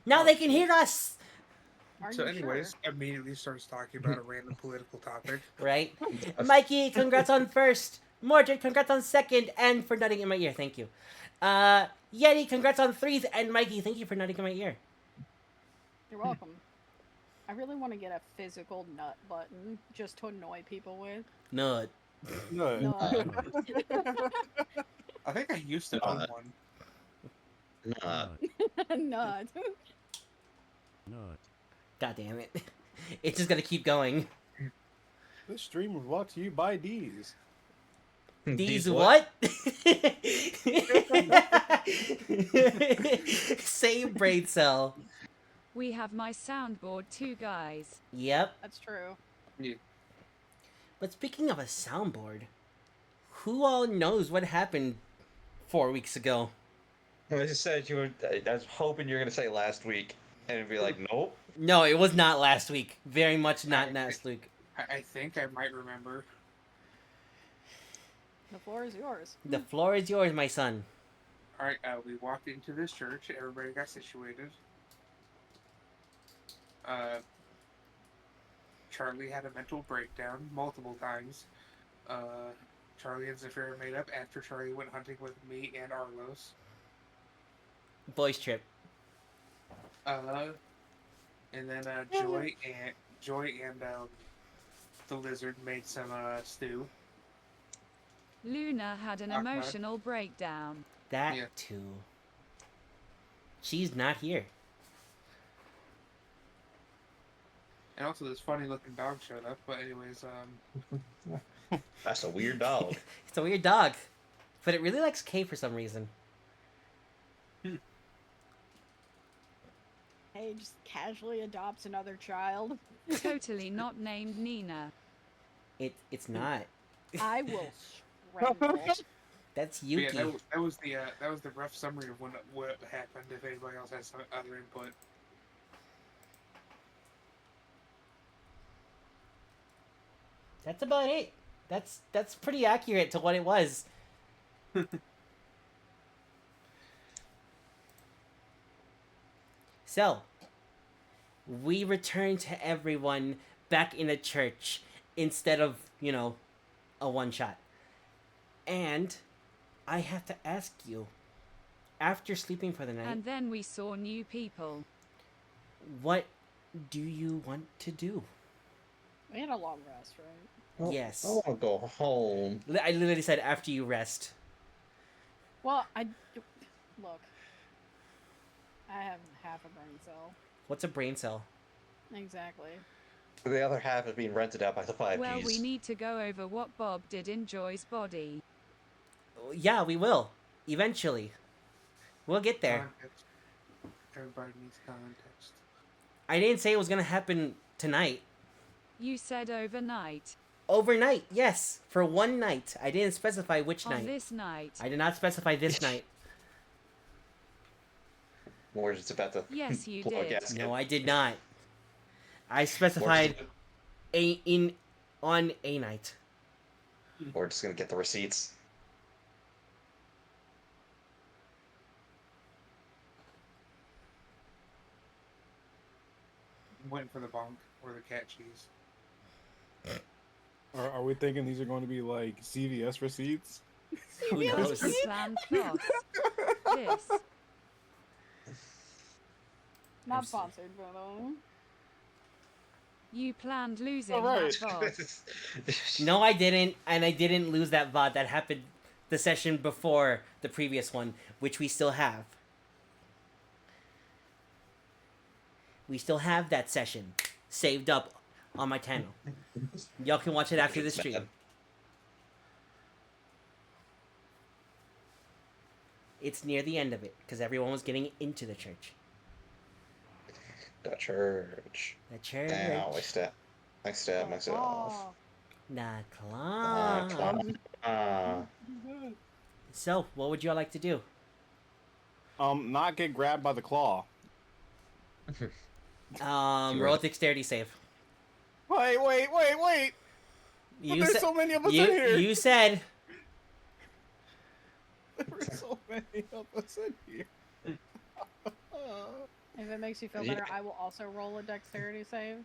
Now they can hear us! So anyways, immediately starts talking about a random political topic. Right? Mikey, congrats on first. Mordred, congrats on second. And for nutting in my ear, thank you. Yeti, congrats on threes. And Mikey, thank you for nutting in my ear. You're welcome. I really want to get a physical nut button just to annoy people with. Nut. No. Nut. I think I used to own one. Not. Nut. Nut. God damn it. It's just gonna keep going. This stream was brought to you by D's. These what? Same brain cell. We have my soundboard too, guys. Yep. That's true. Yeah. But speaking of a soundboard, who all knows what happened 4 weeks ago? I just said you were. I was hoping you were gonna say last week, and it'd be like, nope. No, it was not last week. Very much not last week. I think I might remember. The floor is yours. The floor is yours, my son. Alright, we walked into this church. Everybody got situated. Charlie had a mental breakdown multiple times. Charlie and Zafira made up after Charlie went hunting with me and Arlos. Boys trip. And then Joy and the lizard made some stew. Luna had an emotional breakdown. That too. She's not here. And also this funny looking dog showed up, but anyways, That's a weird dog. It's a weird dog. But it really likes Kay for some reason. Hey, just casually adopts another child. Totally not named Nina. It's not. I will strangle. That's yeah, Yuki. that was the rough summary of what happened. If anybody else has some other input. That's about it. That's pretty accurate to what it was. So, we return to everyone back in a church instead of, a one-shot. And I have to ask you, after sleeping for the night, And then we saw new people. what do you want to do? We had a long rest, right? Oh, Yes. I want to go home. I literally said after you rest. Well, look. I have half a brain cell. What's a brain cell? Exactly. The other half is being rented out by the 5Gs. Well, we need to go over what Bob did in Joy's body. Yeah, we will. Eventually. We'll get there. Context. Everybody needs context. I didn't say it was gonna happen tonight. You said overnight. Overnight, yes. For one night. I didn't specify which On night. this night. I did not specify this night. Mordred's about to Yes, you blow a did. gasket. No, I did not. I specified on a night. We're just gonna get the receipts. I'm waiting for the bonk or the cat cheese. Are we thinking these are going to be like CVS receipts? Who knows? Planned cost. This. Not sponsored, but You planned losing Alright. that VOD. No, I didn't. And I didn't lose that VOD. That happened the session before the previous one, which we still have. We still have that session saved up on my channel. Y'all can watch it after the stream. It's near the end of it, because everyone was getting into the church. The church. The church. Ow, I stabbed myself. The clown. So, what would y'all like to do? Not get grabbed by the claw. Roll a dexterity save. Wait! But You there's sa- so many of us you, in here. you said There were so many of us in here. if it makes you feel Yeah. better, I will also roll a dexterity save.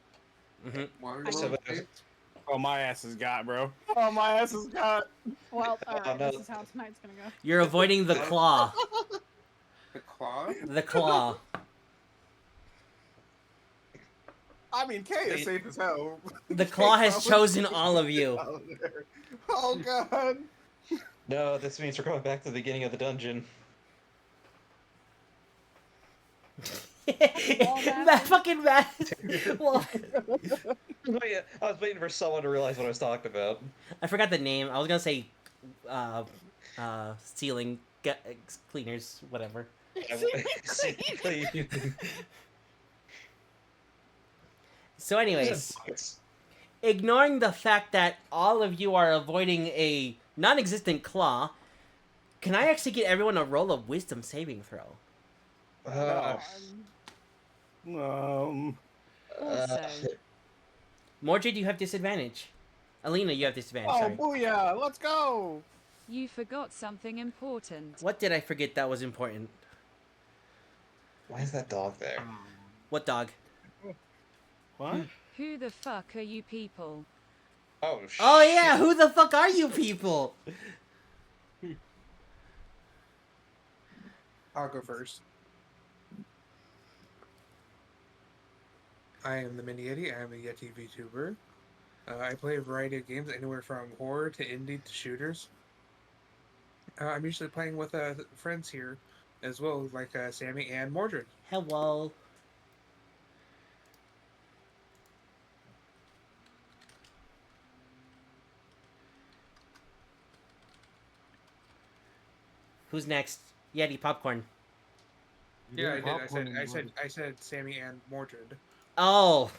Hmm. Why are we I So rolling there's- saves? Oh, my ass is got, bro. Oh, my ass is got. Well, alright, no. this is how tonight's gonna go. You're avoiding the claw. The claw? The claw. I mean, K is safe as hell. The K claw has probably- chosen all of you. Oh, God. No, this means we're going back to the beginning of the dungeon. Matt, fucking Matt. Well, I was waiting for someone to realize what I was talking about. I forgot the name. I was gonna say, ceiling cleaners, whatever. So, anyways, ignoring the fact that all of you are avoiding a non-existent claw, can I actually get everyone a roll of wisdom saving throw? Uh, Also, Mordred, you have disadvantage. Alina, you have disadvantage. Oh, Sorry. booyah. Let's go. you forgot something important. What did I forget that was important? why is that dog there? What dog? What? Who the fuck are you people? Oh, Oh shit. yeah, who the fuck are you people? I'll go first. I am the Mini Yeti. I am a Yeti VTuber. I play a variety of games, anywhere from horror to indie to shooters. I'm usually playing with friends here as well, like Sammy and Mordred. Hello. Who's next? Yeti popcorn. Yeah, I did. Popcorn I said Sammy and Mordred. Oh,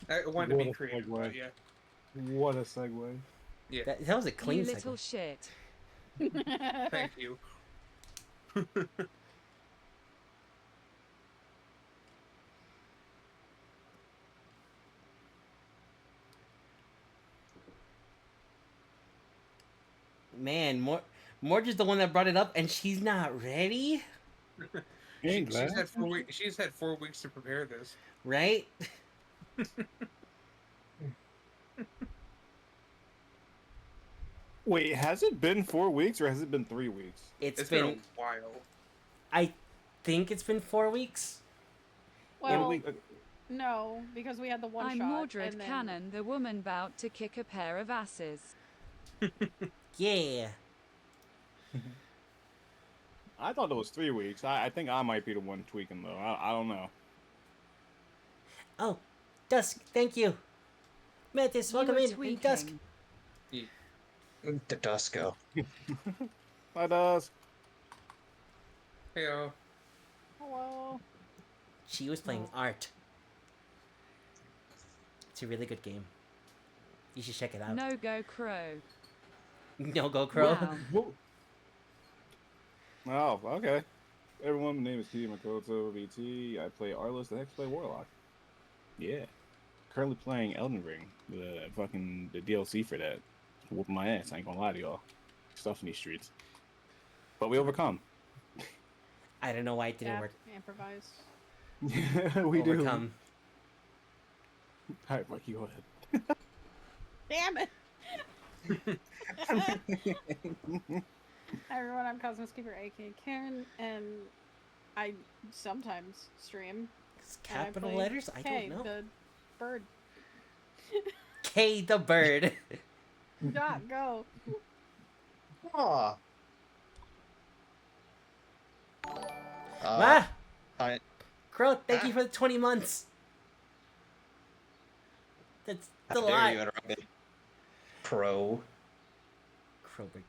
I wanted to be What a creative, segue. but yeah. What a segue. Yeah, that was a clean You second. little shit. thank you. Man, Mordred's the one that brought it up, and she's not ready, Ain't She's glad. had 4 weeks. She's had 4 weeks to prepare this. right? Wait, has it been 4 weeks or has it been 3 weeks? It's been been. a while. I think it's been 4 weeks. Well, Wait, no, because we had the one I'm shot. Mordred and then... Cannon, the woman bout to kick a pair of asses. Yeah. I thought it was 3 weeks. I think I might be the one tweaking though. I don't know. Oh, Dusk. Thank you. Mantis, You welcome were in. Dusk. tweaking. The Dusko. Hi, Dust. Heyo. Hello. She was playing art. It's a really good game. You should check it out. No go crow. No go crow. Wow. Oh, okay. Everyone, my name is KiryuMakotoVT. I play Arliss, the Hexblade Warlock. Yeah. Currently playing Elden Ring, the DLC for that. Whooping my ass, I ain't gonna lie to y'all. Stuff in these streets. But we overcome. I don't know why it didn't Yeah, work. improvise. we Overcome. do. Alright, Mikey, go ahead. Damn it! Hi everyone, I'm Cosmos Keeper, aka Karen, and I sometimes stream. It's and I capital play letters? I Kay, don't know. the bird. K the bird. Dot, go. Aw. Ah! I, Crow, thank you Ah. for the 20 months. That's how a dare lot. you interrupt me? Crow. Crowbert.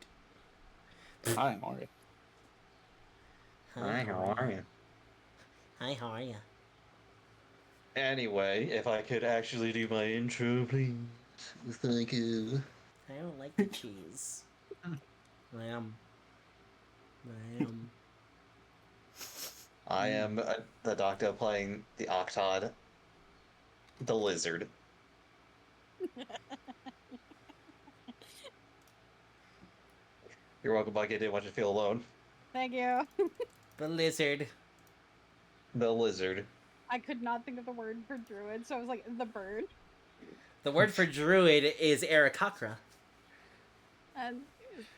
Hi, Mario. Hi, how are you? Hi, how are you? Anyway, if I could actually do my intro, please. Thank you. I don't like the cheese. Lamb. Lamb. I am the doctor playing the Octod, the lizard. You're welcome, Bucky. I didn't want you to feel alone. Thank you. The lizard. The lizard. I could not think of the word for druid, so I was like, the bird. The word for druid is Aarakocra. And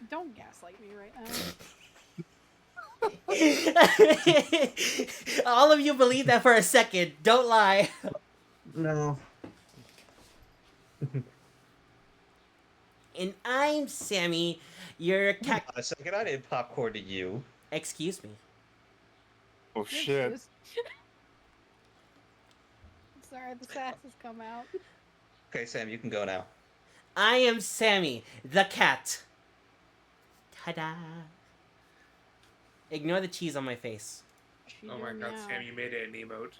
don't gaslight me right now. All of you believe that for a second. Don't lie. No. And I'm Sammy. Your cat. A second, I did popcorn to you. Excuse me. Oh It's shit. just- Sorry, the sass has come out. Okay, Sam, you can go now. I am Sammy, the cat. Ta-da. Ignore the cheese on my face. She Oh my doing god, meow. Sam, you made it an emote.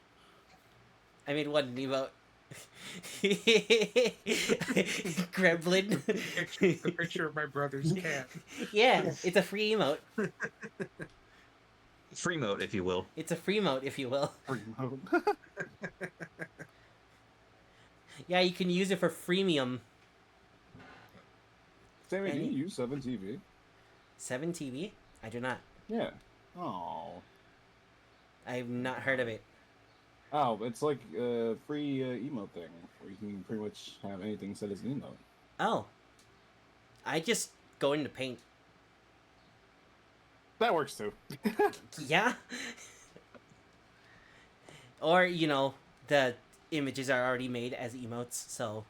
I made one emote. Gremlin. The picture of my brother's cat. Yeah, it's a free emote. Free mode, if you will. It's a free emote, if you will. Remote. Yeah, you can use it for freemium. Sammy, do Any- you use 7TV? 7TV? I do not. Yeah. Oh. I've not heard of it. Oh, it's like a free emote thing where you can pretty much have anything set as an emote. Oh. I just go into paint. That works too. Yeah? Or, you know, the images are already made as emotes, so...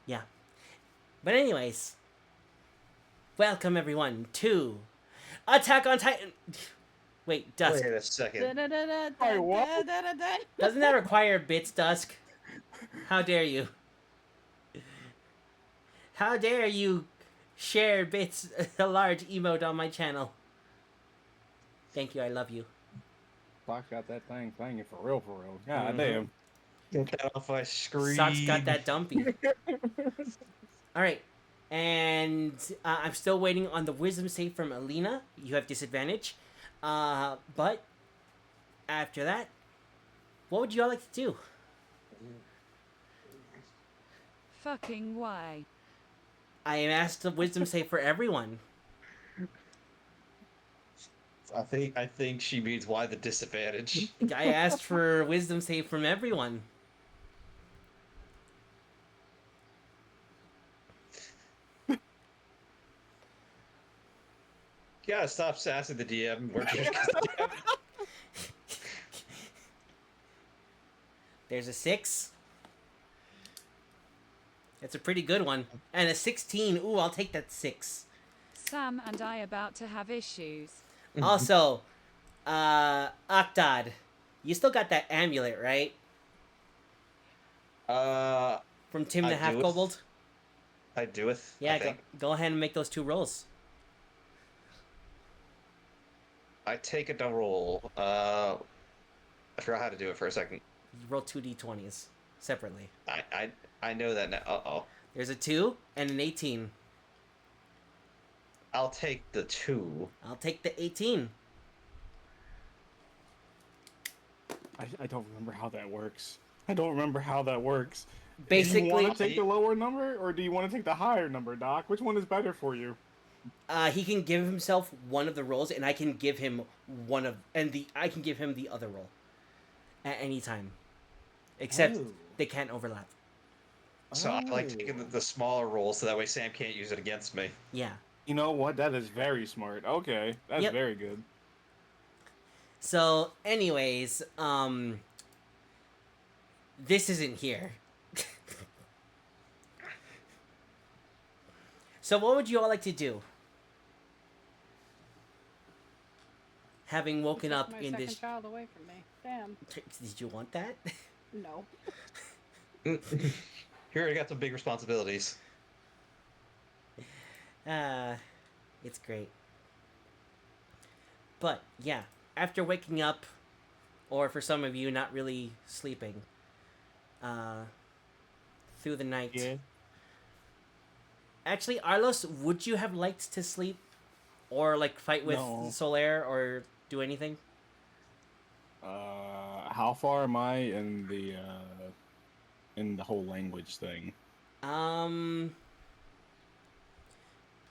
Yeah. But anyways... Welcome everyone to... Attack on Titan... Wait, Dusk. Wait a second. Wait, what? Doesn't that require bits, Dusk? How dare you? How dare you share bits, a large emote on my channel? Thank you, I love you. Fox got that thing playing for real, for real. God Mhm. damn. Get that off my screen. Socks got that dumpy. Alright, and I'm still waiting on the wisdom save from Alina. You have disadvantage. But after that, what would you all like to do? Fucking why? I am asked the wisdom save for everyone. I think she means why the disadvantage. I asked for wisdom save from everyone. You gotta stop sassing the DM. We're just There's a 6. That's a pretty good one. And a 16. Ooh, I'll take that 6. Sam and I about to have issues. Also, Octod, you still got that amulet, right? From Tim the I Half do it. Kobold? I doeth. Yeah, I think. go ahead and make those 2 rolls. I take it to roll. I forgot how to do it for a second. You roll 2 d20s separately. I know that now. Uh-oh. There's a 2 and an 18. I'll take the 2. I'll take the 18. I don't remember how that works. I don't remember how that works. Do Basically, you want to take the lower number, or do you want to take the higher number, Doc? Which one is better for you? he can give himself one of the rolls, and I can give him I can give him the other roll at any time, except Oh. they can't overlap. So I like Oh. taking the smaller roll so that way Sam can't use it against me. Yeah. You know what? That is very smart. Okay, that's Yep. very good. So, anyways, this isn't here. So, what would you all like to do? Having woken up My in second this, child away from me. Damn. did you want that? No. You already got some big responsibilities. It's great. But yeah, after waking up, or for some of you not really sleeping, through the night. Yeah. Actually, Arlos, would you have liked to sleep, or like fight with No. Solaire, or do anything? How far am I in the whole language thing?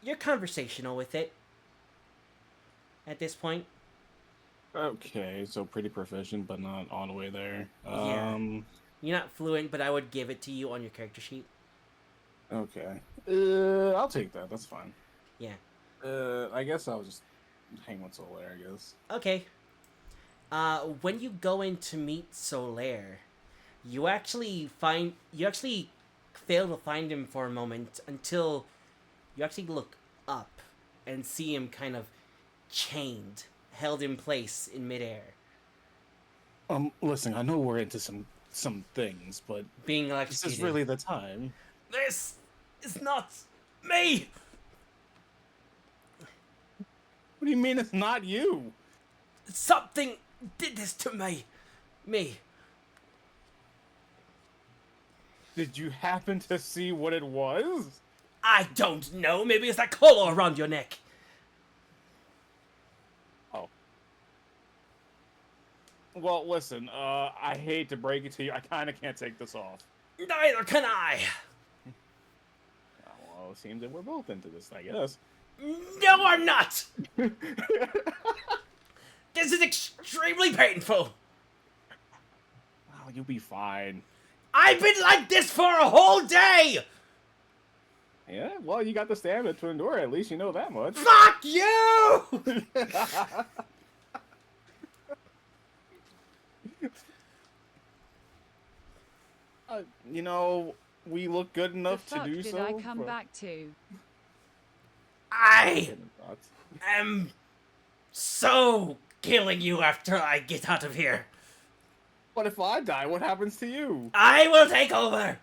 You're conversational with it at this point. Okay, so pretty proficient, but not all the way there. Yeah. You're not fluent, but I would give it to you on your character sheet. Okay. I'll take that. That's fine. Yeah. I guess I'll just hang with Solaire, I guess. Okay. When you go in to meet Solaire, you actually fail to find him for a moment until you actually look up and see him kind of chained, held in place in midair, Listen, I know we're into some things, but being this electrocuted. is really the time. This is not me. What do you mean it's not you? Something did this to me. Me. Did you happen to see what it was? I don't know. Maybe it's that collar around your neck. Oh. Well, listen, I hate to break it to you, I kind of can't take this off. Neither can I. Well, it seems that we're both into this, I guess. No, I'm not. This is extremely painful. Oh, you'll be fine. I've been like this for a whole day. Yeah, well, you got the stamina to endure, at least you know that much. Fuck you. You know, we look good The enough to fuck do did so. I come but- back to? I am so killing you after I get out of here. But if I die, what happens to you? I will take over.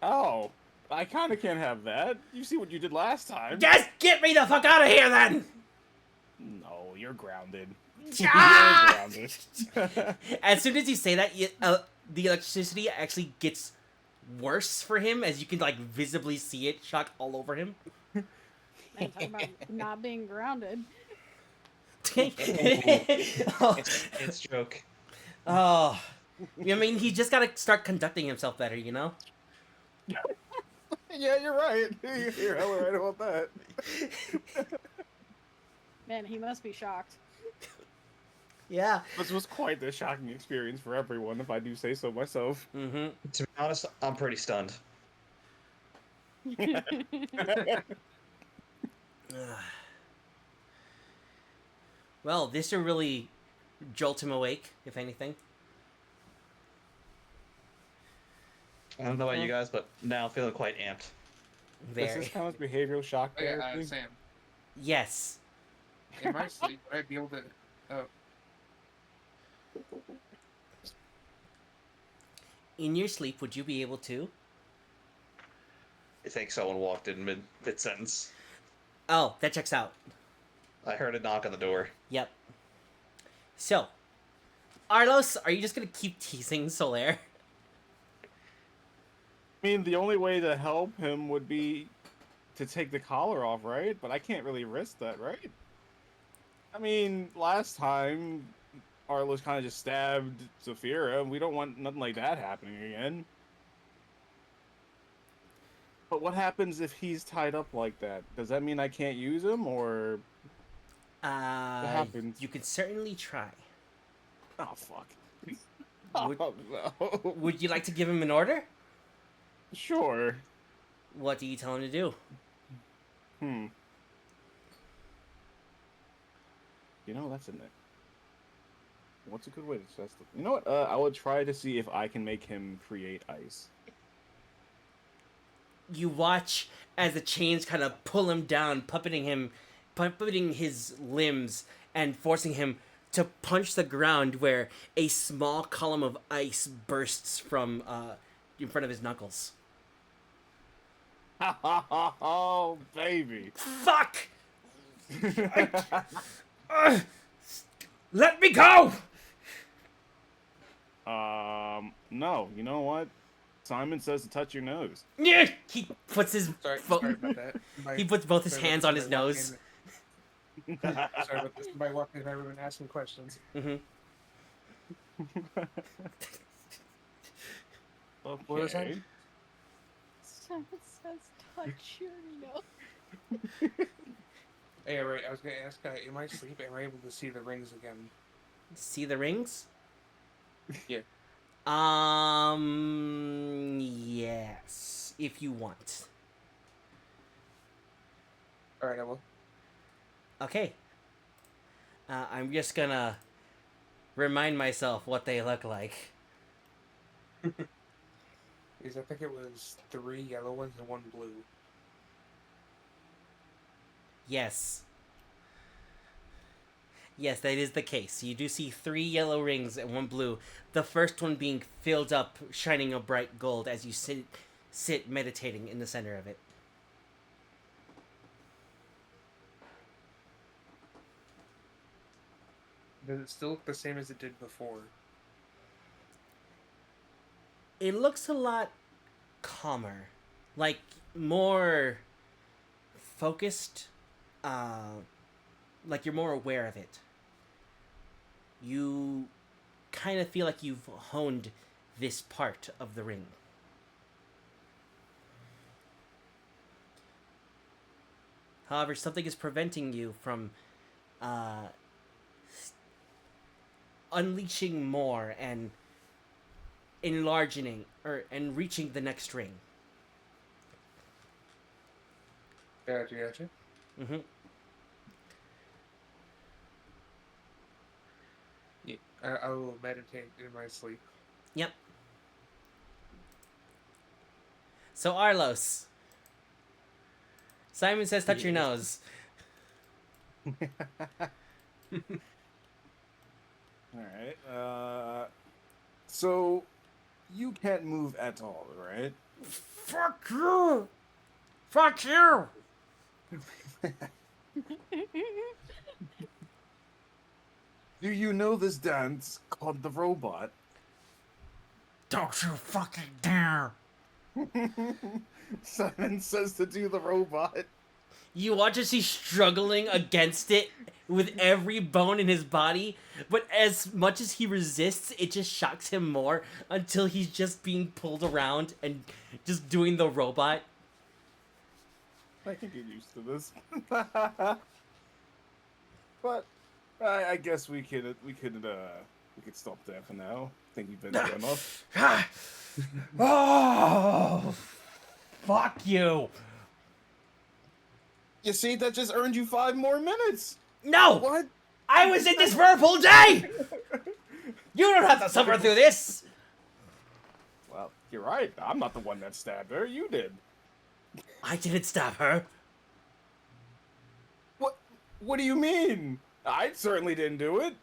Oh, I kind of can't have that. You see what you did last time. Just get me the fuck out of here then. No, you're grounded. Ah! You're grounded. As soon as you say that, the electricity actually gets worse for him, as you can like visibly see it shock all over him. Man, talking about not being grounded. Oh, It's joke. oh, I mean, he just gotta start conducting himself better, you know. Yeah, you're right. You're hella right about that. Man, he must be shocked. Yeah. This was quite the shocking experience for everyone, if I do say so myself. Mm-hmm. To be honest, I'm pretty stunned. Well, this will really jolt him awake, if anything. I don't know about you guys, but now I'm feeling quite amped. Does Very. this count as behavioral shock Oh, yeah, therapy? Sam. Yes. In my sleep, would I be able to? Oh, In your sleep, would you be able to? I think someone walked in mid sentence. Oh, that checks out. I heard a knock on the door. Yep. So, Arlos, are you just gonna keep teasing Solaire? I mean, the only way to help him would be to take the collar off, right? But I can't really risk that, right? I mean, last time, Arlos kind of just stabbed Zafira, and we don't want nothing like that happening again. But what happens if he's tied up like that? Does that mean I can't use him, or... happens? You could certainly try. Oh, fuck. Would- Oh, no. Would you like to give him an order? Sure. What do you tell him to do? You know, that's in it. What's a good way to test it? You know what? I would try to see if I can make him create ice. You watch as the chains kind of pull him down, puppeting his limbs and forcing him to punch the ground where a small column of ice bursts from in front of his knuckles. Oh, baby. Fuck! Let me go! No. You know what? Simon says to touch your nose. Yeah, he puts his sorry about that. he puts both his hands on his nose. Sorry about this. Somebody walking in my room and asking questions. Mm-hmm. What was that? Okay. Simon says touch your nose. Hey, right. I was gonna ask. In my sleep, am I able to see the rings again? See the rings? Yeah. Yes, if you want. All right, I will. Okay. I'm just gonna remind myself what they look like. Because I think it was 3 yellow ones and 1 blue. Yes. Yes, that is the case. You do see 3 yellow rings and 1 blue. The first one being filled up, shining a bright gold as you sit meditating in the center of it. Does it still look the same as it did before? It looks a lot calmer, like more focused. Like you're more aware of it. You kind of feel like you've honed this part of the ring. However, something is preventing you from unleashing more and enlarging and reaching the next ring. Gotcha. Mm-hmm. Yeah, I will meditate in my sleep. Yep. So Arlos, Simon says touch your nose. Alright, so you can't move at all, right? Fuck you! Fuck you! Do you know this dance called the robot? Don't you fucking dare! Simon says to do the robot. You watch as he's struggling against it with every bone in his body, but as much as he resists, it just shocks him more until he's just being pulled around and just doing the robot. I can get used to this. But I guess we could stop there for now. I think you've been through enough. Oh, fuck you! You see, that just earned you 5 more minutes. No! What? I was in this for a full day! You don't have to suffer through this! Well, you're right. I'm not the one that stabbed her. You did. I didn't stab her. What do you mean? I certainly didn't do it.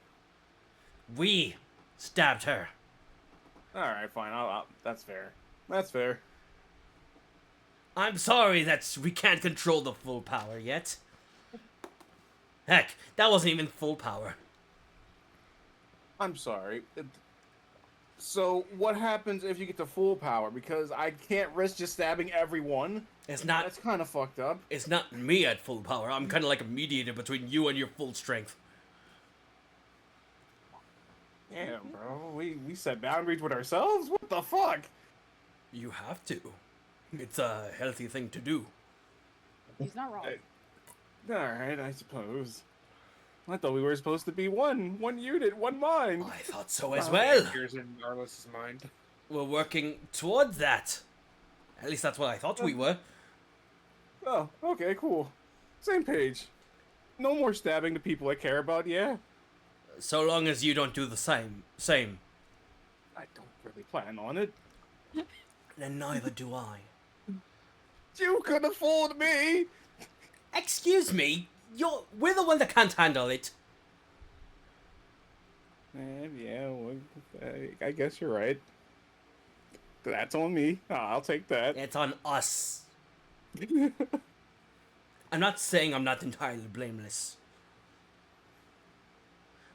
We stabbed her. All right, fine. That's fair. That's fair. I'm sorry that we can't control the full power yet. Heck, that wasn't even full power. I'm sorry. So what happens if you get to full power? Because I can't risk just stabbing everyone. It's not. That's kind of fucked up. It's not me at full power. I'm kind of like a mediator between you and your full strength. Damn, bro. We set boundaries with ourselves? What the fuck? You have to. It's a healthy thing to do. He's not wrong. Alright, I suppose. I thought we were supposed to be one unit, one mind. I thought so as well. Here's in Arlos's mind. We're working towards that. At least that's what I thought we were. Oh, okay, cool. Same page. No more stabbing the people I care about, yeah? So long as you don't do the same. I don't really plan on it. Then neither do I. You could have fooled me! Excuse me, we're the one that can't handle it. Yeah, well, I guess you're right. That's on me. I'll take that. It's on us. I'm not saying I'm not entirely blameless.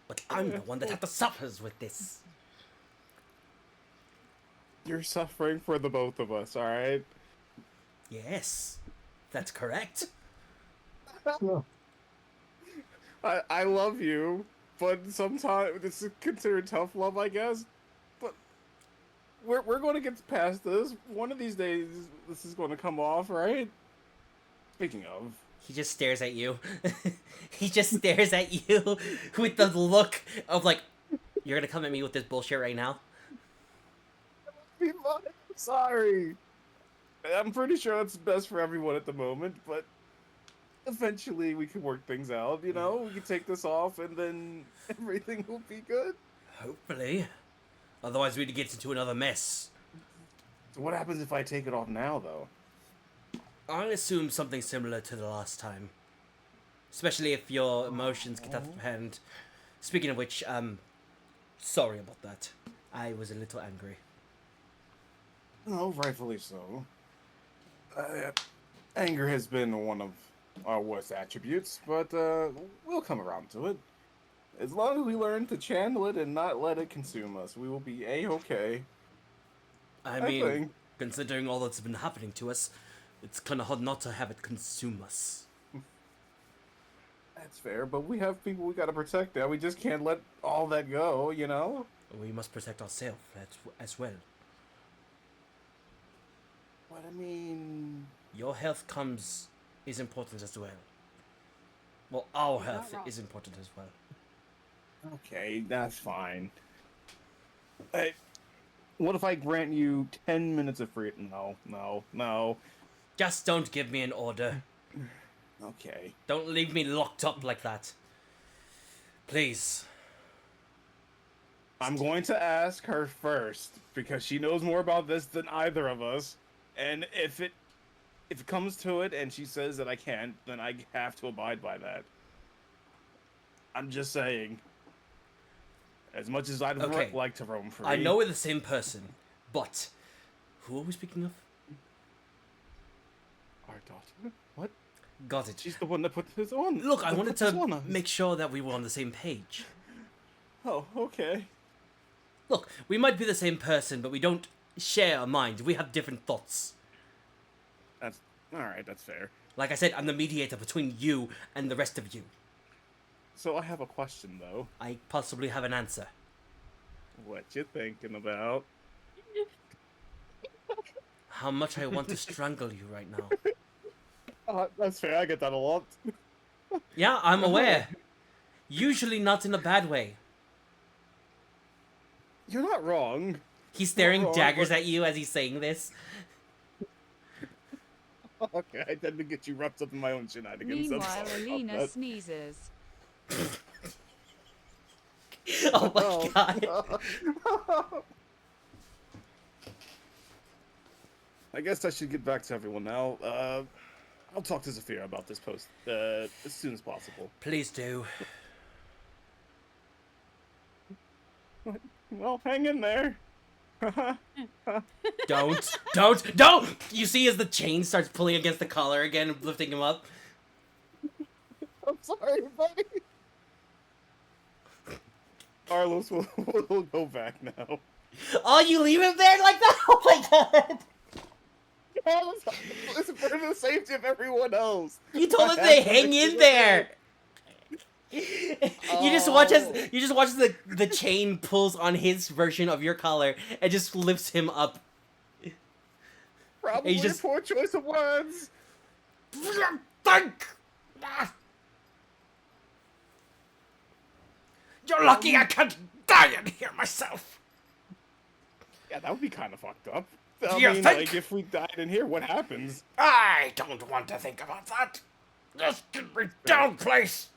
But I'm the one that had to suffer with this. You're suffering for the both of us, alright? Yes, that's correct. I love you, but sometimes this is considered tough love, I guess. But we're going to get past this. One of these days, this is going to come off, right? Speaking of, He just stares at you. He just stares at you with the look of like, you're gonna come at me with this bullshit right now? Be fine. I'm sorry. I'm pretty sure that's best for everyone at the moment, but eventually we can work things out, you know? We can take this off and then everything will be good. Hopefully. Otherwise we'd get into another mess. So what happens if I take it off now, though? I assume something similar to the last time. Especially if your emotions get out of hand. Speaking of which, sorry about that. I was a little angry. No, rightfully so. Anger has been one of our worst attributes, but we'll come around to it. As long as we learn to channel it and not let it consume us, we will be A-okay. I mean, considering all that's been happening to us, it's kind of hard not to have it consume us. That's fair, but we have people we gotta protect now. We just can't let all that go, you know? We must protect ourselves as well. But I mean... Your health is important as well. Well, our You're not health wrong. is important as well. Okay, that's fine. Hey, what if I grant you 10 minutes of free... No. Just don't give me an order. Okay. Don't leave me locked up like that. Please. I'm going to ask her first, because she knows more about this than either of us. And if it comes to it and she says that I can't, then I have to abide by that. I'm just saying. As much as I'd Okay. like to roam free. I know we're the same person, but who are we speaking of? Our daughter? What? Got it. She's the one that put this on. Look, I that wanted put this to on us. make sure that we were on the same page. Oh, okay. Look, we might be the same person, but we don't share a mind. We have different thoughts. That's alright, that's fair. Like I said, I'm the mediator between you and the rest of you. So I have a question, though. I possibly have an answer. What you thinking about? How much I want to strangle you right now. That's fair, I get that a lot. Yeah, I'm aware. Usually not in a bad way. You're not wrong. He's staring wrong, daggers but- at you as he's saying this. Okay, I tend to get you wrapped up in my own shenanigans. I'm Meanwhile, sorry about Alina that. sneezes. Oh my god. I guess I should get back to everyone now. I'll talk to Zafira about this post as soon as possible. Please do. Well, hang in there. Don't! You see as the chain starts pulling against the collar again, lifting him up. I'm sorry, buddy. Carlos, we'll go back now. Oh, you leave him there like that? Oh my god! It's for the safety of everyone else. You told him to hang in there! You just watch as the chain pulls on his version of your collar and just lifts him up. Probably He's just- a poor choice of words. Think! You're lucky I can't die in here myself. Yeah, that would be kind of fucked up. Do I you mean, think? like, if we died in here, what happens? I don't want to think about that. Just get me down, place.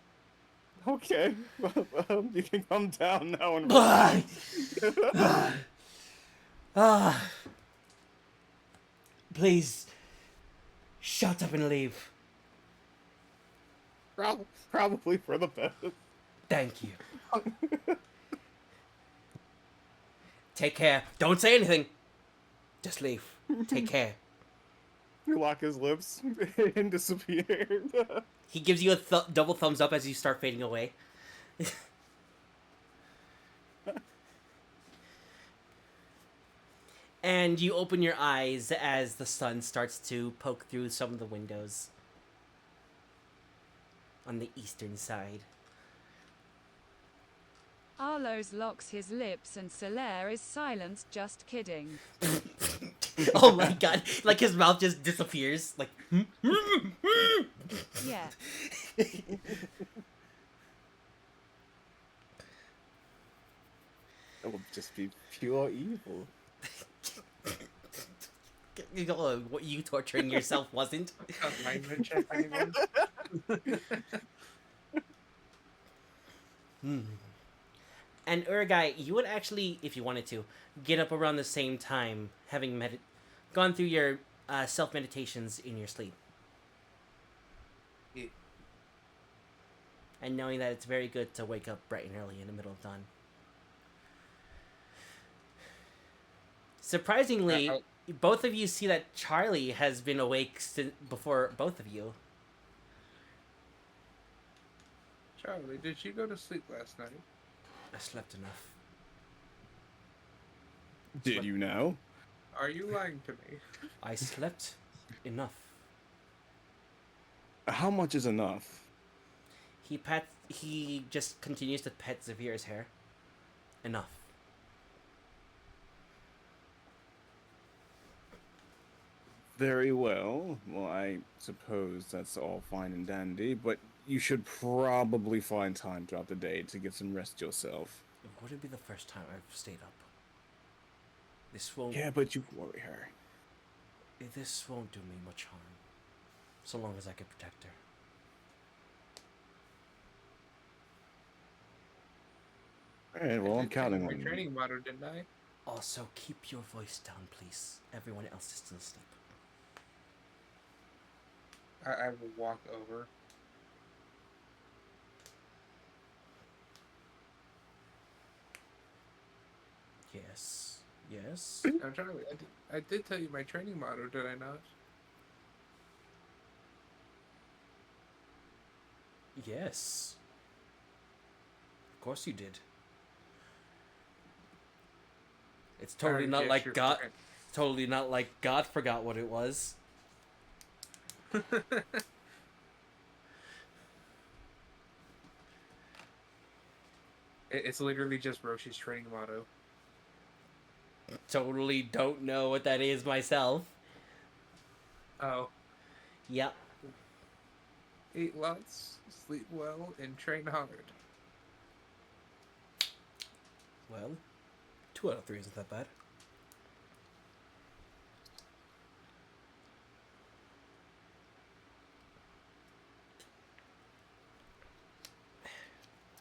Okay, well, you can come down now and... Please, shut up and leave. Probably for the best. Thank you. Take care. Don't say anything. Just leave. Take care. You lock his lips and disappear. He gives you a double thumbs up as you start fading away. And you open your eyes as the sun starts to poke through some of the windows on the eastern side. Arlos locks his lips and Solaire is silenced. Just kidding. Oh my god! Like his mouth just disappears. Like. Yeah. That would just be pure evil. What you torturing yourself wasn't. Alignment check, anyone? And Urgai, you would actually, if you wanted to, get up around the same time, having gone through your self meditations in your sleep, Yeah. and knowing that it's very good to wake up bright and early in the middle of dawn. Surprisingly, both of you see that Charlie has been awake before both of you. Charlie, did you go to sleep last night? I slept enough. Did you know? Are you lying to me? I slept enough. How much is enough? He just continues to pet Zavir's hair. Enough. Very well. Well, I suppose that's all fine and dandy, but you should probably find time throughout the day to get some rest yourself. It wouldn't be the first time I've stayed up. This won't. Yeah, but you worry her. This won't do me much harm, so long as I can protect her. Alright, well, I'm counting my on you. training motto, didn't I? Also, keep your voice down, please. Everyone else is still asleep. I will walk over. Yes. Yes. Now, Charlie, I did tell you my training motto, did I not? Yes. Of course you did. It's totally not like gesture God. for- Totally not like God forgot what it was. It's literally just Roshi's training motto. Totally don't know what that is myself. Oh, Yep. eat lots, sleep well, and train hard. Well, 2 out of 3 isn't that bad.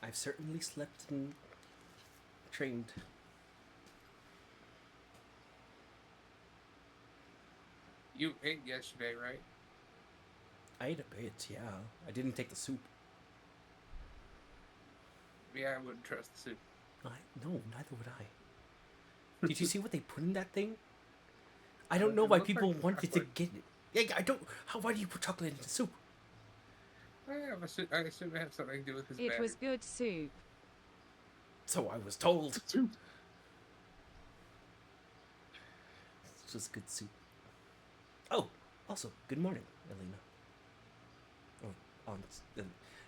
I've certainly slept and trained. You ate yesterday, right? I ate a bit, yeah. I didn't take the soup. Yeah, I wouldn't trust the soup. No, neither would I. Did you see what they put in that thing? I don't know It why looked people like wanted to chocolate. get it. Yeah, I don't. Why do you put chocolate into soup? I assume it had something to do with his It bag. was good soup. So I was told. Soup. It's just good soup. Oh, also, good morning, Elena. Oh,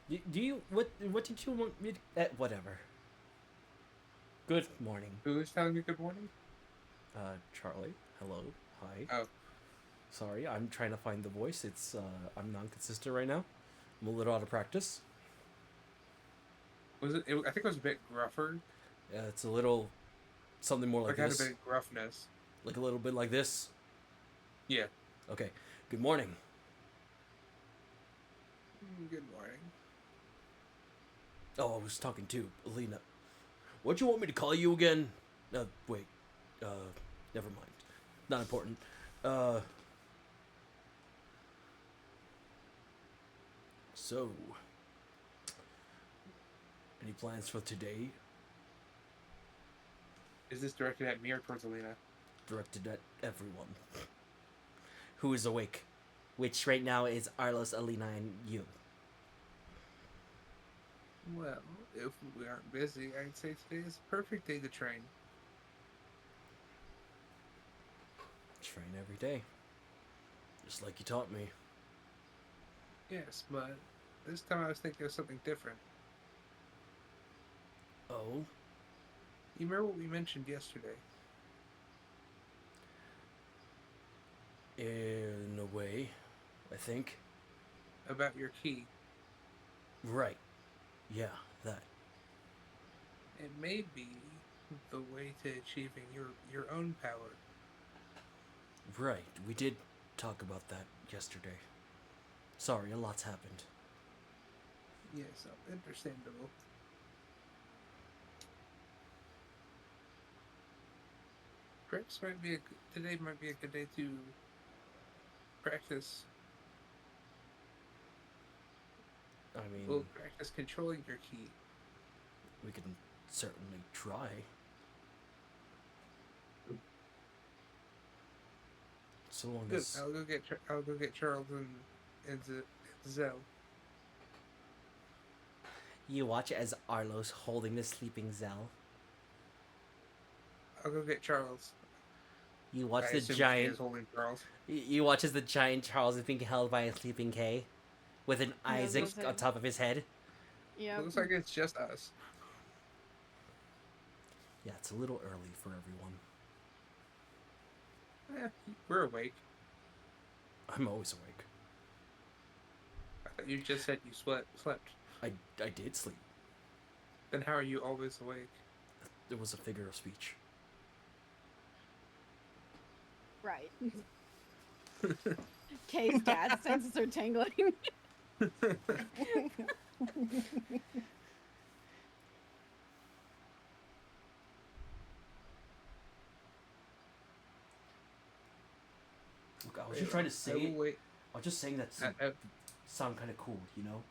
do you what did you want me to? Whatever. Good morning, Who is telling me good morning? Charlie. Hello. Hi. Oh. Sorry, I'm trying to find the voice. It's I'm non-consistent right now. I'm a little out of practice. Was it? I think it was a bit gruffer. Yeah, it's a little something more like Like had a this. bit of gruffness. Like a little bit like this. Yeah. Okay. Good morning. Good morning. Oh, I was talking to Alina. What you want me to call you again? Wait. Never mind. Not important. So, any plans for today? Is this directed at me or towards Alina? Directed at everyone who is awake, which right now is Arlos, Alina, and you. Well, if we aren't busy, I'd say today is a perfect day to train. Train every day, just like you taught me. Yes, but this time I was thinking of something different. Oh, You remember what we mentioned yesterday? In a way, I think. About your key. Right. Yeah, that. It may be the way to achieving your own power. Right. We did talk about that yesterday. Sorry, a lot's happened. Yes, understandable. Perhaps today might be a good day to practice. I mean, We'll practice controlling your key. we can certainly try. So long Good. as I'll go get Charles and Zell. you watch as Arlo's holding the sleeping Zell. I'll go get Charles. You watch I the assume she giant. is holding Charles. You watch as the giant Charles is being held by a sleeping K, with an Yeah, Isaac those are- on top of his head. Yep. Looks like it's just us. Yeah, it's a little early for everyone. We're awake. I'm always awake. I thought you just said you slept. I did sleep. Then how are you always awake? It was a figure of speech. Right. Kay's dad's senses are tingling. Look, I was just trying to say it. Wait. I was just saying that sound kind of cool, you know?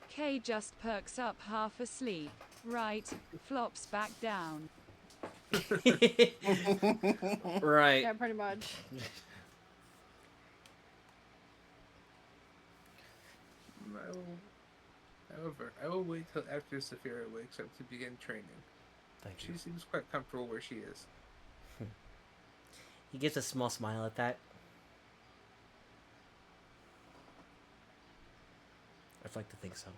Kay just perks up half asleep. Right, flops back down. Right. Yeah, pretty much. However, I will wait till after Saphira wakes up to begin training. Thank you. She seems quite comfortable where she is. He gives a small smile at that. I'd like to think so.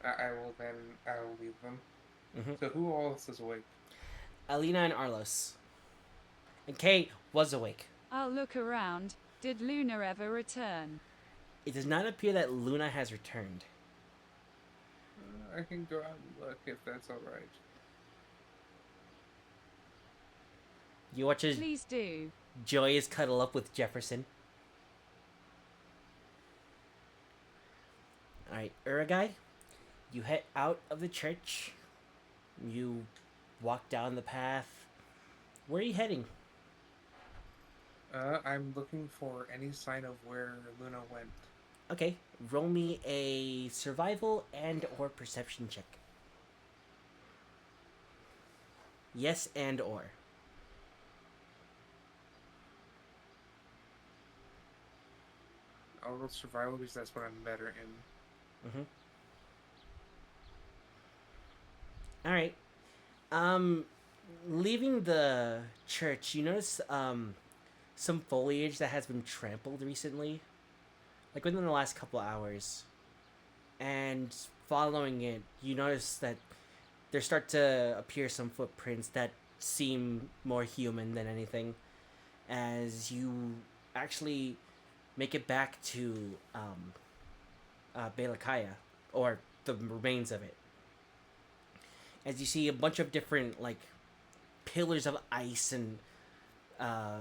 I will leave them. Mhm. So who else is awake? Alina and Arlos. And Kay was awake. I'll look around. Did Luna ever return? It does not appear that Luna has returned. I can go out and look if that's alright. You watch as Please do. Joy is cuddle up with Jefferson. Alright, Uragai, you head out of the church. You walk down the path. Where are you heading? I'm looking for any sign of where Luna went. Okay, roll me a survival and or perception check. Yes and or. I'll roll survival because that's what I'm better in. Alright. Leaving the church, you notice some foliage that has been trampled recently. Like within the last couple hours. And following it, you notice that there start to appear some footprints that seem more human than anything. As you actually make it back to Belakaya, or the remains of it. As you see a bunch of different like pillars of ice and a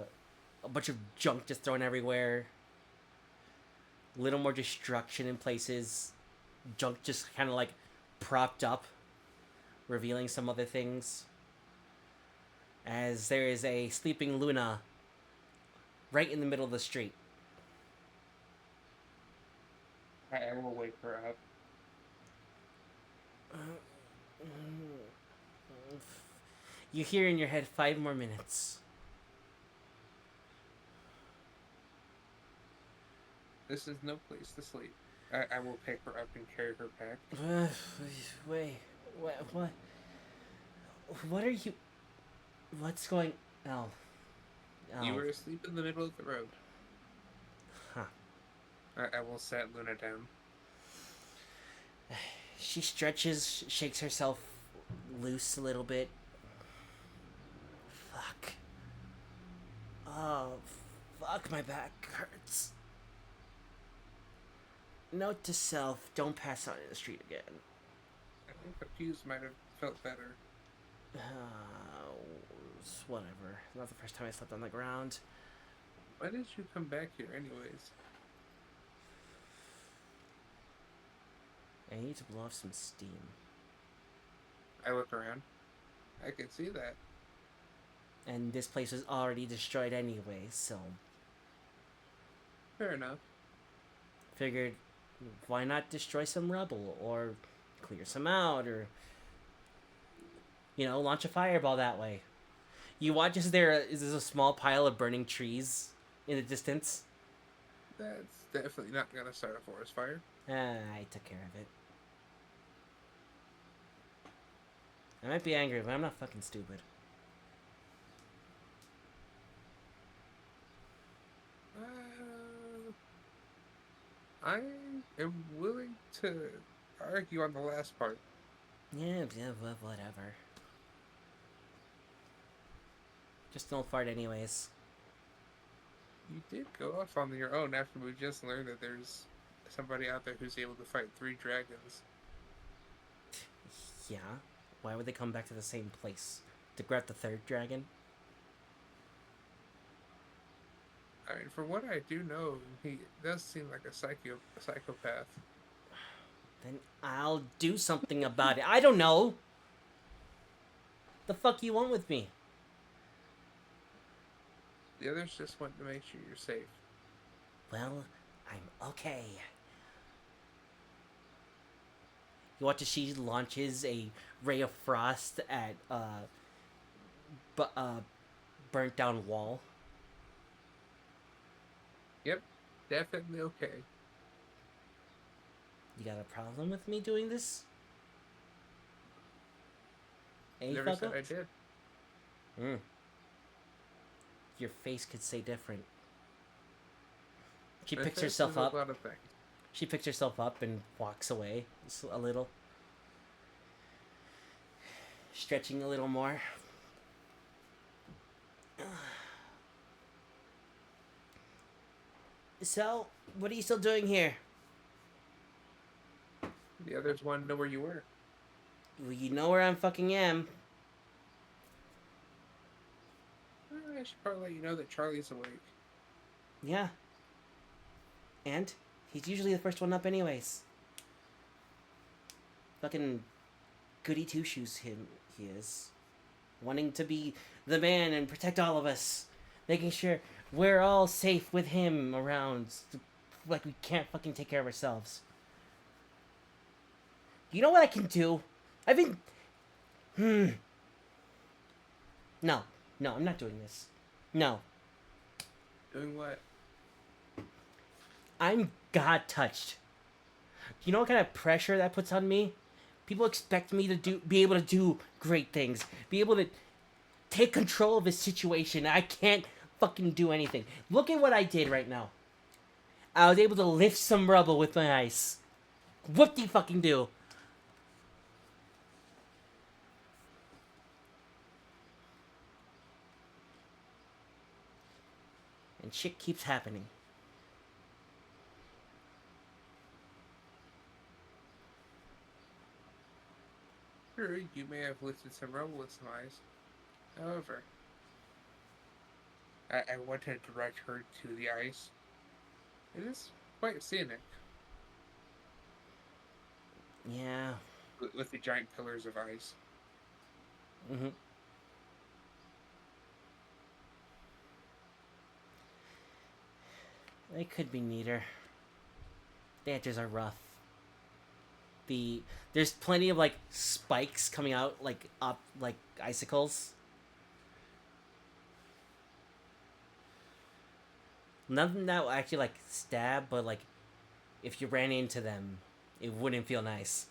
bunch of junk just thrown everywhere. A little more destruction in places. Junk just kind of like propped up, revealing some other things. As there is a sleeping Luna right in the middle of the street. I will wake her up. You hear in your head 5 more minutes. This is no place to sleep. I will pick her up and carry her back. Wait, what are you? What's going? Oh. You were asleep in the middle of the road. Huh. I will set Luna down. She stretches, shakes herself loose a little bit. Fuck. Oh, fuck, my back hurts. Note to self, don't pass out in the street again. I think a fuse might have felt better. Whatever. Not the first time I slept on the ground. Why did you come back here anyways? I need to blow off some steam. I look around. I can see that. And this place was already destroyed anyway, so Fair enough. figured why not destroy some rubble or clear some out or launch a fireball that way. You watch as there is a small pile of burning trees in the distance. That's definitely not gonna start a forest fire. I took care of it. I might be angry, but I'm not fucking stupid. I am willing to argue on the last part. Yeah, whatever. Just don't fart anyways. You did go off on your own after we just learned that there's somebody out there who's able to fight 3 dragons. Yeah? Why would they come back to the same place? To grab the 3rd dragon? I mean, from what I do know, he does seem like a psychopath. Then I'll do something about it. I don't know! The fuck you want with me? The others just want to make sure you're safe. Well, I'm okay. You watch as she launches a ray of frost at burnt down wall. Yep, definitely okay. You got a problem with me doing this? Never said I did. Your face could say different. She My picks face herself is a up. lot of things. She picks herself up and walks away a little. Stretching a little more. So, what are you still doing here? The others want to know where you were. Well, you know where I fucking am. I should probably let you know that Charlie's awake. Yeah. And he's usually the first one up anyways. Fucking goody two-shoes he is. Wanting to be the man and protect all of us. Making sure we're all safe with him around. Like we can't fucking take care of ourselves. You know what I can do? I've been... No, I'm not doing this. No. Doing what? I'm God touched. You know what kind of pressure that puts on me? People expect me to be able to do great things. Be able to take control of a situation. I can't fucking do anything. Look at what I did right now. I was able to lift some rubble with my ice. Whoop-de-fucking do. And shit keeps happening. Sure, you may have lifted some rubble with some ice. However, I want to direct her to the ice. It is quite scenic. Yeah. With the giant pillars of ice. Mm-hmm. They could be neater. The edges are rough. There's plenty of like spikes coming out like up like icicles. Nothing that will actually like stab, but like if you ran into them, it wouldn't feel nice.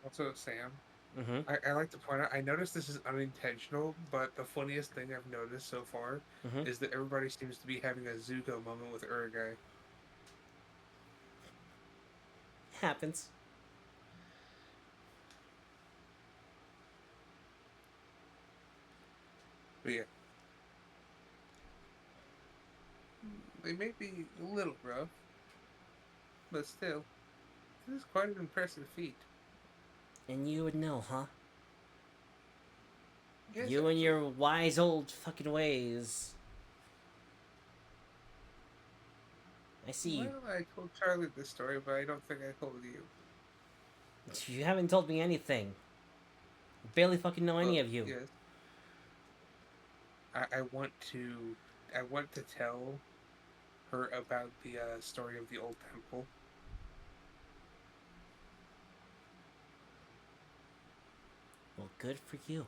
Also, Sam, Mm-hmm. I like to point out, I noticed this is unintentional, but the funniest thing I've noticed so far Mm-hmm. is that everybody seems to be having a Zuko moment with Urgai. Happens. But yeah. They may be a little rough, but still, this is quite an impressive feat. And you would know, huh? Yes, You and your wise old fucking ways. I see you. Well, I told Charlie this story, but I don't think I told you. You haven't told me anything. I barely fucking know any Well, of you. Yes. I want to tell her about the story of the old temple. Well, good for you.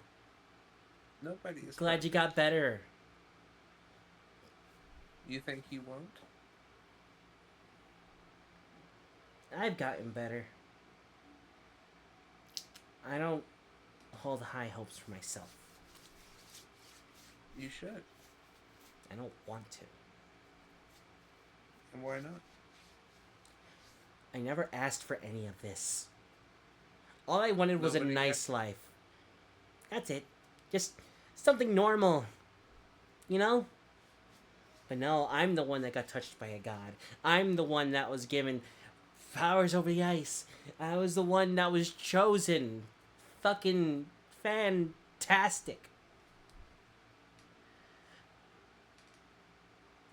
Nobody is Glad you perfect. got better. You think you won't? I've gotten better. I don't hold high hopes for myself. You should. I don't want to. And why not? I never asked for any of this. All I wanted was a Nobody nice asked. life. That's it. Just something normal. You know? But no, I'm the one that got touched by a god. I'm the one that was given powers over the ice. I was the one that was chosen. Fucking fantastic.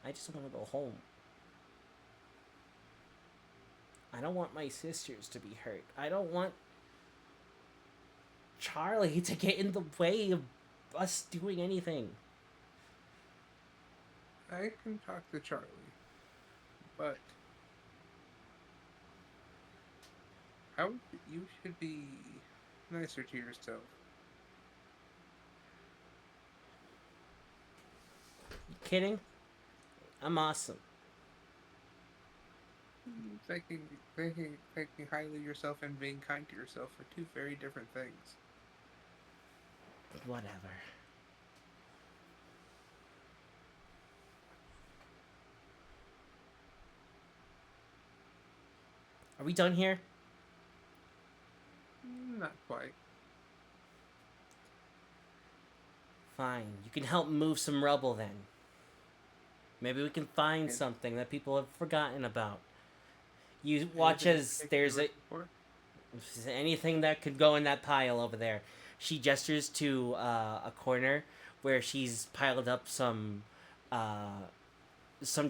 I just want to go home. I don't want my sisters to be hurt. I don't want Charlie to get in the way of us doing anything. I can talk to Charlie, but you should be nicer to yourself. You kidding? I'm awesome. Thinking highly of yourself and being kind to yourself are two very different things. Whatever. Are we done here? Not quite. Fine. You can help move some rubble then. Maybe we can find Yeah. something that people have forgotten about. You watch Anything as in there's a particular anything that could go in that pile over there. She gestures to a corner where she's piled up some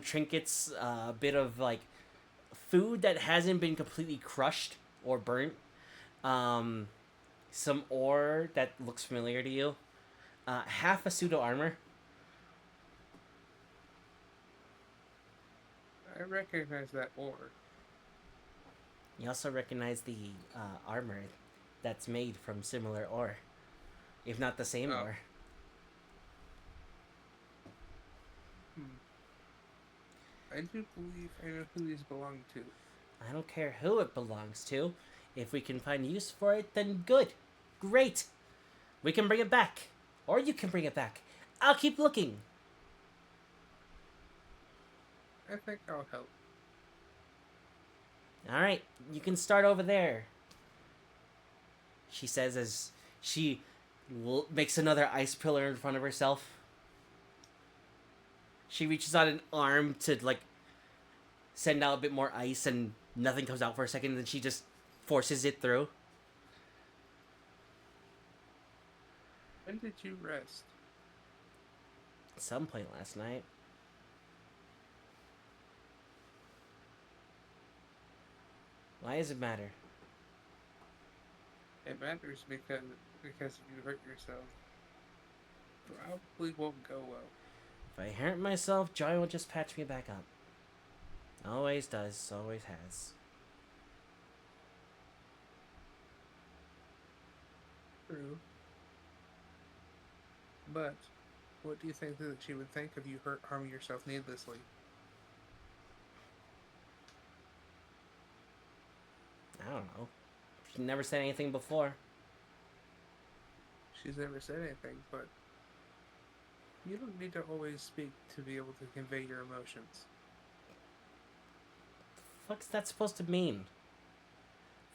trinkets, a bit of like food that hasn't been completely crushed or burnt, some ore that looks familiar to you, half a suit of armor. I recognize that ore. You also recognize the armor that's made from similar ore, if not the same Oh. ore. I do believe I know who these belong to. I don't care who it belongs to. If we can find use for it, then good. Great. We can bring it back. Or you can bring it back. I'll keep looking. I think I'll help. Alright, you can start over there. She says as she makes another ice pillar in front of herself. She reaches out an arm to, like, send out a bit more ice, and nothing comes out for a second, and then she just forces it through. When did you rest? At some point last night. Why does it matter? It matters because if you hurt yourself, probably won't go well. If I hurt myself, Joy will just patch me back up. Always does, always has. True. But what do you think that she would think if you harming yourself needlessly? I don't know. She never said anything before. She's never said anything, but you don't need to always speak to be able to convey your emotions. What's that supposed to mean?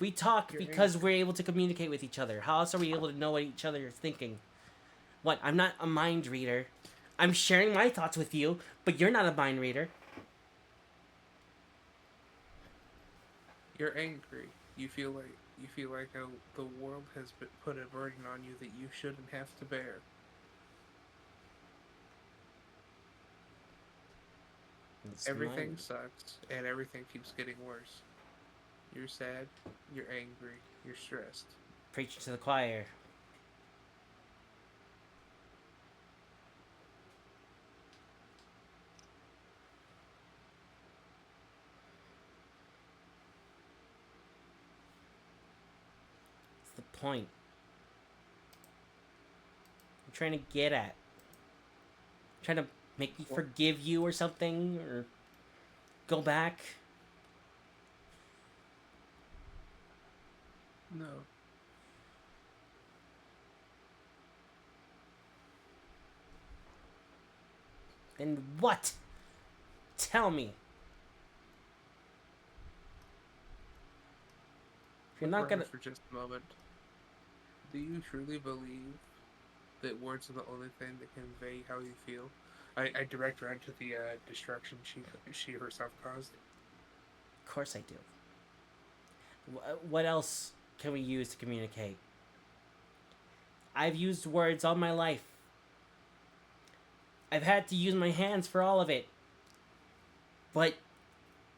We talk You're because angry. we're able to communicate with each other. How else are we able to know what each other is thinking? What? I'm not a mind reader. I'm sharing my thoughts with you, but you're not a mind reader. You're angry. You feel like the world has put a burden on you that you shouldn't have to bear. It's Everything mind. sucks, and everything keeps getting worse. You're sad. You're angry. You're stressed. Preaching to the choir. What's the point? I'm trying to get at. Trying to make me forgive you or something, or go back. No. Then what? Tell me. If you're Look not gonna. around for just a moment. Do you truly believe that words are the only thing that convey how you feel? I direct around to the destruction she herself caused. Of course I do. What else can we use to communicate? I've used words all my life. I've had to use my hands for all of it. But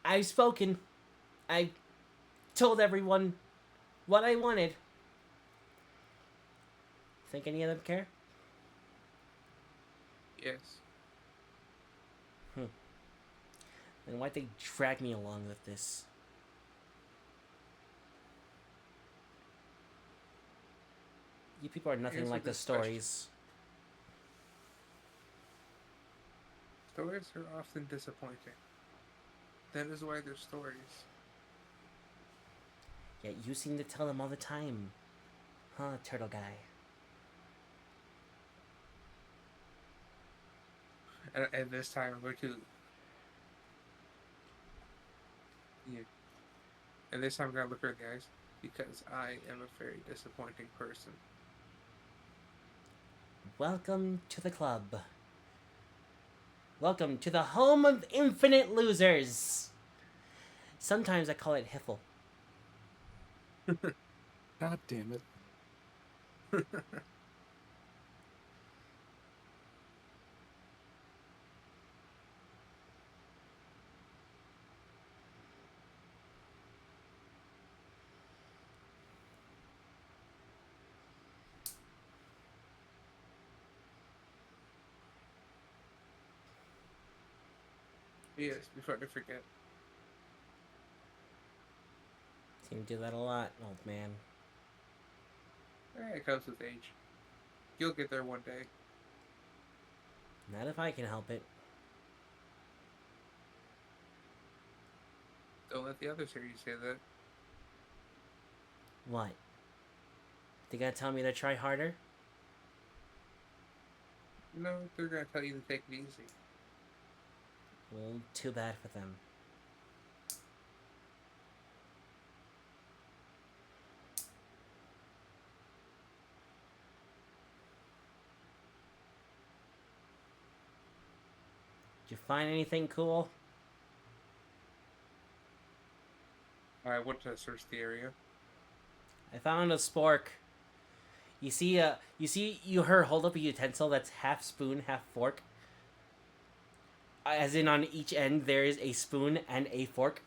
I've spoken. I told everyone what I wanted. Think any of them care? Yes. Then why'd they drag me along with this? You people are nothing Answer like the this question. stories. Stories are often disappointing. That is why they're stories. Yet you seem to tell them all the time. Huh, turtle guy? And this time I'm going to. Yeah. And this time I'm going to look her in the eyes because I am a very disappointing person. Welcome to the club. Welcome to the home of infinite losers. Sometimes I call it Hiffle. God damn it. Yes, before I forget. Seem to do that a lot, old man. It comes with age. You'll get there one day. Not if I can help it. Don't let the others hear you say that. What? They gotta tell me to try harder? No, they're gonna tell you to take it easy. Well, too bad for them. Did you find anything cool? I went to search the area. I found a spork. You her hold up a utensil that's half spoon, half fork. As in on each end there is a spoon and a fork.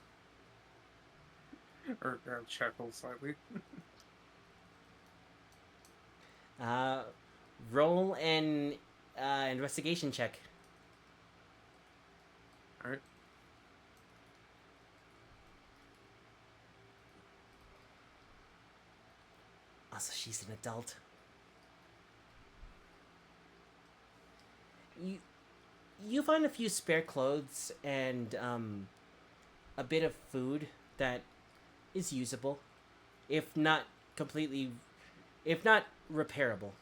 Or chuckled slightly. Roll an investigation check. Alright. Also, she's an adult. You find a few spare clothes and a bit of food that is usable, if not repairable.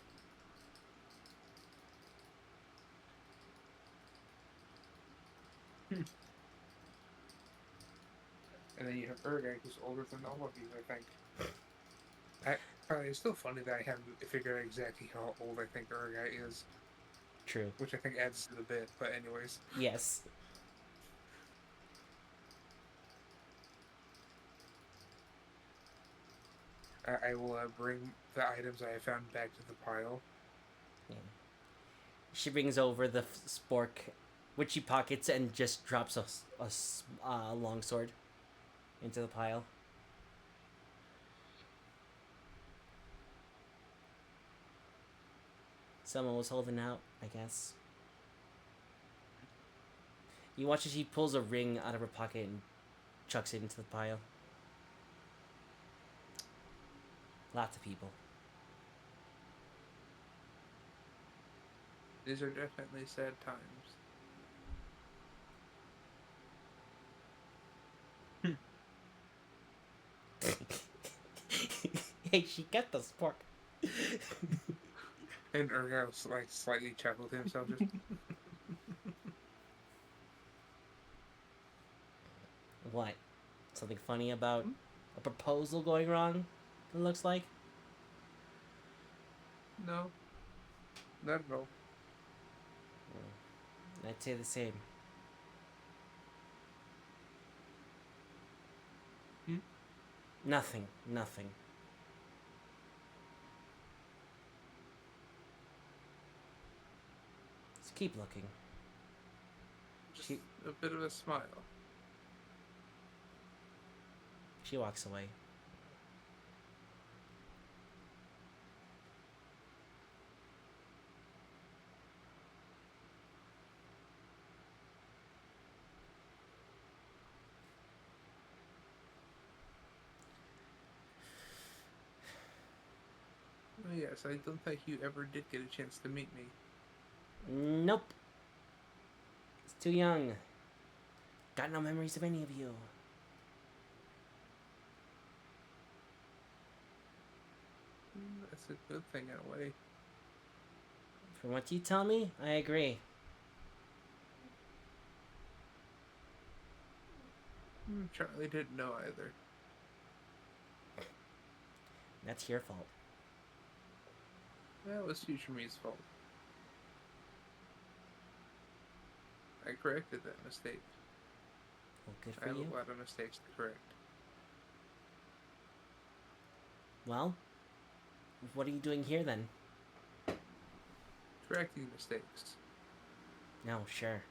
And then you have Urgai, who's older than all of you, I think. It's still funny that I haven't figured out exactly how old I think Urgai is, True. which I think adds to the bit. But anyways, Yes. I will bring the items I have found back to the pile. Yeah. She brings over the spork, which she pockets and just drops a longsword into the pile. Someone was holding out, I guess. You watch as she pulls a ring out of her pocket and chucks it into the pile. Lots of people. These are definitely sad times. Hey, she got the spork. And Urgai was like slightly chuckled to himself. Just What? Something funny about a proposal going wrong? It looks like. no, not at all. I'd say the same. Hmm? Nothing. Nothing. Just keep looking. Just a bit of a smile. She walks away. Oh, yes, I don't think you ever did get a chance to meet me. Nope. It's too young. Got no memories of any of you. That's a good thing in a way. From what you tell me, I agree. Charlie didn't know either. That's your fault. That was Future Me's fault. I corrected that mistake. Well, good I for have you. a lot of mistakes to correct. Well, what are you doing here then? Correcting mistakes. No, sure.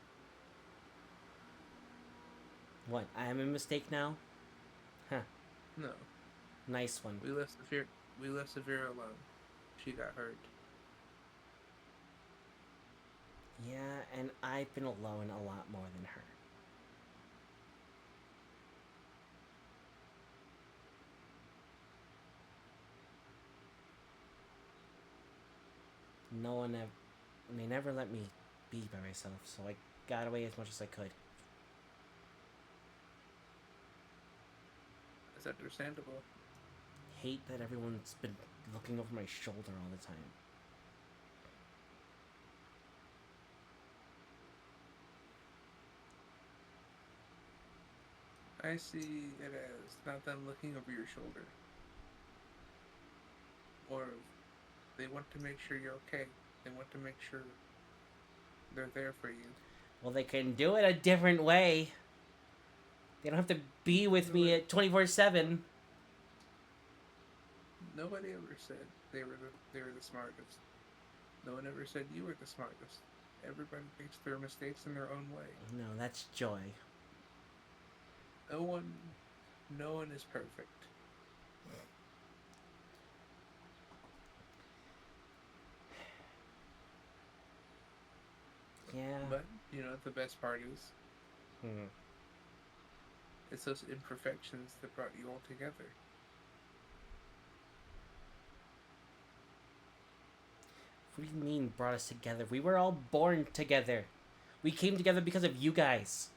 What? I am a mistake now? Huh. No, Nice one. we left Severa alone. She got hurt. Yeah, and I've been alone a lot more than her. No one ever... They never let me be by myself, so I got away as much as I could. It's understandable. Hate that everyone's been looking over my shoulder all the time. I see it as not them looking over your shoulder. Or they want to make sure you're okay. They want to make sure they're there for you. Well, they can do it a different way. They don't have to be with me at 24/7. Nobody ever said they were the smartest. No one ever said you were the smartest. Everybody makes their mistakes in their own way. No, that's joy. No one is perfect. Yeah. But you know the best part is Hmm. it's those imperfections that brought you all together. What do you mean brought us together? We were all born together. We came together because of you guys.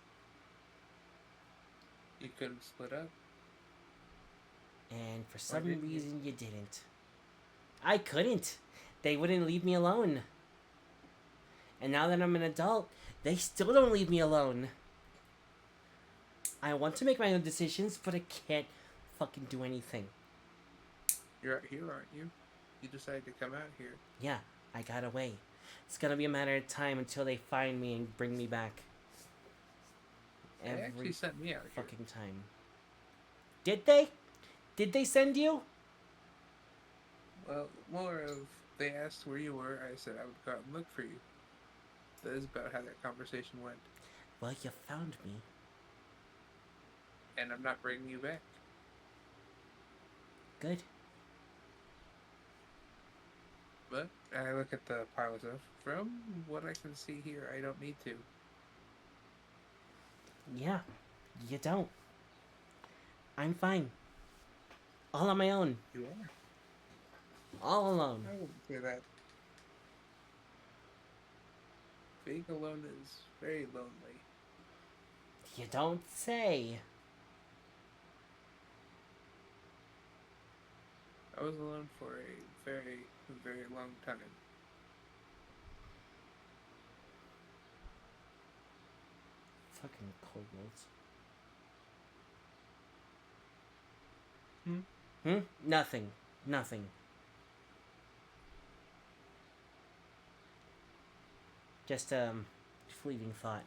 You couldn't split up. And for some didn't you? reason you didn't. I couldn't. They wouldn't leave me alone. And now that I'm an adult, they still don't leave me alone. I want to make my own decisions, but I can't fucking do anything. You're out here, aren't you? You decided to come out here. Yeah, I got away. It's gonna be a matter of time until they find me and bring me back. They actually Every sent me out here. fucking time. Did they? Did they send you? Well, more of they asked where you were. I said I would go out and look for you. That is about how that conversation went. Well, you found me. And I'm not bringing you back. Good. But I look at the pile of stuff. From what I can see here, I don't need to. Yeah, you don't. I'm fine. All on my own. You are. All alone. I wouldn't say that. Being alone is very lonely. You don't say. I was alone for a very, very long time. Fucking kobolds. Nothing. Nothing. Just, fleeting thought.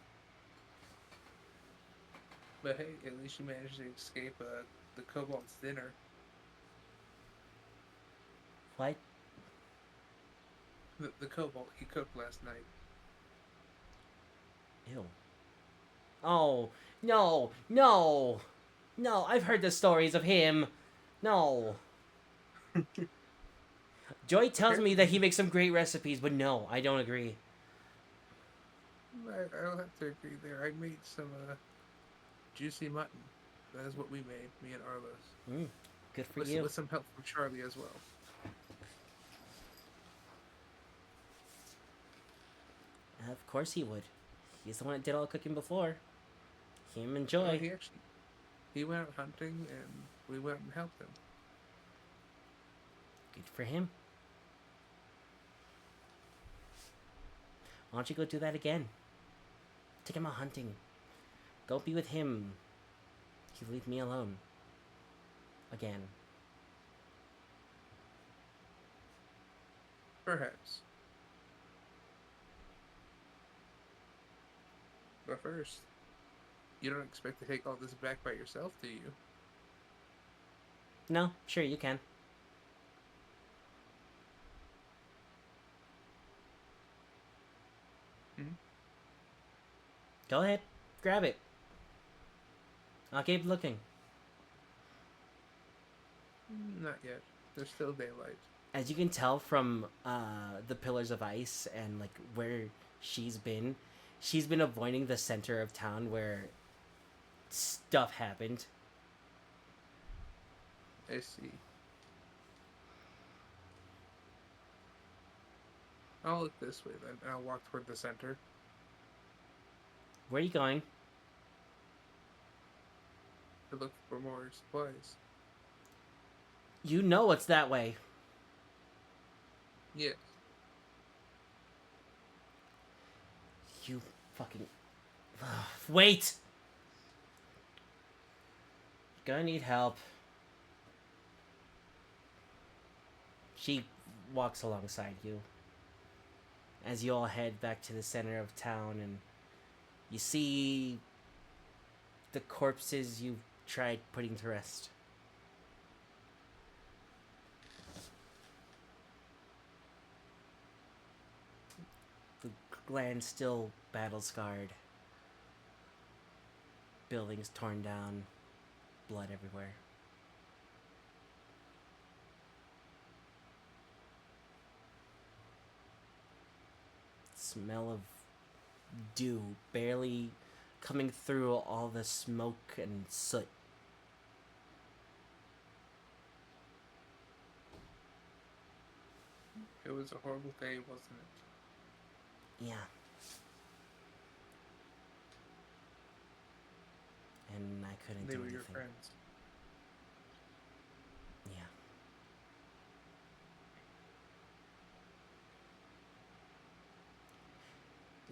But hey, at least you managed to escape the kobold's dinner. What? The kobold he cooked last night. Ew. Oh, no, no, no, I've heard the stories of him. No. Joy tells me that he makes some great recipes, but no, I don't agree. I'll have to agree there. I made some juicy mutton. That is what we made, me and Arlos. Good for With, you. with some help from Charlie as well. Of course he would. He's the one that did all the cooking before. Him and Well, Joy. he went out hunting and we went and helped him. Good for him. Why don't you go do that again? Take him out hunting. Go be with him. You leave me alone. Again. Perhaps. But first, you don't expect to take all this back by yourself, do you? No, sure you can. Go ahead. Grab it. I'll keep looking. Not yet. There's still daylight. As you can tell from the pillars of ice and like where she's been avoiding the center of town where stuff happened. I see. I'll look this way then, and I'll walk toward the center. Where are you going? To look for more supplies. You know it's that way. Yes. You fucking... Wait! Gonna need help. She walks alongside you as you all head back to the center of town, and you see the corpses you've tried putting to rest. The land still battle-scarred. Buildings torn down. Blood everywhere. Smell of dew barely coming through all the smoke and soot. It was a horrible day, wasn't it? Yeah. And I couldn't They do were anything. your friends. Yeah.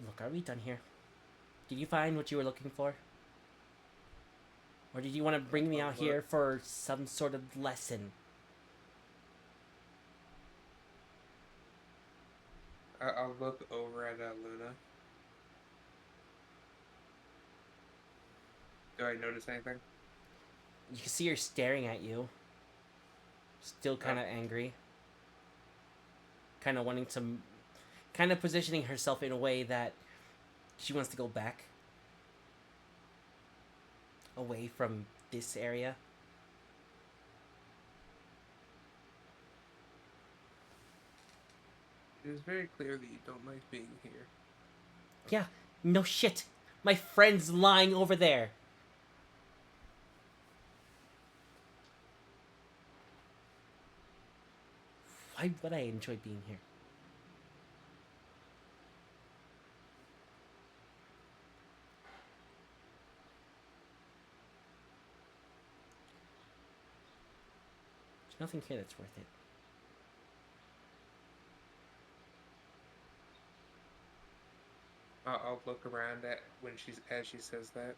Look, are we done here? Did you find what you were looking for? Or did you want to bring me I'll out look. here for some sort of lesson? I'll look over at Luna. Do I notice anything? You can see her staring at you. Still kind of angry. Kind of wanting to... Kind of positioning herself in a way that she wants to go back. Away from this area. It is very clear that you don't like being here. Yeah, no shit. My friend's lying over there. Why would I enjoy being here? There's nothing here that's worth it. I'll look around at as she says that.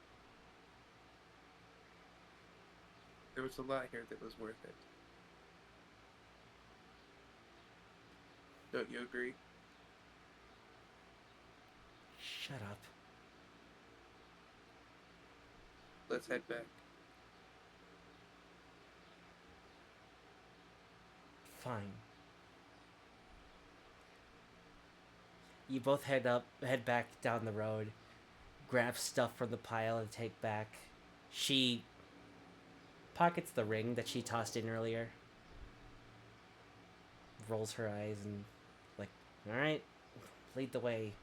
There was a lot here that was worth it. Don't you agree? Shut up. Let's head back. Fine. You both head back down the road, grab stuff from the pile and take back. She pockets the ring that she tossed in earlier. Rolls her eyes and like, alright, lead the way.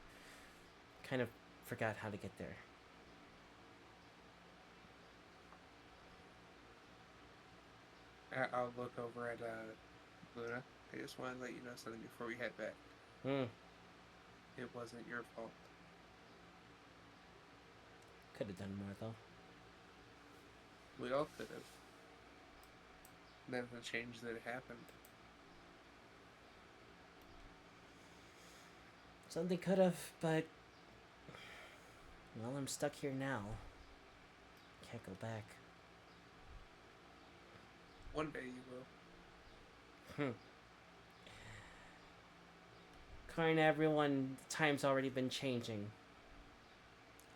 Kind of forgot how to get there. I'll look over at Luna. I just want to let you know something before we head back. It wasn't your fault. Could have done more though. We all could have. Then the change that happened. Something could have, but well, I'm stuck here now. Can't go back. One day you will. According to everyone, time's already been changing.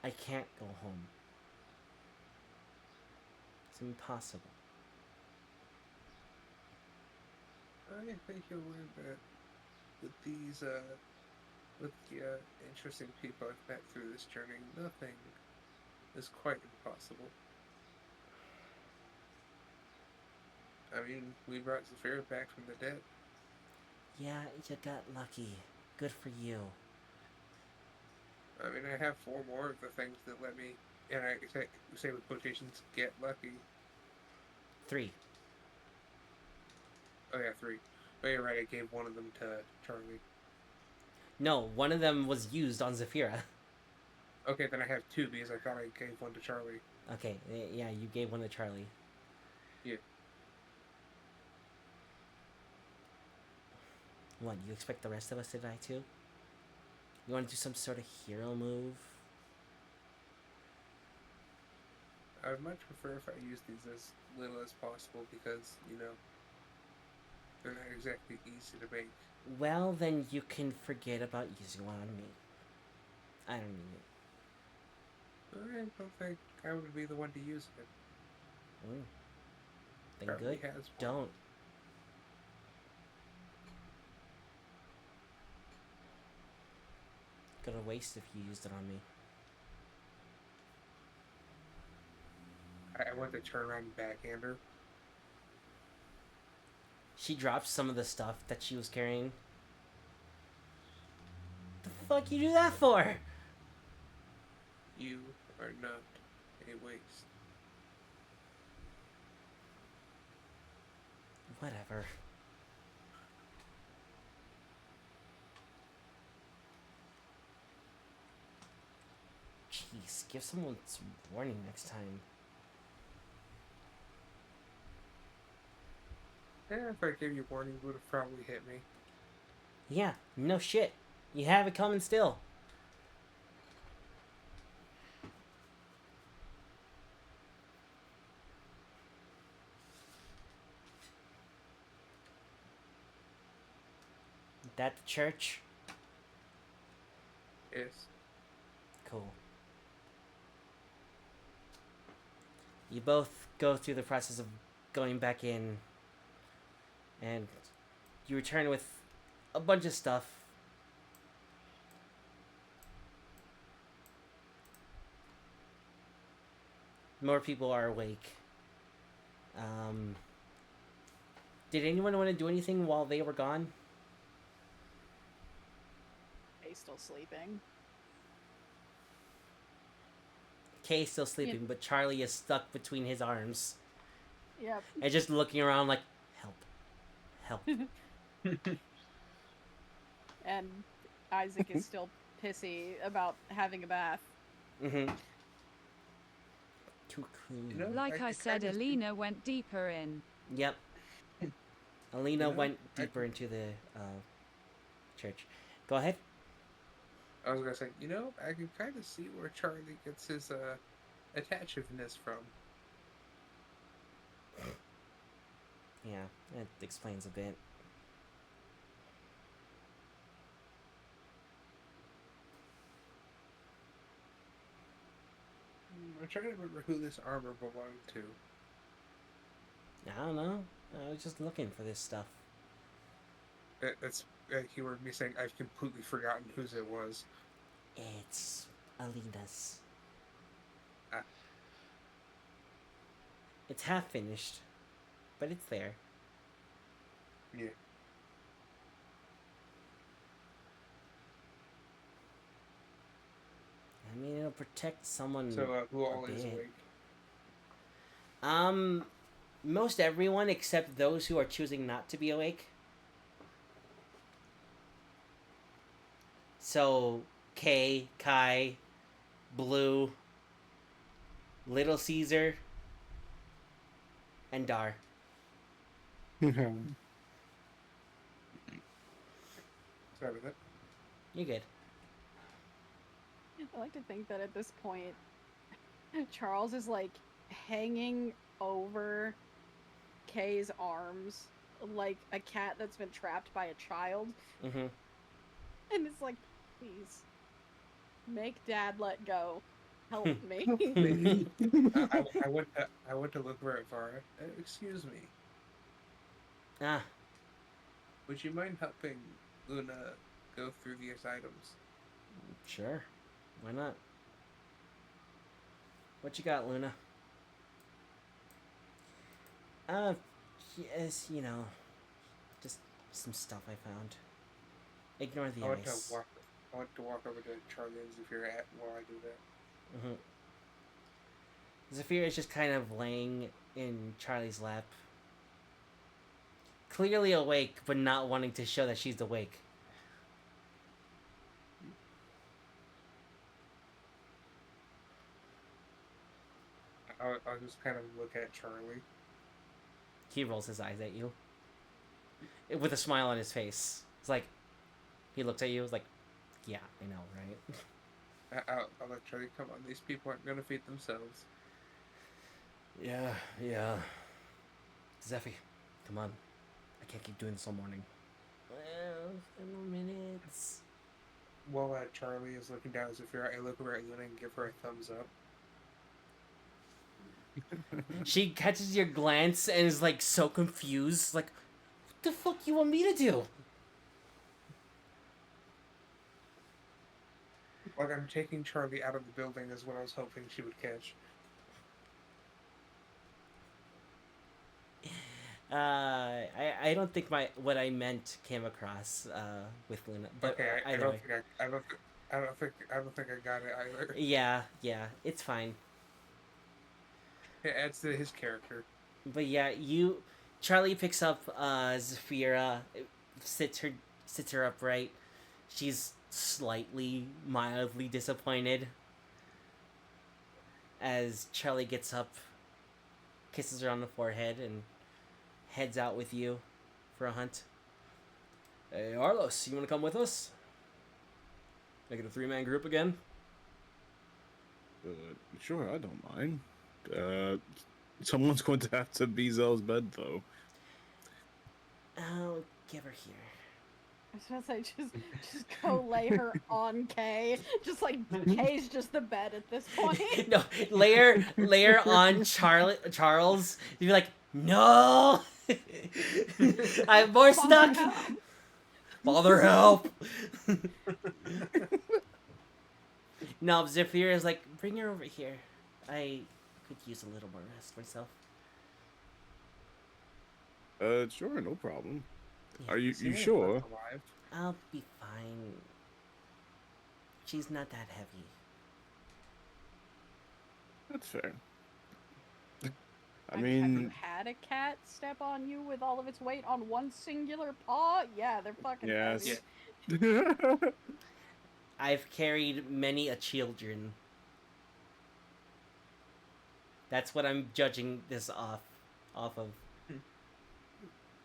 I can't go home. It's impossible. I think you'll learn that with these, with the interesting people I've met through this journey, nothing is quite impossible. I mean, we brought Zephyr back from the dead. Yeah, you got lucky. Good for you. I mean, I have 4 more of the things that let me, and I say with quotations, get lucky. 3. Oh yeah, 3. Oh yeah, right, I gave one of them to Charlie. No, one of them was used on Zafira. Okay, then I have 2 because I thought I gave one to Charlie. Okay, yeah, you gave one to Charlie. Yeah. What, you expect the rest of us to die too? You want to do some sort of hero move? I would much prefer if I used these as little as possible because, you know, they're not exactly easy to make. Well, then you can forget about using one on me. I don't need it. I don't think I would be the one to use it. Then Charlie good. has one. Don't. Gonna waste if you used it on me. I want to turn around and backhand her. She drops some of the stuff that she was carrying. The fuck you do that for? You are not a waste. Whatever. Jeez, give someone some warning next time. Yeah, if I gave you warning, you would have probably hit me. Yeah, no shit. You have it coming still. That the church? Yes. Cool. You both go through the process of going back in, and you return with a bunch of stuff. More people are awake. Did anyone want to do anything while they were gone? He's still sleeping. Kay's still sleeping, but Charlie is stuck between his arms Yep. and just looking around like, help. Help. And Isaac is still pissy about having a bath. Mm-hmm. Too clean. You know, Like I said, kinda see- Alina went deeper in. Yep. Alina You know, went I- deeper into the church. Go ahead. I was gonna say, you know, I can kind of see where Charlie gets his attachtiveness from. Yeah, that explains a bit. I'm trying to remember who this armor belonged to. I don't know. I was just looking for this stuff. That's keyword me saying I've completely forgotten whose it was. It's Alina's. Ah. It's half finished, but it's there. Yeah. I mean, it'll protect someone. So who all is bit. awake? Most everyone except those who are choosing not to be awake. So, Kay, Kai, Blue, Little Caesar, and Dar. Sorry about that. You're good. I like to think that at this point, Charles is like hanging over Kay's arms like a cat that's been trapped by a child. Mm-hmm. And it's like, please, make Dad let go. Help me. I went to look for it, Farah. Excuse me. Ah, Would you mind helping Luna go through these items? sure. Why not? What you got, Luna? Yes, you know, just some stuff I found. Ignore the I want to ice. walk over to Charlie and Zafira while I do that. Mm-hmm. Zafira is just kind of laying in Charlie's lap. Clearly awake, but not wanting to show that she's awake. I'll just kind of look at Charlie. He rolls his eyes at you. With a smile on his face. It's like, he looks at you, it's like, yeah, I know, right? I'll let Charlie come on. These people aren't going to feed themselves. Yeah. Zeffy, come on. I can't keep doing this all morning. Well, 5 more minutes. While Charlie is looking down at Zafira, I look over at Luna and give her a thumbs up. She catches your glance and is like so confused. Like, what the fuck you want me to do? Like I'm taking Charlie out of the building is what I was hoping she would catch. I don't think what I meant came across with Luna. But Okay, I either don't way. think I got it either. Yeah, it's fine. It adds to his character. But yeah, Charlie picks up Zafira, sits her upright. She's slightly, mildly disappointed as Charlie gets up, kisses her on the forehead, and heads out with you for a hunt. Hey, Arlos, you want to come with us? Make it a 3-man group again? Sure, I don't mind. Someone's going to have to be Zell's bed, though. I'll give her here. I was gonna say, just go lay her on Kay. Just like Kay's just the bed at this point. No, layer on Charles. You'd be like, no, I'm more Father, stuck. help. Father, help. No, Zephyr is like, bring her over here. I could use a little more rest myself. Sure, no problem. Yeah, Are you Seeing sure? Butts alive. I'll be fine. She's not that heavy. That's fair. I Have you mean, had a cat step on you with all of its weight on one singular paw? Yeah, they're fucking yes. heavy. I've carried many a children. That's what I'm judging this off of.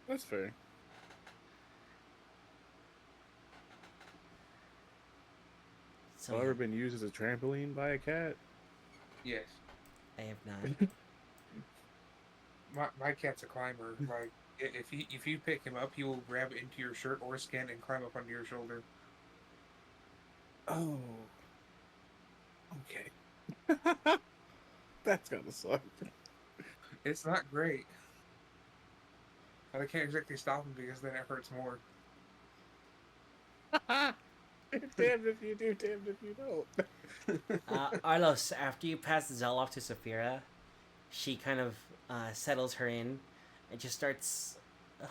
That's fair. So Have I ever been used as a trampoline by a cat? Yes. I have not. My cat's a climber. Like if you pick him up, he will grab into your shirt or skin and climb up onto your shoulder. Oh. Okay. That's gotta suck. It's not great. But I can't exactly stop him because then it hurts more. Damned if you do, damned if you don't. Arlos, after you pass Zell off to Saphira, she kind of settles her in and just starts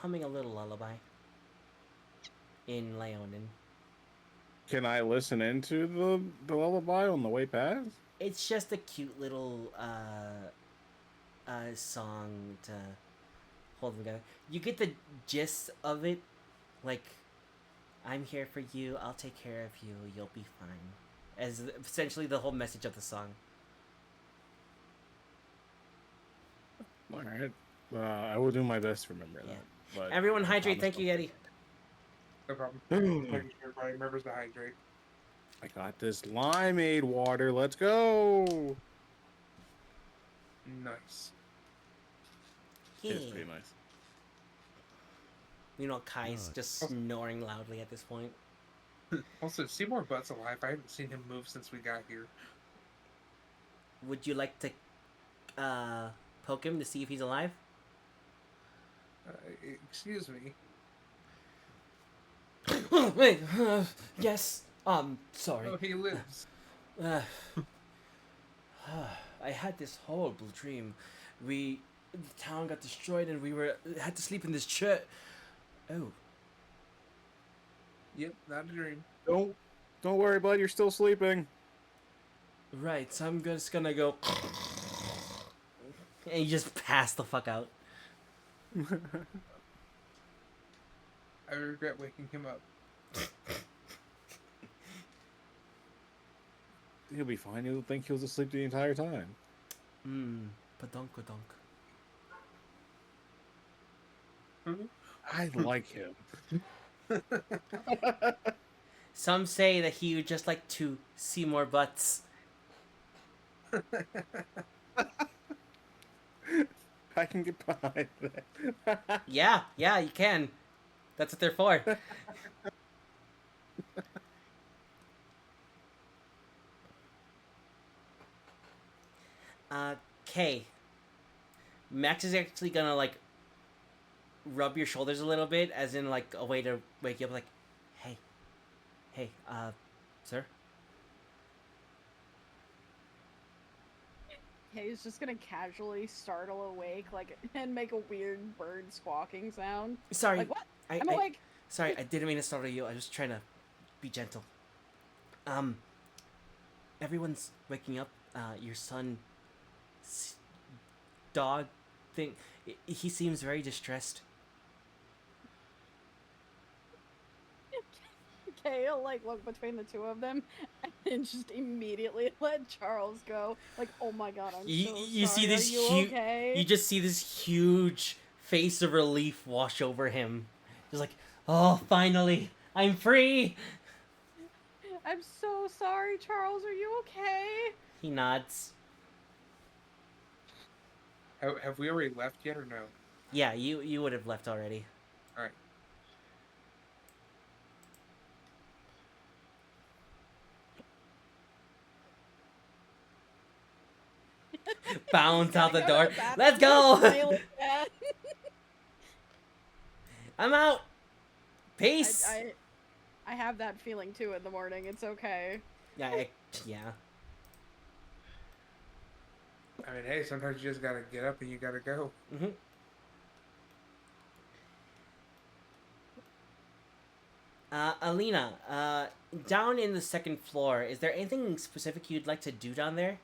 humming a little lullaby in Leonin. Can I listen into the lullaby on the way past? It's just a cute little song to hold them together. You get the gist of it, like, I'm here for you, I'll take care of you, you'll be fine. As essentially the whole message of the song. Alright. I will do my best to remember Yeah. that. But Everyone I hydrate, promise thank you, Yeti. No problem. I'll- Making sure everybody remembers to hydrate. I got this limeade water. Let's go. Nice. Yeah. It's pretty nice. You know, Kai's just snoring loudly at this point. Also, Seymour Butt's alive. I haven't seen him move since we got here. Would you like to poke him to see if he's alive? Excuse me. Wait, yes. Sorry. Oh, he lives. I had this horrible dream. The town got destroyed and we had to sleep in this church. Oh. Yep, not a dream. Don't worry, bud. You're still sleeping. Right, so I'm just gonna go. And you just pass the fuck out. I regret waking him up. He'll be fine. He'll think he was asleep the entire time. Padonk-a-donk. I like him. Some say that he would just like to see more butts. I can get behind that. Yeah, you can. That's what they're for. Kay. Max is actually gonna, like, rub your shoulders a little bit, as in, like, a way to wake you up, like, hey, sir? Kay's just gonna casually startle awake, like, and make a weird bird squawking sound. Sorry. Like, what? I'm awake. Sorry, I didn't mean to startle you. I was trying to be gentle. Everyone's waking up. Your son, dog thing, he seems very distressed. Kay'll, like, look between the two of them and then just immediately let Charles go. Like, oh my god, I'm You- so you sorry. see this Are you huge- okay? You just see this huge face of relief wash over him. Just like, oh, finally, I'm free. I'm so sorry, Charles. Are you okay? He nods. Have we already left yet or no? Yeah, you would have left already. Alright. Bounce out the Gotta door. to the bathroom, Let's go. smiling cat. I'm out. Peace. I have that feeling too in the morning. It's okay. Yeah, yeah. I mean, hey, sometimes you just gotta get up and you gotta go. Mm-hmm. Alina, down in the second floor, is there anything specific you'd like to do down there?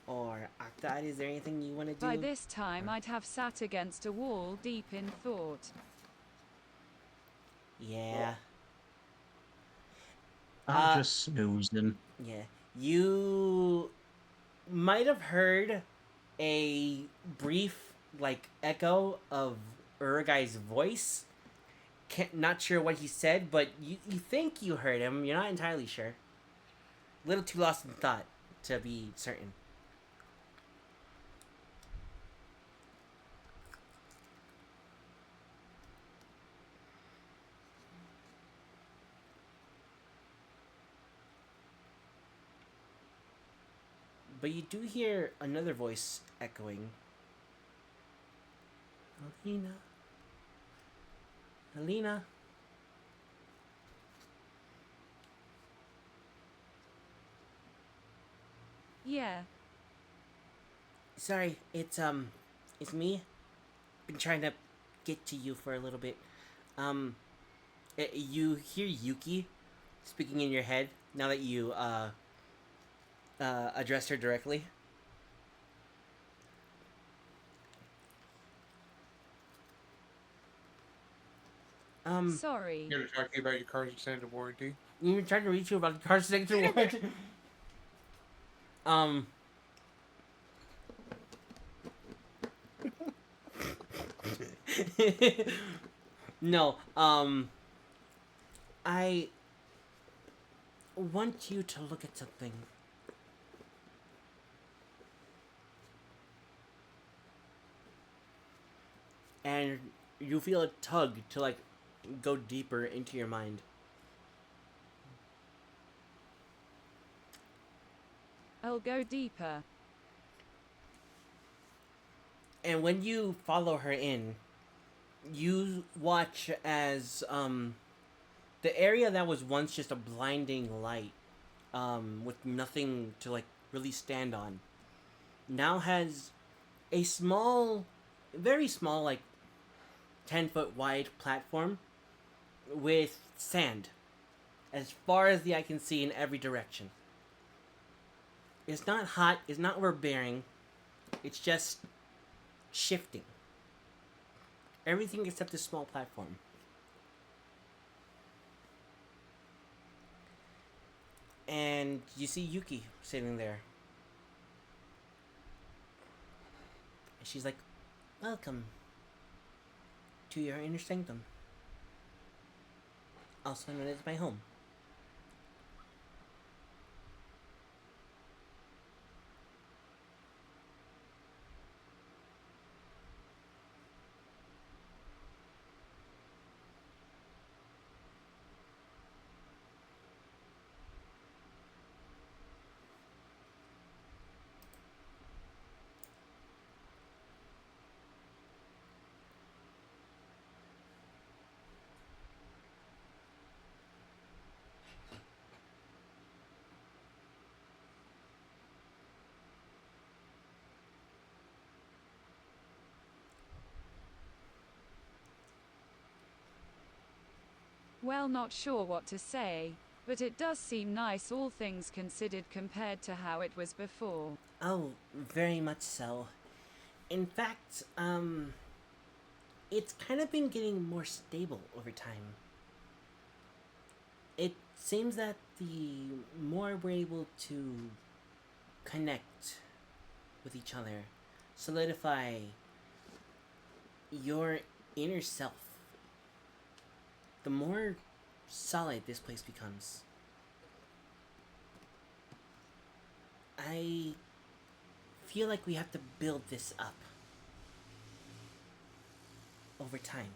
Or Octad, is there anything you want to do? By this time, I'd have sat against a wall deep in thought. Yeah. I'm just snoozing. Yeah. You might have heard a brief, like, echo of Urugai's voice. Not sure what he said, but you think you heard him. You're not entirely sure. A little too lost in thought to be certain. But you do hear another voice echoing. Alina. Alina. Yeah, Sorry, it's me. Been trying to get to you for a little bit. You hear Yuki speaking in your head now that you addressed her directly. sorry. You're talking about your car's extended warranty. We were trying to reach you about the car signature warrant. um. No, I want you to look at something. And you feel a tug to, like, go deeper into your mind. I'll go deeper. And when you follow her in, you watch as the area that was once just a blinding light, with nothing to, like, really stand on, now has a small, very small, like 10-foot wide platform with sand as far as the eye can see in every direction. It's not hot, it's not overbearing, it's just shifting. Everything except this small platform. And you see Yuki sitting there. And she's like, "Welcome to your inner sanctum. Also known as my home." Well, not sure what to say, but it does seem nice all things considered compared to how it was before. Oh, very much so. In fact, it's kind of been getting more stable over time. It seems that the more we're able to connect with each other, solidify your inner self, the more solid this place becomes. I feel like we have to build this up over time.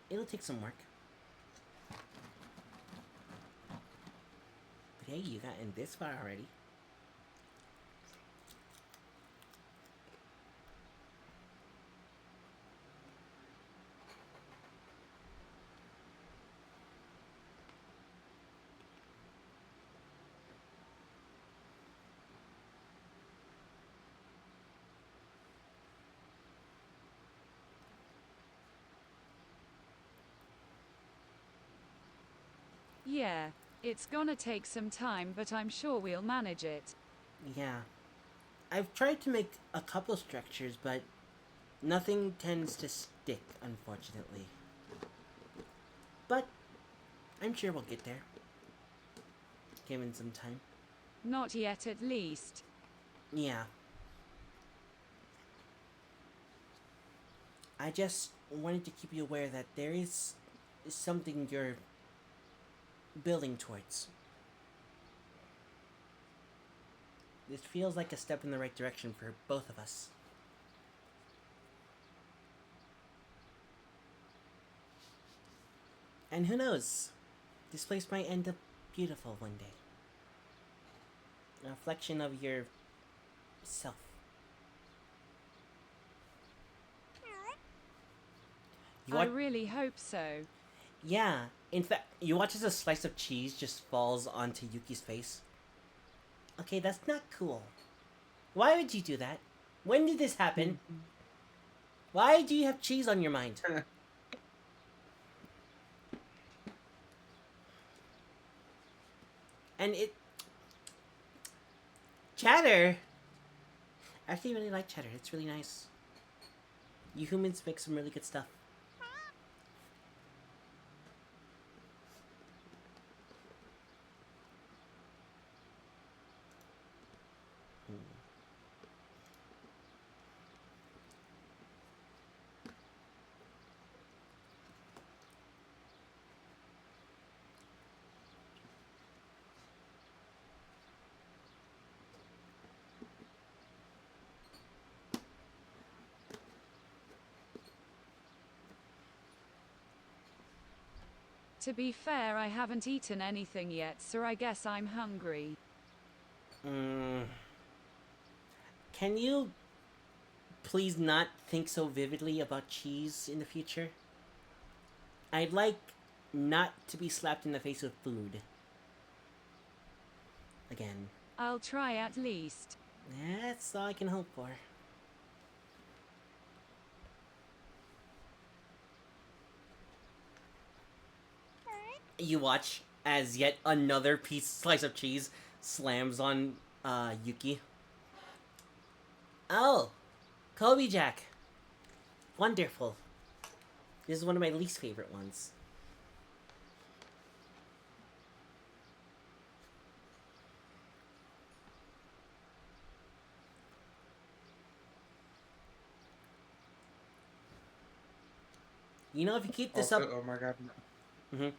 It'll take some work. But hey, you gotten this far already. Yeah, it's gonna take some time, but I'm sure we'll manage it. Yeah. I've tried to make a couple structures, but nothing tends to stick, unfortunately. But I'm sure we'll get there. Given some time. Not yet, at least. Yeah. I just wanted to keep you aware that there is something you're building towards. This feels like a step in the right direction for both of us. And who knows? This place might end up beautiful one day. A reflection of your self. I really hope so. Yeah. In fact, you watch as a slice of cheese just falls onto Yuki's face. Okay, that's not cool. Why would you do that? When did this happen? Why do you have cheese on your mind? And it... Cheddar! I actually really like cheddar. It's really nice. You humans make some really good stuff. To be fair, I haven't eaten anything yet, so I guess I'm hungry. Can you please not think so vividly about cheese in the future? I'd like not to be slapped in the face with food. Again. I'll try at least. That's all I can hope for. You watch as yet another slice of cheese slams on Yuki. Oh, Kobe Jack. Wonderful. This is one of my least favorite ones. You know, if you keep this Also, up... oh my god. Mhm.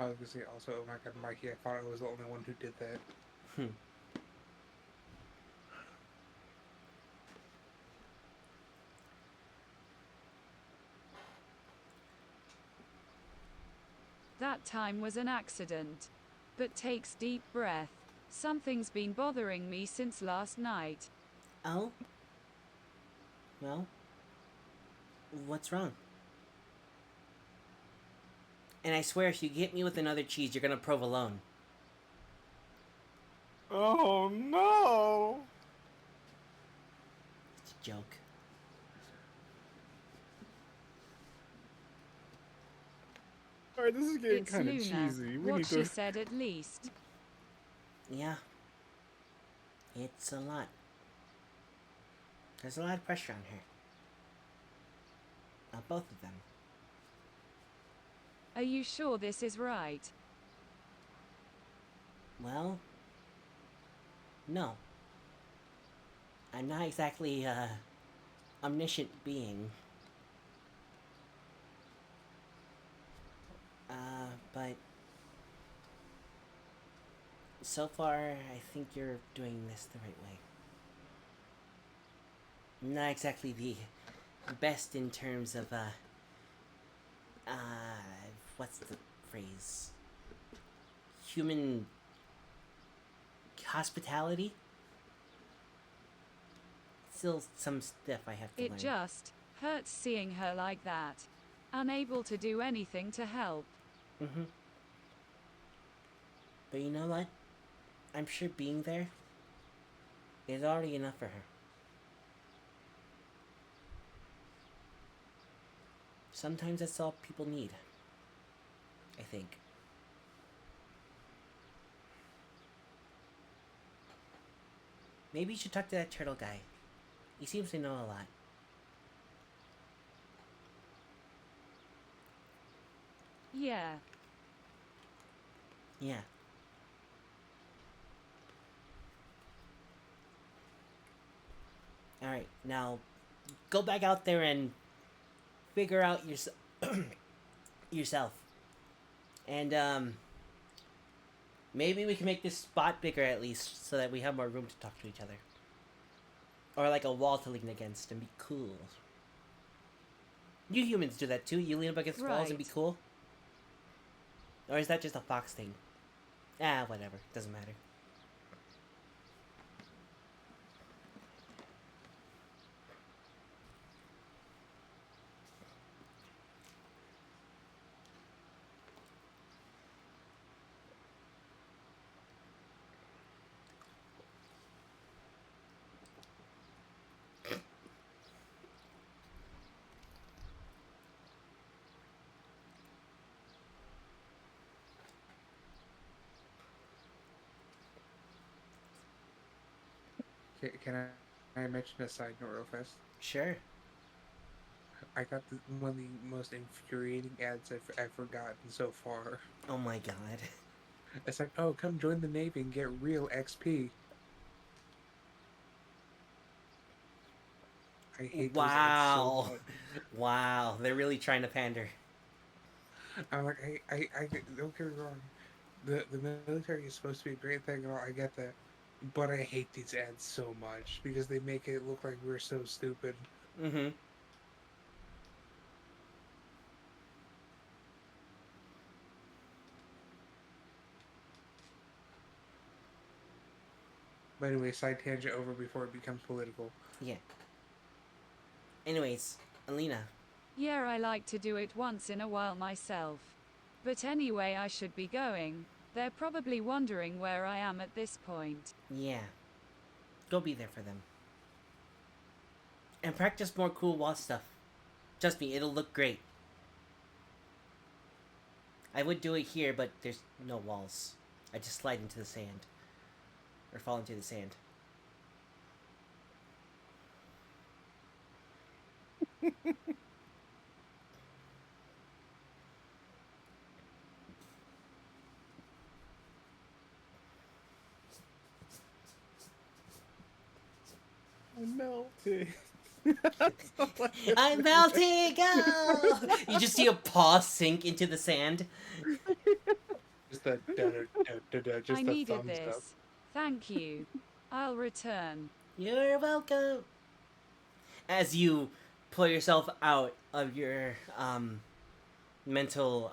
I was gonna say also, oh my god, Mikey, I thought I was the only one who did that. That time was an accident. But takes deep breath. Something's been bothering me since last night. Oh? Well? What's wrong? And I swear, if you hit me with another cheese, you're gonna provolone. Oh no! It's a joke. Alright, this is getting It's kind of Luna. cheesy. We What need she to. said at least. Yeah. It's a lot. There's a lot of pressure on her. Both of them. Are you sure this is right? Well... No. I'm not exactly, omniscient being. But... So far, I think you're doing this the right way. Not exactly the best in terms of, uh, what's the phrase? Human hospitality? Still some stuff I have to It learn. just hurts seeing her like that. Unable to do anything to help. Mm-hmm. But you know what? I'm sure being there is already enough for her. Sometimes that's all people need. I think. Maybe you should talk to that turtle guy. He seems to know a lot. Yeah. Yeah. Alright, now go back out there and figure out yourself. And, maybe we can make this spot bigger at least so that we have more room to talk to each other. Or like a wall to lean against and be cool. You humans do that too. You lean up against walls and be Right. cool. Or is that just a fox thing? Ah, whatever. Doesn't matter. Can I mention a side note real fast? Sure. I got one of the most infuriating ads I've forgotten so far. Oh my god. It's like, oh, come join the Navy and get real XP. I hate those ads so Wow. much. Wow. They're really trying to pander. I'm like, don't get me wrong. The military is supposed to be a great thing and all, I get that. But I hate these ads so much because they make it look like we're so stupid. Mm-hmm. But anyway, side tangent over before it becomes political. Yeah. Anyways, Alina. Yeah, I like to do it once in a while myself. But anyway, I should be going. They're probably wondering where I am at this point. Yeah. Go be there for them. And practice more cool wall stuff. Trust me, it'll look great. I would do it here, but there's no walls. I just slide into the sand. Or fall into the sand. I'm melting. I'm melting! Go! You just see a paw sink into the sand. Just the just I the needed thumbs this. up. Thank you. I'll return. You're welcome. As you pull yourself out of your mental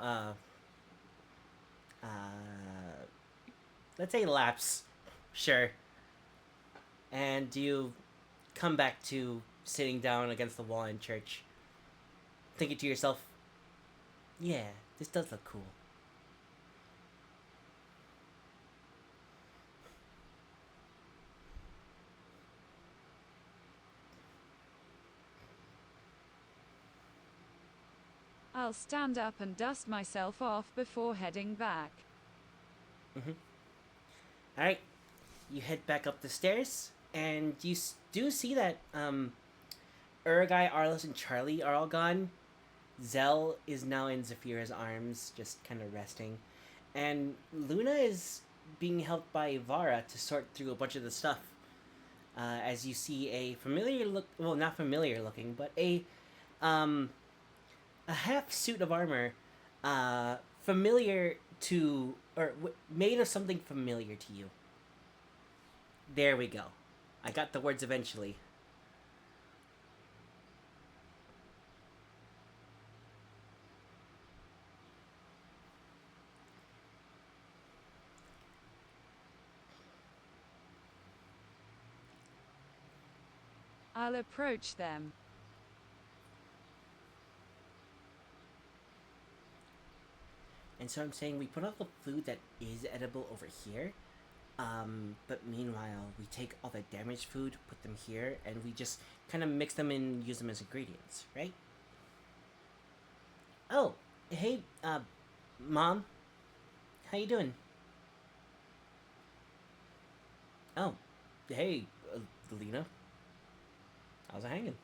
let's say lapse, sure, and you come back to sitting down against the wall in church, thinking to yourself, yeah, this does look cool. I'll stand up and dust myself off before heading back. Alright, you head back up the stairs, and you do see that Urgai, Arliss, and Charlie are all gone. Zell is now in Zafira's arms, just kind of resting. And Luna is being helped by Vara to sort through a bunch of the stuff. As you see a familiar look, well, not familiar looking, but a half suit of armor, familiar to or made of something familiar to you. There we go. I got the words eventually. I'll approach them. And so I'm saying we put all the food that is edible over here. But meanwhile, we take all the damaged food, put them here, and we just kind of mix them and use them as ingredients, right? Oh, hey, Mom. How you doing? Oh, hey, Lena. How's it hanging?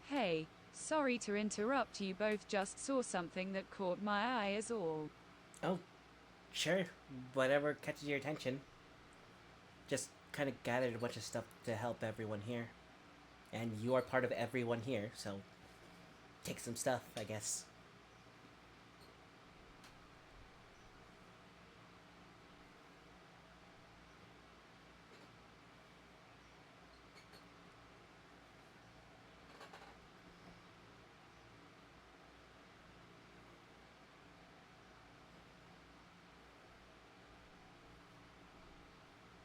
Hey, sorry to interrupt, you both just saw something that caught my eye is all. Oh, sure. Whatever catches your attention. Just kind of gathered a bunch of stuff to help everyone here. And you are part of everyone here, so take some stuff, I guess.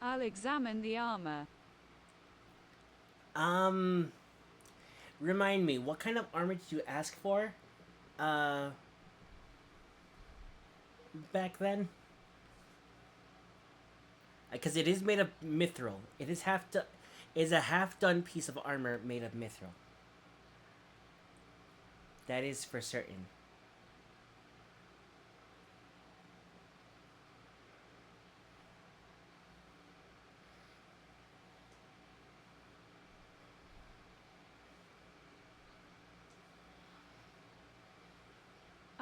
I'll examine the armor. Remind me, what kind of armor did you ask for? Back then? Because it is made of mithril. It is a half-done piece of armor made of mithril. That is for certain.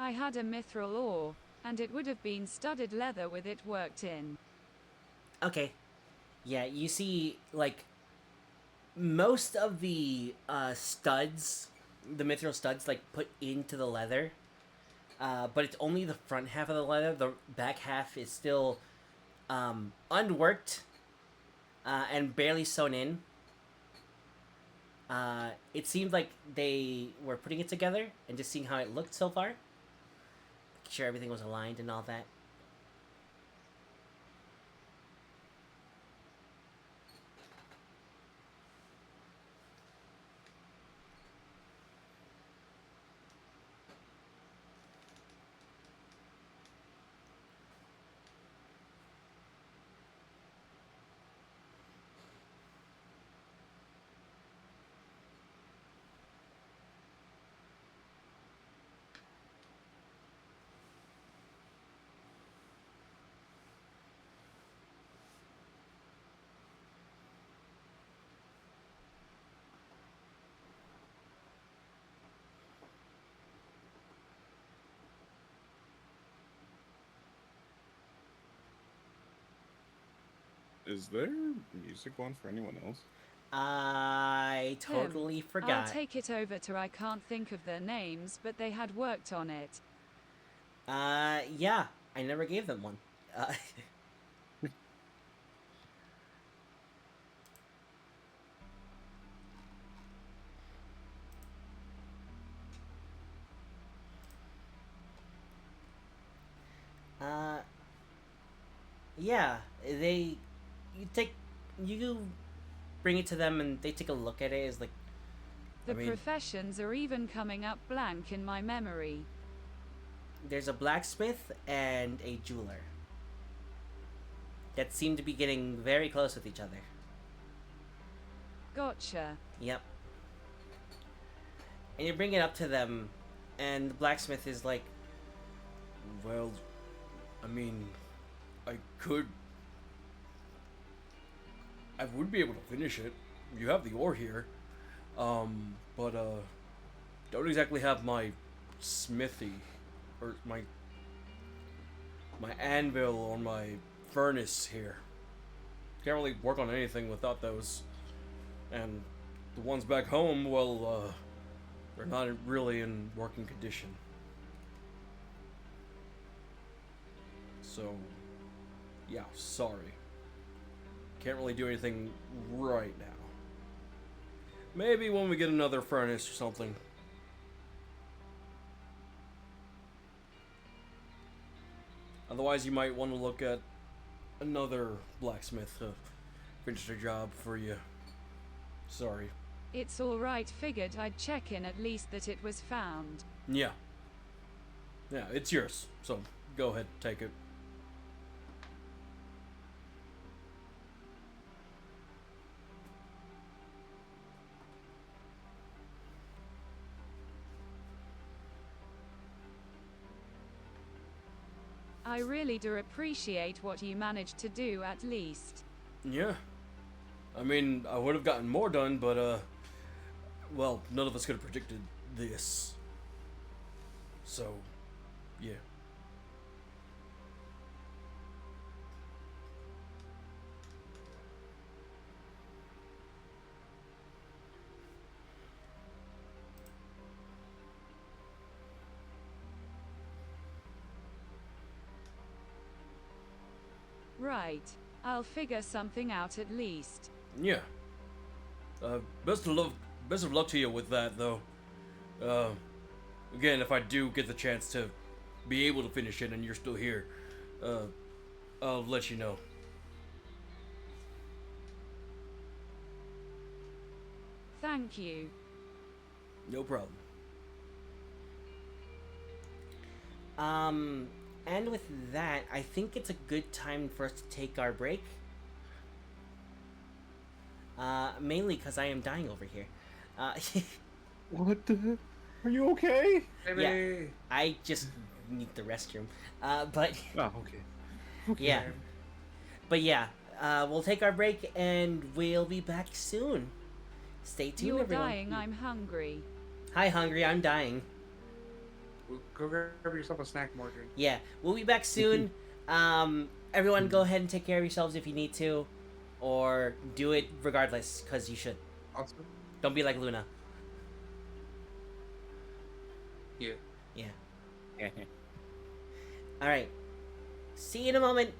I had a mithril ore, and it would have been studded leather with it worked in. Okay. Yeah, you see, like, most of the studs, the mithril studs, like, put into the leather. But it's only the front half of the leather. The back half is still unworked and barely sewn in. It seemed like they were putting it together and just seeing how it looked so far. Making sure everything was aligned and all that. Is there music on for anyone else? I totally forgot. I'll take it over to I can't think of their names, but they had worked on it. Yeah. I never gave them one. Yeah, you bring it to them and they take a look at it. It's like, The I mean, professions are even coming up blank in my memory. there's a blacksmith and a jeweler that seem to be getting very close with each other. Gotcha. Yep. And you bring it up to them, and the blacksmith is like, Well, I mean, I would be able to finish it. You have the ore here. But don't exactly have my smithy or my anvil or my furnace here. Can't really work on anything without those. And the ones back home, well, they're not really in working condition. So, yeah, sorry. Can't really do anything right now. Maybe when we get another furnace or something. Otherwise, you might want to look at another blacksmith to finish the job for you. Sorry. It's alright, figured I'd check in at least that it was found. Yeah. Yeah, it's yours. So, go ahead, take it. I really do appreciate what you managed to do at least. Yeah. I mean, I would have gotten more done, but, well, none of us could have predicted this. So, yeah. Right. I'll figure something out at least. Yeah. Best of luck to you with that, though. Again, if I do get the chance to be able to finish it and you're still here, I'll let you know. Thank you. No problem. And with that, I think it's a good time for us to take our break. Mainly because I am dying over here. What the? Are you okay? Baby. Yeah. I just need the restroom. But Oh, okay. yeah. But yeah, we'll take our break and we'll be back soon. Stay tuned, You're everyone. dying, I'm hungry. Hi, hungry. I'm dying. Go grab yourself a snack, Mordred. Yeah, we'll be back soon. Everyone, go ahead and take care of yourselves if you need to, or do it regardless, because you should. Also, Don't be like Luna. yeah. Yeah. All right. See you in a moment.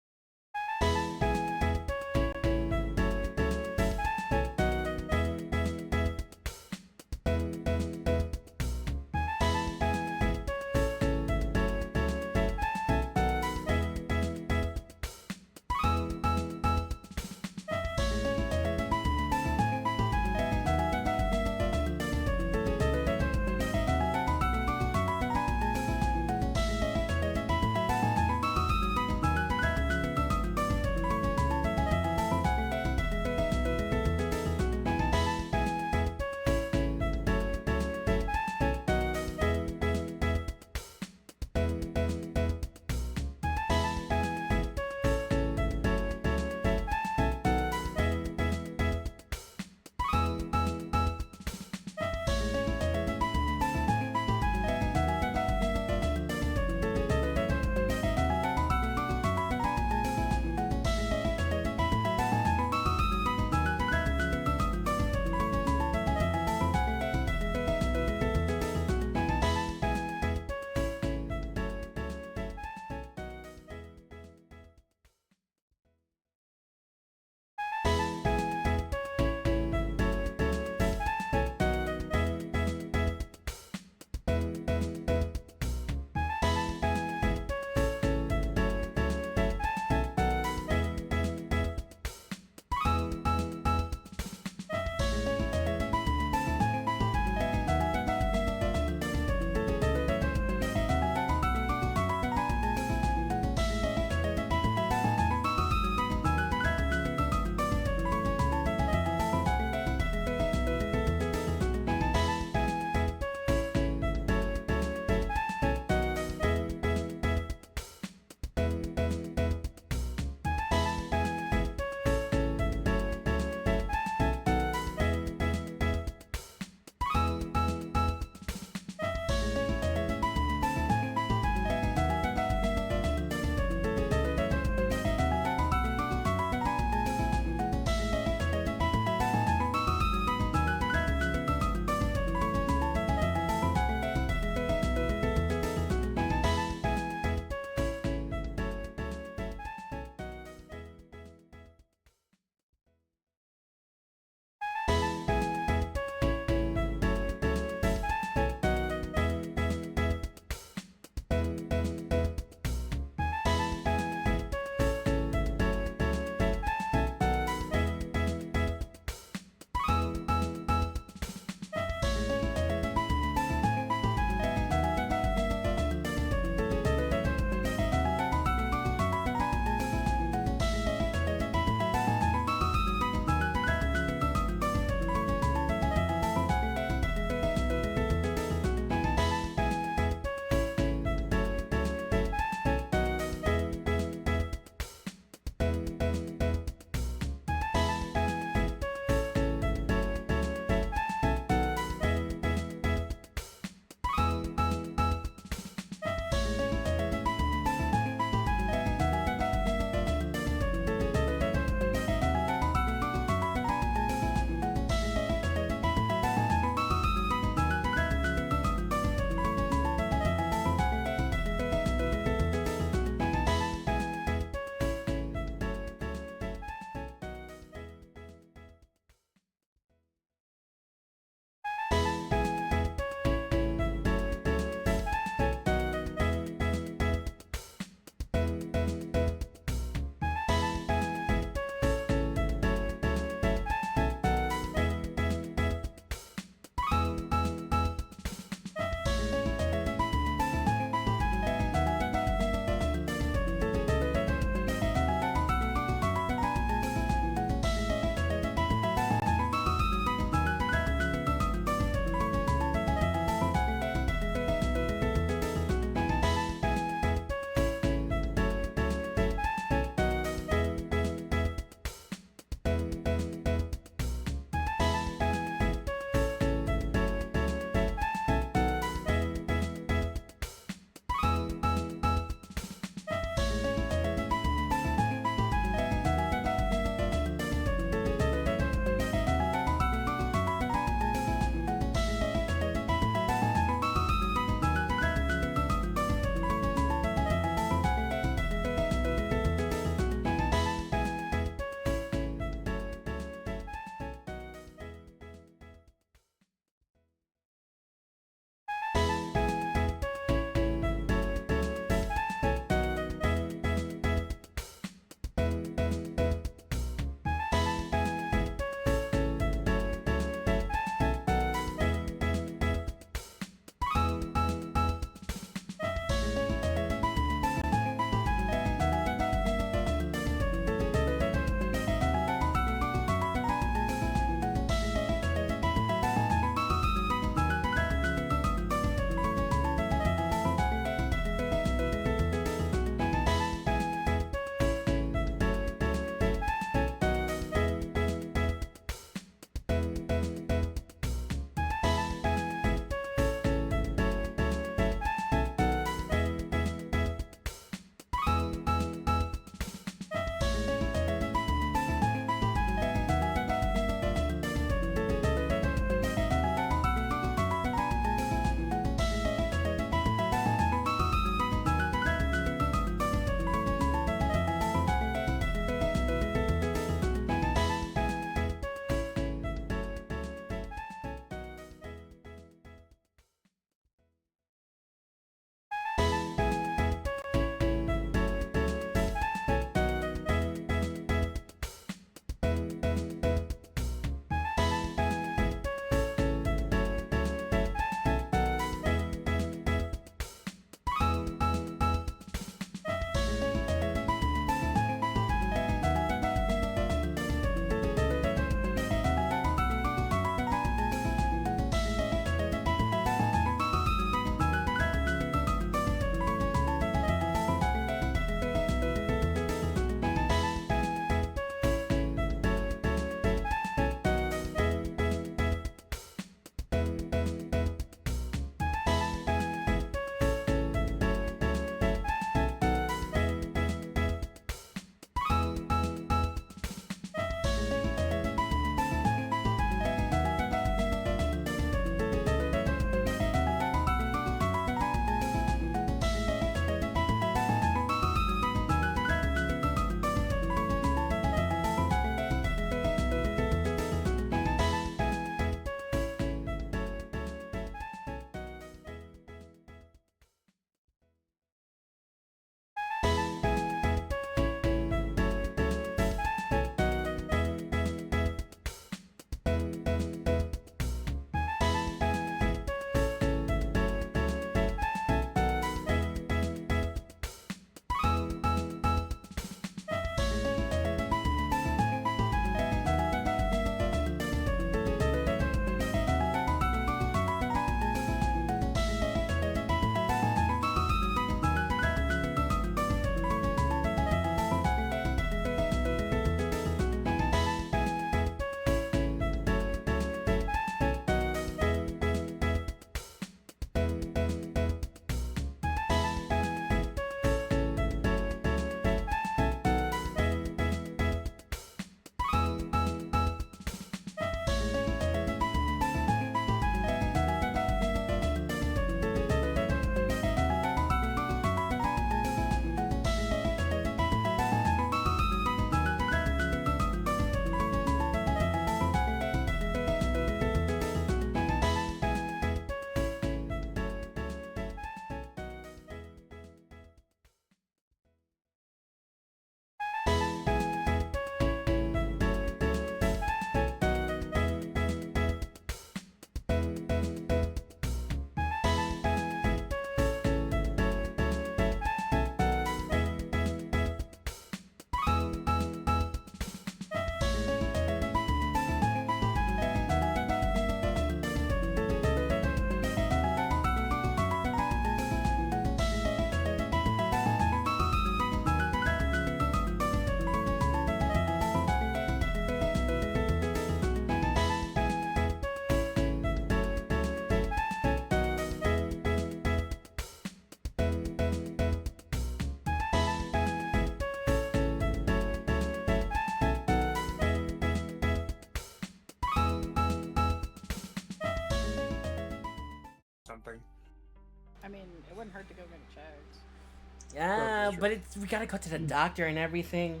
I mean, it wouldn't hurt to go get checked. Yeah, sure. but it's we gotta go to the doctor and everything.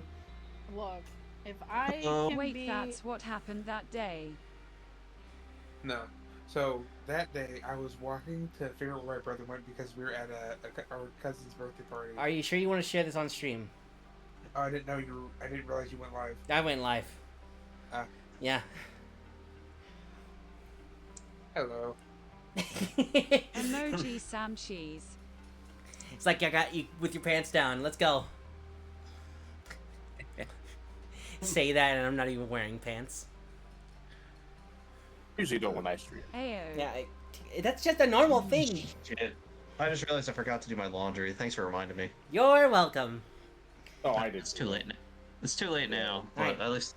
Look, if I can Wait, be... that's what happened that day. No. So that day, I was walking to figure out where my brother went because we were at our cousin's birthday party. Are you sure you want to share this on stream? Oh, I didn't know you. I didn't realize you went live. I went live. Ah. Yeah. Hello. Emoji Sam Cheese. It's like I got you with your pants down. Let's go. Say that, and I'm not even wearing pants. Usually don't when I stream. Ayo. Yeah, that's just a normal thing. Shit. I just realized I forgot to do my laundry. Thanks for reminding me. You're welcome. Oh, I did. It's too late now. It's too late now, but Right. at least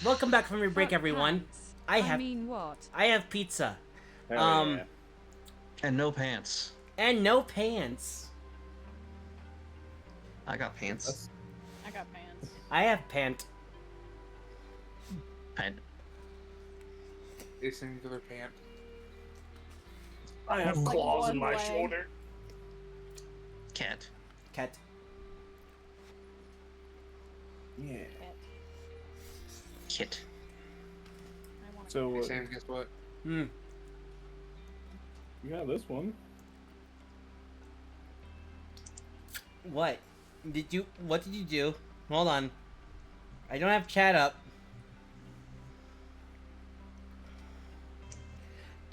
Welcome back from your break, Fuck everyone. pants. I have mean what? I have pizza. Hell Um, yeah. and no pants. And no pants. I got pants. I got pants. I have pant. Pant. A singular pant. I have Like claws in one my leg. shoulder. Cat. Cat. Yeah. Pet. Kit. I want So Hey, Sam, guess what? Hmm. you got this one. What did you do? Hold on. I don't have chat up.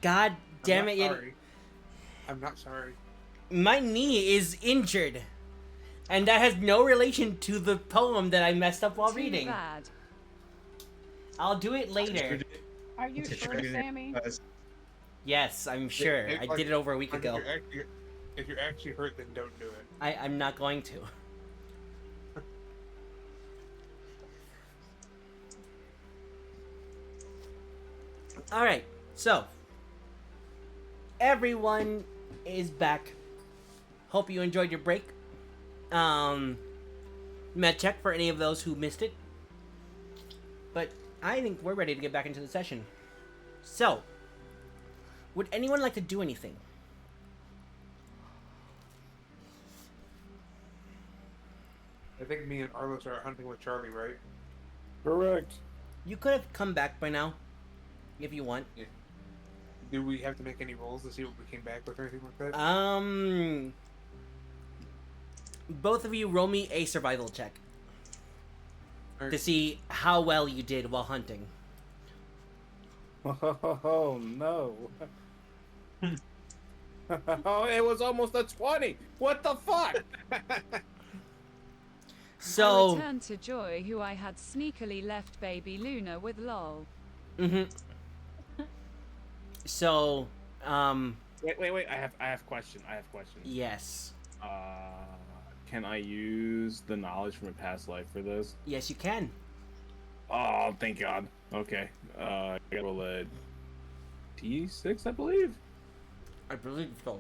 God damn it! Sorry. I'm not sorry. My knee is injured, and that has no relation to the poem that I messed up while Too reading. bad. I'll do it later. Are you Did sure, you- Sammy? Yes, I'm sure. I did it over a week Like, ago. if you're actually hurt, then don't do it. I'm not going to. Alright, so everyone is back. Hope you enjoyed your break. Med check for any of those who missed it. But I think we're ready to get back into the session. So, would anyone like to do anything? I think me and Arlos are hunting with Charlie, right? Correct. You could have come back by now, if you want. Do we have to make any rolls to see what we came back with or anything like that? Both of you roll me a survival check to Alright. see how well you did while hunting. Oh no. Oh, it was almost a 20. What the fuck? I So, returned to Joy, who I had sneakily left baby Luna with lol. so, Wait. I have question. yes. Can I use the knowledge from a past life for this? Yes, you can. Oh, thank God. Okay. I gotta roll a T6, I believe. I believe so.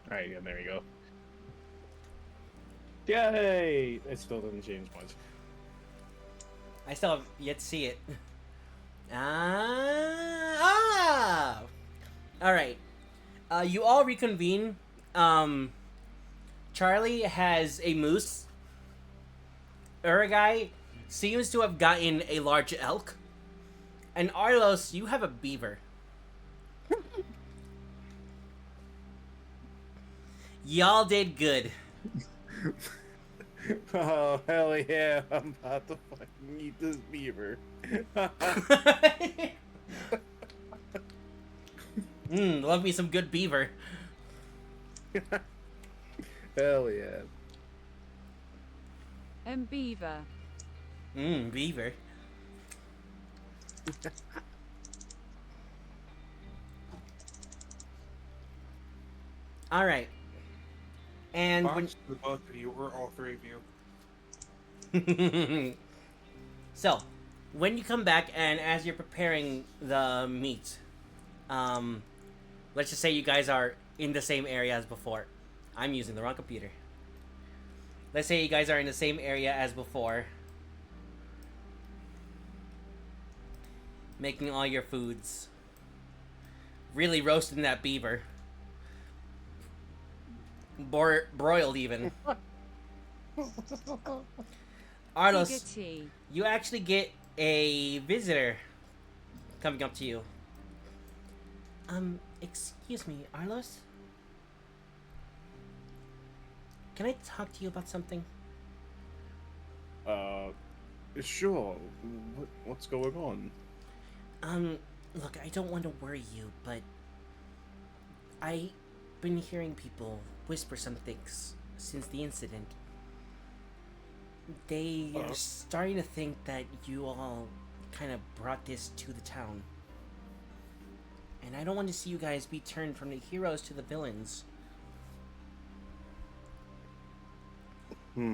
Alright, yeah, there we go. Yay! It still doesn't change much. I still have yet to see it. Alright. You all reconvene. Charlie has a moose. Uragai seems to have gotten a large elk. And Arlos, you have a beaver. Y'all did good. Oh, hell yeah. I'm about to fucking eat this beaver. Love me some good beaver. Hell yeah. Beaver. Beaver. Alright. And when... Box the both of you, or all three of you. So, when you come back and as you're preparing the meat, let's just say you guys are in the same area as before. I'm using the wrong computer. Let's say you guys are in the same area as before. making all your foods. Really roasting that beaver. Broiled even. Arlos, Giggity. you actually get a visitor coming up to you. Excuse me, Arlos? Can I talk to you about something? Sure. What's going on? Look, I don't want to worry you, but I've been hearing people whisper some things since the incident. They are starting to think that you all kind of brought this to the town. And I don't want to see you guys be turned from the heroes to the villains. I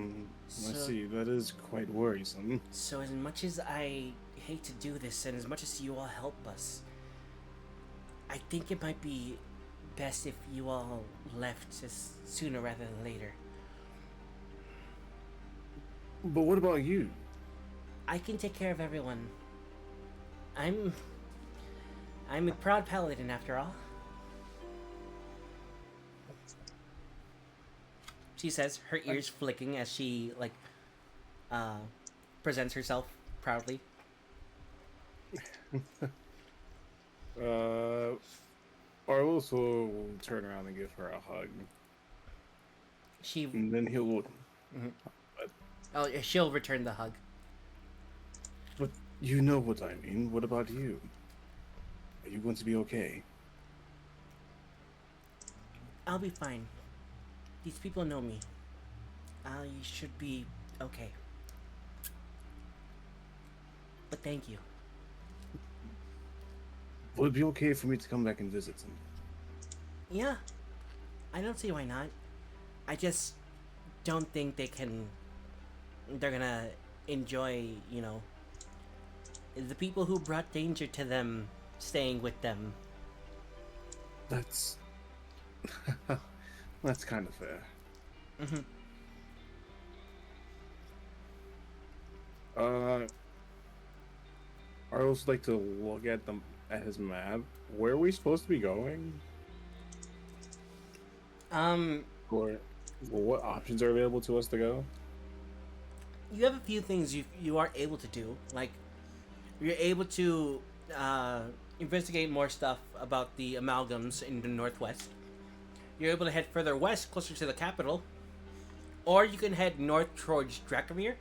see. That is quite worrisome. So as much as I hate to do this, and as much as you all help us, I think it might be best if you all left sooner rather than later. But what about you? I can take care of everyone. I'm a proud paladin after all. She says, her ears flicking as she, presents herself proudly. Arlos will turn around and give her a hug. And then he'll look. Oh, she'll return the hug. But you know what I mean. What about you? Are you going to be okay? I'll be fine. These people know me. I should be okay. But thank you. Would it be okay for me to come back and visit them? Yeah. I don't see why not. I just don't think they're gonna enjoy, the people who brought danger to them staying with them. That's... That's kind of fair. I also like to look at his map. Where are we supposed to be going? Or what options are available to us to go? You have a few things you are able to do. Like, you're able to investigate more stuff about the amalgams in the northwest. You're able to head further west, closer to the capital. Or you can head north towards Drakmir,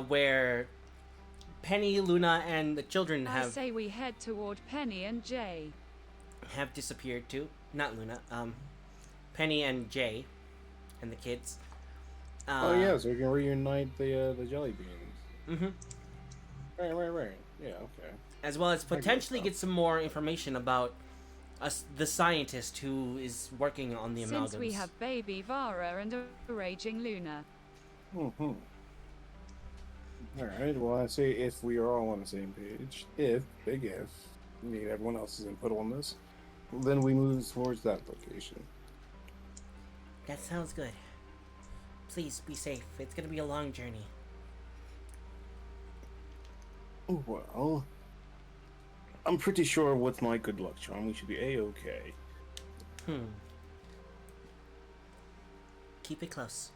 where Penny, Luna, and the children I say we head toward Penny and Jay. have disappeared too. Not Luna. Penny and Jay, and the kids. Oh yeah, so we can reunite the jelly beans. Right. Yeah, okay. As well as potentially get some more information about the scientist who is working on the amalgams. Since we have baby Vara and a raging Luna. Alright, well I say if we are all on the same page, big if, need everyone else's input on this, then we move towards that location. That sounds good. Please be safe. It's gonna be a long journey. Well, I'm pretty sure with my good luck charm we should be A-okay. Keep it close.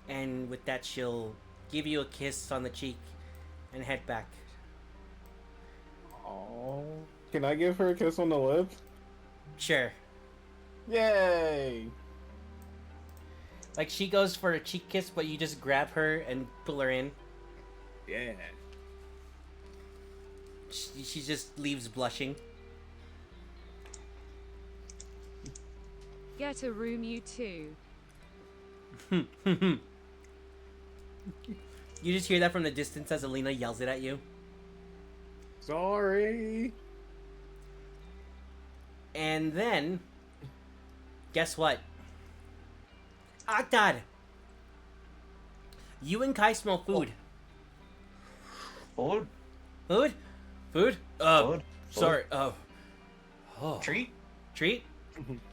And with that, she'll give you a kiss on the cheek and head back. Oh, can I give her a kiss on the lip? Sure. Yay! Like, she goes for a cheek kiss, but you just grab her and pull her in. Yeah. She just leaves blushing. Get a room, you two. You just hear that from the distance as Alina yells it at you. Sorry. And then, guess what? Octad! You and Kai smell food. Food? Food? Food? Food? Sorry. Treat? Treat?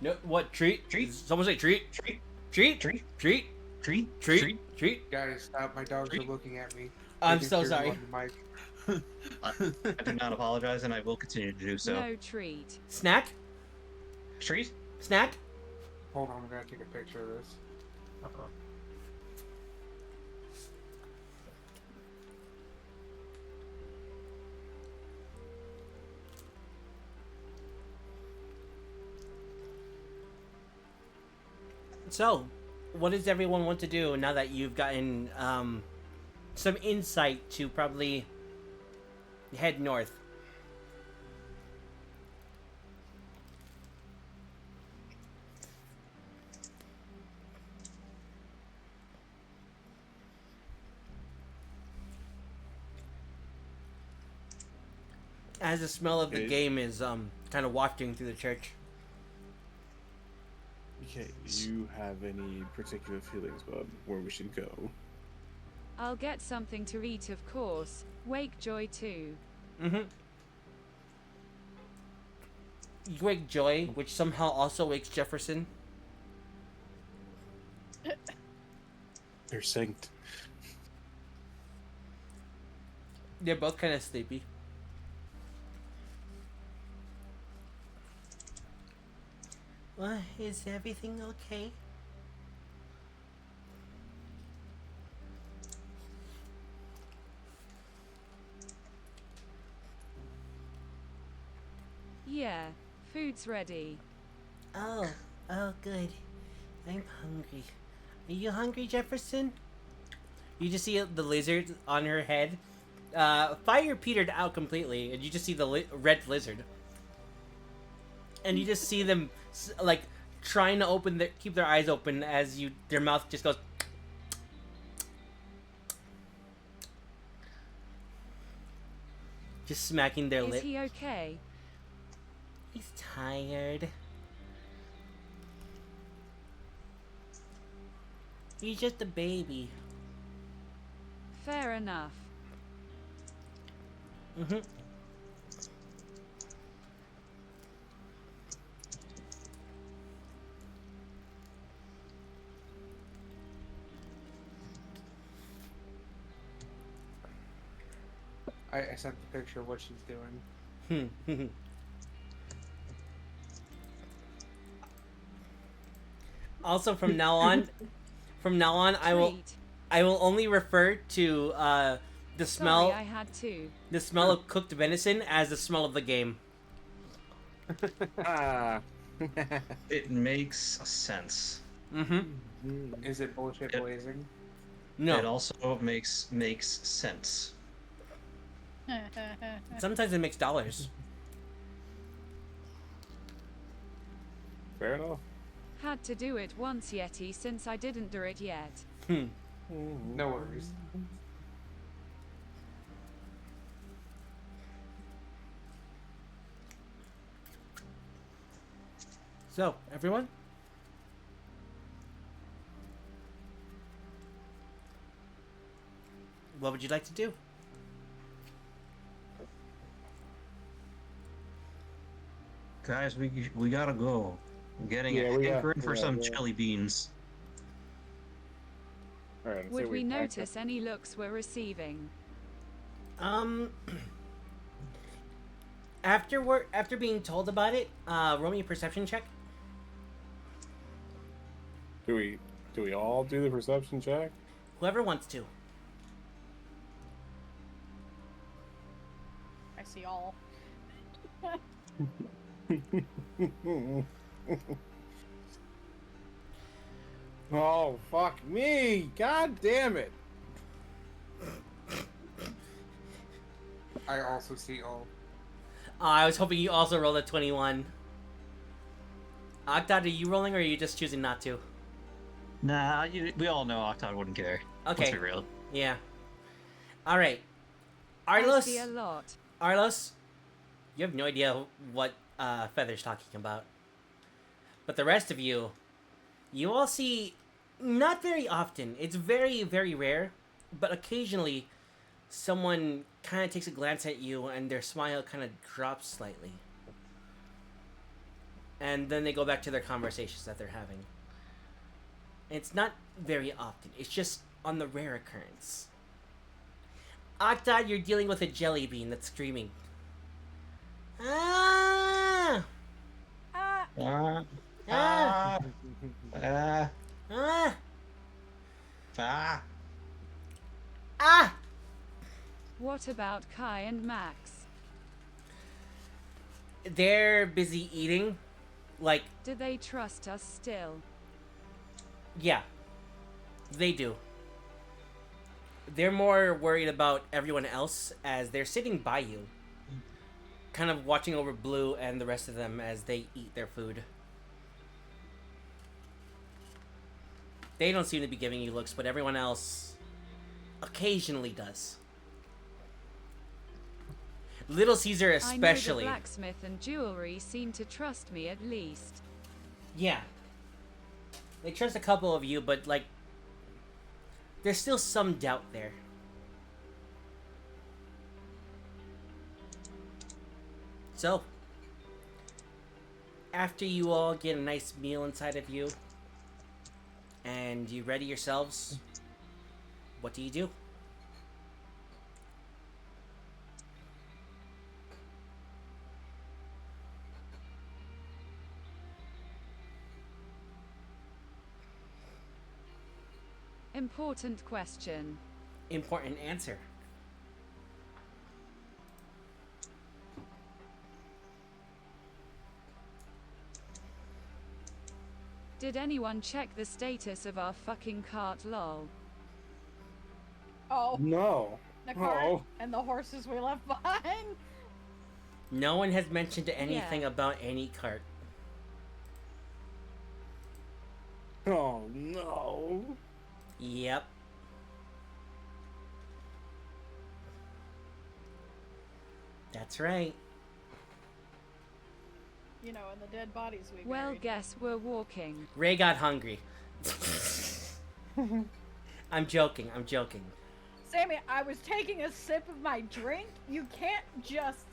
No, what? Treat? Treat? Someone say treat? Treat? Treat? Treat? Treat? Treat? Treat. Guys, stop! My dogs are Treat. looking at me. I'm Making so sure I'm sorry. on the mic. I do not apologize, and I will continue to do so. No treat. Snack. Treat? Snack. Hold on, I'm gonna take a picture of this. So, what does everyone want to do now that you've gotten some insight to probably head north? As the smell of the game is kind of wafting through the church. Okay, do you have any particular feelings about where we should go? I'll get something to eat, of course. Wake Joy too. Mm-hmm. You wake Joy, which somehow also wakes Jefferson. They're synced. They're both kind of sleepy. Well, is everything okay? Yeah, food's ready. Oh, good. I'm hungry. Are you hungry, Jefferson? You just see the lizard on her head. Fire petered out completely, and you just see the red lizard. And you just see them like trying to keep their eyes open as their mouth just goes. Just smacking their Is lip. he okay? He's tired. He's just a baby. Fair enough. Mm-hmm. I sent the picture of what she's doing. Also, from now on, I will only refer to the smell. Sorry, I had to. The smell of cooked venison as the smell of the game. Ah. It makes sense. Mm-hmm. Is it bullshit It- blazing? No. It also makes sense. Sometimes it makes dollars. Fair enough. Had to do it once, Yeti, since I didn't do it yet. No worries. So, everyone? What would you like to do? Guys, we gotta go. I'm getting Yeah, we hankering got- for yeah, some yeah. chili beans. All right. Would we notice any looks we're receiving? After being told about it, roll me a perception check. Do we all do the perception check? Whoever wants to. I see all. Oh, fuck me! God damn it! I also see all. I was hoping you also rolled a 21. Octad, are you rolling or are you just choosing not to? Nah, we all know Octod wouldn't care. Let's Okay. be real. Yeah. Alright. I see a lot. Arlos, you have no idea what Feather's talking about. But the rest of you, you all see, not very often, it's very, very rare, but occasionally someone kind of takes a glance at you and their smile kind of drops slightly. And then they go back to their conversations that they're having. And it's not very often. It's just on the rare occurrence. Octod, you're dealing with a jelly bean that's screaming. Ah! Ah, Ah, Ah! ah, ah, Ah! ah. Ah! What about Kai and Max? They're busy eating. Like, Do they trust us still? yeah. They do. They're more worried about everyone else as they're sitting by you. Kind of watching over Blue and the rest of them as they eat their food. They don't seem to be giving you looks, but everyone else occasionally does. Little Caesar especially. I know the blacksmith and jewelry seem to trust me at least. Yeah. They trust a couple of you, but like, there's still some doubt there. So, after you all get a nice meal inside of you, and you ready yourselves, what do you do? Important question. Important answer. Did anyone check the status of our fucking cart, lol? oh, No. the cart Oh. and the horses we left behind. No one has mentioned anything Yeah. about any cart. Oh no. Yep. That's right. You know, and the dead bodies we Well, buried. guess we're walking. Ray got hungry. I'm joking. I'm joking. Sammy, I was taking a sip of my drink. You can't just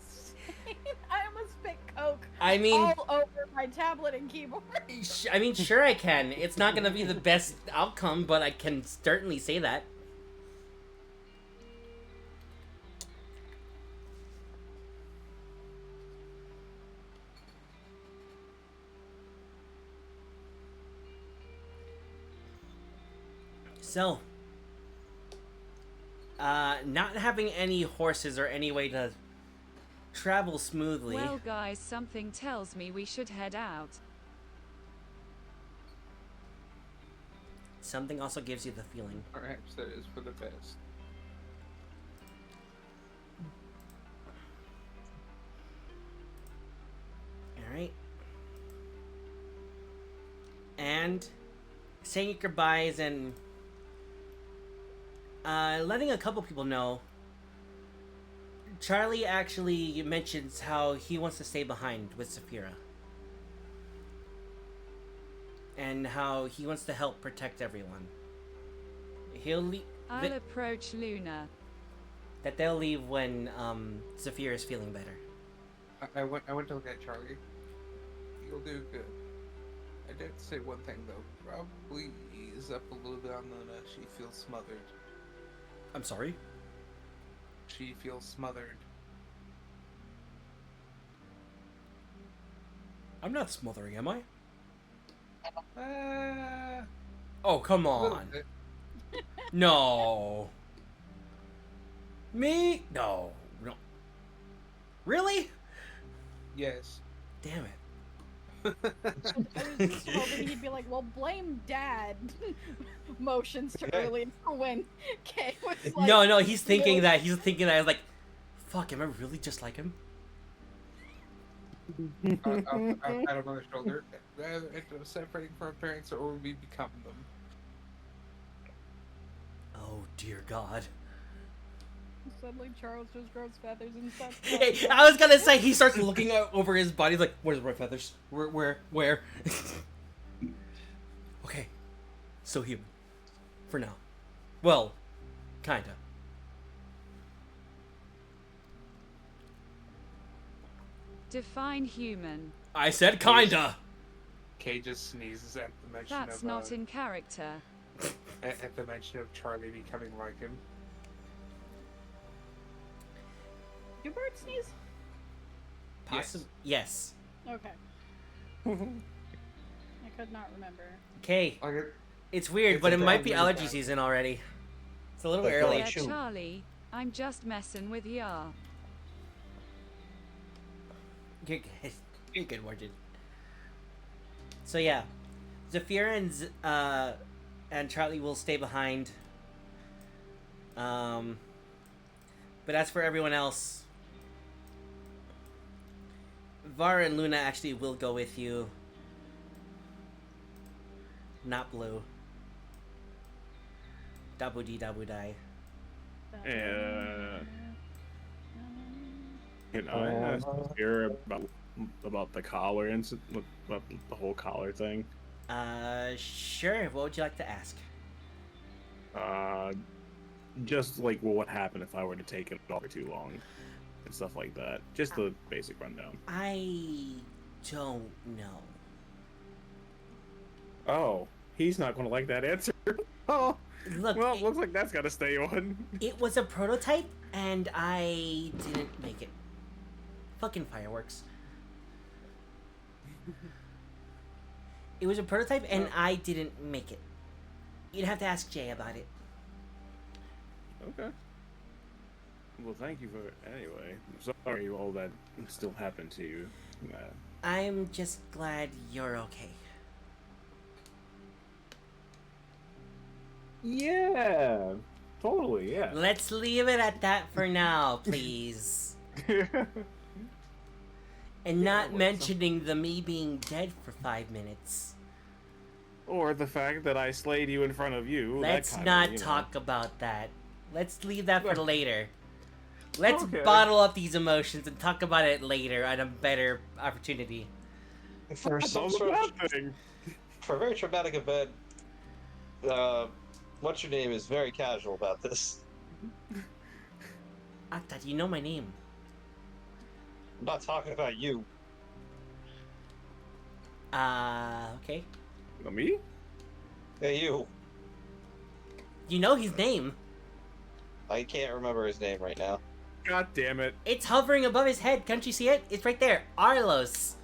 I almost spit Coke I mean, all over my tablet and keyboard. sure I can. It's not gonna be the best outcome, but I can certainly say that. So, not having any horses or any way to travel smoothly. Well, guys, something tells me we should head out. Something also gives you the feeling. Perhaps that is for the best. Alright. And saying your goodbyes and letting a couple people know. Charlie actually mentions how he wants to stay behind with Saphira. And how he wants to help protect everyone. He'll leave. I'll approach Luna. That they'll leave when Saphira is feeling better. I went to look at Charlie. You'll do good. I did say one thing though. Probably ease up a little bit on Luna. She feels smothered. I'm sorry? She feels smothered. I'm not smothering, am I? Oh, Oh, come on. No. Me? No. No. Really? Yes. Damn it. I was just hoping he'd be like, well, blame Dad. Motions to earlier when Kay was like... No, he's thinking that. He's thinking that. I was like, fuck, am I really just like him? I'll pat him on the shoulder. Rather end up separating from our parents or we become them. Oh, dear God. Suddenly Charles just grows feathers and stuff. Hey, I was gonna say, he starts looking over his body. He's like, where's my feathers? Where? Okay. So human. For now. Well, kinda. Define human. I said kinda. Kay just sneezes at the mention That's of not in character. at the mention of Charlie becoming like him. Do birds sneeze? Possibly. Yes. Okay. I could not remember. Okay. Like It's weird, It's but a it might be brand new allergy time. season already. It's a little Like, early. oh, Yeah, shoot. Charlie, I'm just messing with ya. You're good. You're good, Mordred. So yeah, Zafira and Charlie will stay behind. But as for everyone else, Vara and Luna actually will go with you. Not Blue. Dabu dee dabu die. You know, I asked here about the collar incident, about the whole collar thing. Sure. What would you like to ask? Just like, well, what happened if I were to take it off for too long, and stuff like that. Just the basic rundown. I don't know. Oh, he's not gonna like that answer. Oh, Look, well, looks like that's gotta stay on. it was a prototype, and I didn't make it. Fucking fireworks. It was a prototype, and I didn't make it. You'd have to ask Jay about it. Okay. Well, thank you for anyway. I'm sorry all that still happened to you. I'm just glad you're okay. Yeah, totally. Yeah. Let's leave it at that for now, please. And not mentioning the me being dead for 5 minutes. Or the fact that I slayed you in front of you. Let's not talk about that. Let's leave that for later. Let's Okay. bottle up these emotions and talk about it later at a better opportunity. For some sort of, for a very traumatic event, what's your name is very casual about this. Akta, you know my name. I'm not talking about you. Okay. Me? Hey, you. You know his name. I can't remember his name right now. God damn it. It's hovering above his head. Can't you see it? It's right there. Arlos.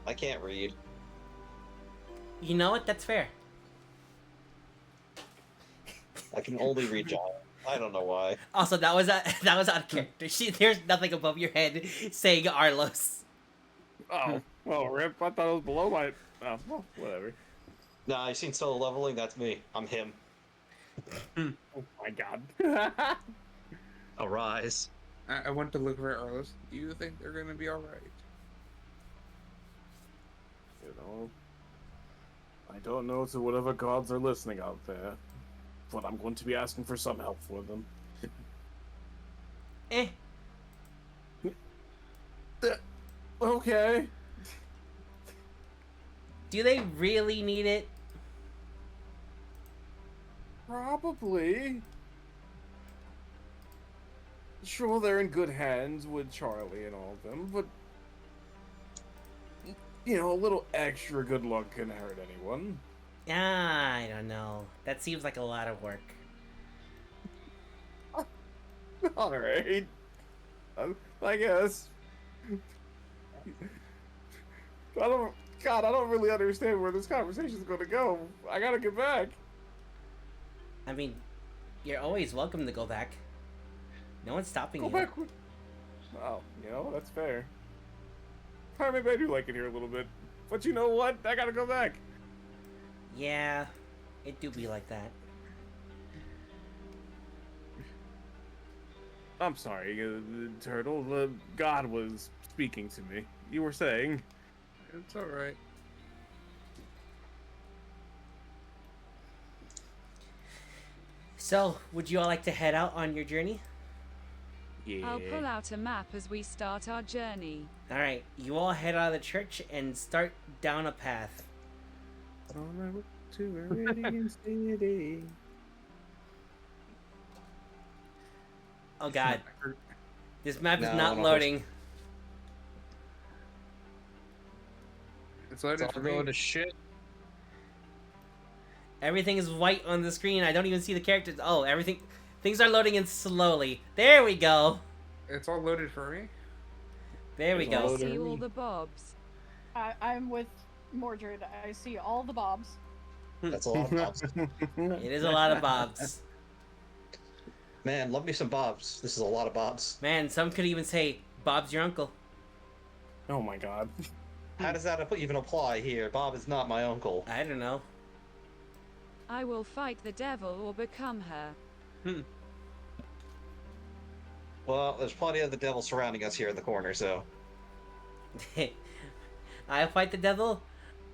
I can't read. You know what? That's fair. I can only read John. I don't know why. Also, that was out of character. There's nothing above your head saying Arlos. Oh, well, Rip, I thought it was below my... Oh, well, whatever. Nah, you seen solo leveling? That's me. I'm him. Oh my god. Arise. I went to look for Arlos. Do you think they're gonna be alright? You know, I don't know to whatever gods are listening out there, but I'm going to be asking for some help for them. Eh. Okay. Do they really need it? Probably. Sure, they're in good hands with Charlie and all of them, but... You know, a little extra good luck can hurt anyone. I don't know. That seems like a lot of work. Alright. I guess. I don't really understand where this conversation's gonna go. I gotta get back. I mean, you're always welcome to go back. No one's stopping Go you. back. Oh, you know, that's fair. Maybe I do like it here a little bit. But you know what? I gotta go back. Yeah, it do be like that. I'm sorry, Turtle. The god was speaking to me. You were saying? It's alright. So, would you all like to head out on your journey? Yeah. I'll pull out a map as we start our journey. Alright, you all head out of the church and start down a path. On my way to a radiant city. Oh god, this map is No, not no, loading. It's loaded for me. going to shit. Everything is white on the screen. I don't even see the characters. Oh, everything... Things are loading in slowly. There we go. It's all loaded for me. There we It's all go. I loaded. see all the bobs. I'm with Mordred. I see all the bobs. That's a lot of bobs. It is a lot of bobs. Man, love me some bobs. This is a lot of bobs. Man, some could even say, Bob's your uncle. Oh my god. How does that even apply here? Bob is not my uncle. I don't know. I will fight the devil or become her. Well, there's plenty of the devil surrounding us here in the corner, so... I'll fight the devil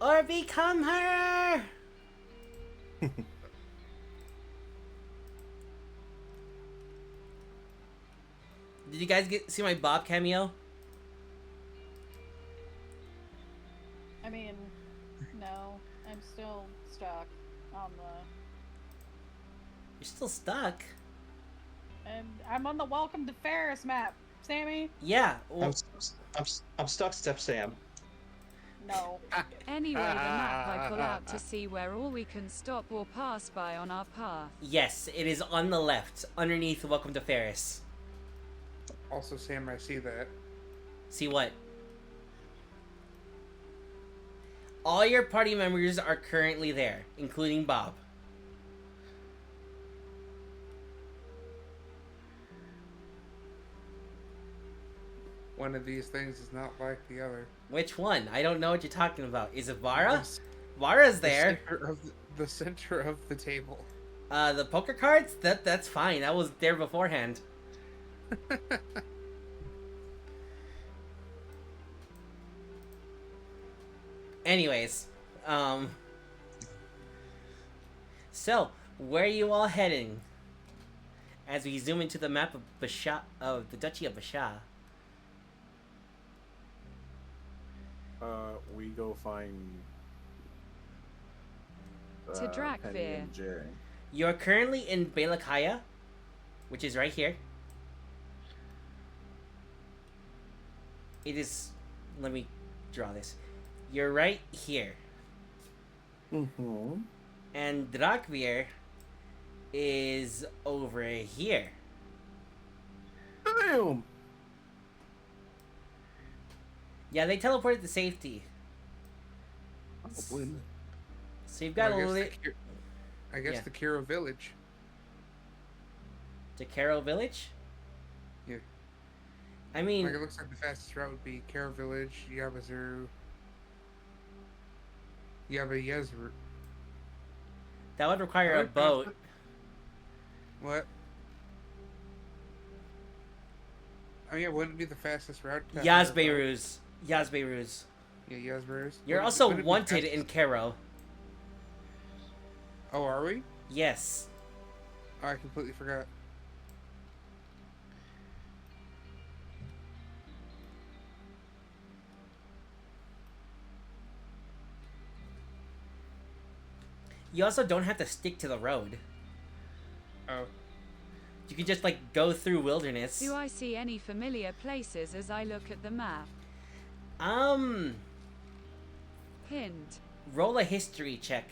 or become her! Did you guys see my Bob cameo? I mean, no, I'm still stuck on the. You're still stuck. And I'm on the Welcome to Farris map, Sammy. Yeah. Well, I'm stuck, Step Sam. No. Anyway, the map I pull out to see where all we can stop or pass by on our path. yes, it is on the left, underneath Welcome to Farris. Also, Sam, I see that. See what? All your party members are currently there, including Bob. One of these things is not like the other. Which one? I don't know what you're talking about. Is it Vara? Vara's there. The center of the table. The poker cards? That's fine. That was there beforehand. Anyways, so where are you all heading? As we zoom into the map of of the Duchy of Basha. We go find To Penny Drakvir. and Jerry. You're currently in Belakaya, which is right here. It is. Let me draw this. You're right here. Mm-hmm. And Drakvir is over here. Boom! Yeah, they teleported to safety. So you've got a little I guess Yeah. the Kiro village. to Caro Village. Yeah. I mean, Like, it looks like the fastest route would be Kiro village, Yabazu, Yezru. that would require a Alright, boat. What? I mean, it wouldn't be the fastest route. to- Yazbeiruz. Yazbeiruz. Yeah, Yazbeiruz. You're Wouldn't- also wouldn't it be wanted fastest- in Caro. Oh, are we? Yes. Oh, I completely forgot. You also don't have to stick to the road. Oh. You can just like go through wilderness. Do I see any familiar places as I look at the map? Hint. Roll a history check.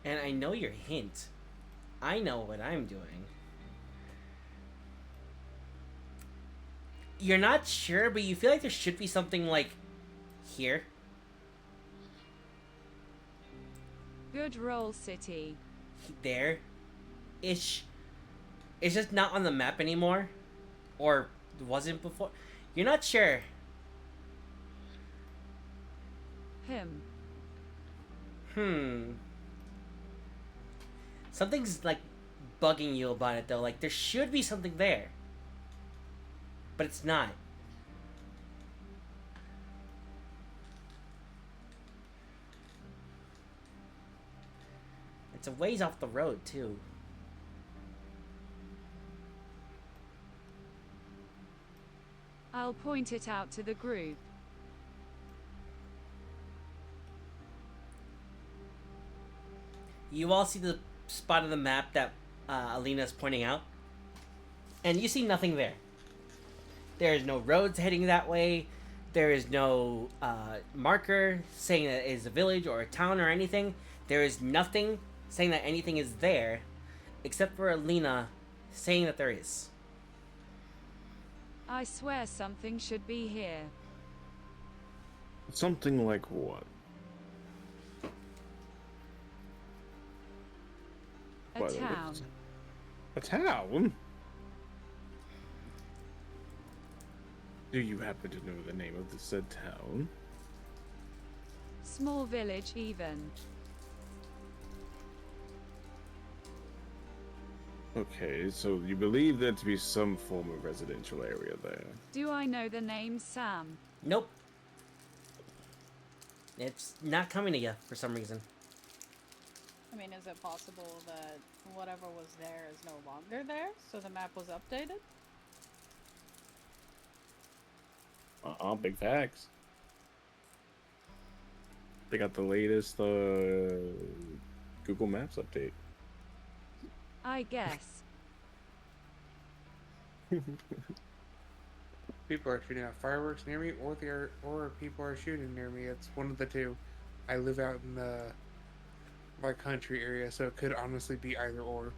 And I know your hint. I know what I'm doing. You're not sure, but you feel like there should be something like here. Good roll, City. There. Ish. It's just not on the map anymore. Or wasn't before. You're not sure. Him. Something's like bugging you about it though. Like there should be something there. But it's not. It's a ways off the road too. I'll I'll point it out to the group. You all see the spot of the map that Alina's pointing out, and you see nothing there. There is no roads heading that way. There is no marker saying that it is a village or a town or anything. There is nothing saying that anything is there, except for Alina saying that there is. I swear something should be here. Something like what? A By the way, town. A town? Do you happen to know the name of the said town? Small village even. Okay, so you believe there to be some form of residential area there. Do I know the name Sam? Nope. It's not coming to you for some reason. I mean, is it possible that whatever was there is no longer there, so the map was updated? Big facts. They got the latest Google Maps update. I guess. People are shooting out fireworks near me, or people are shooting near me. It's one of the two. I live out in the country area, so it could honestly be either or.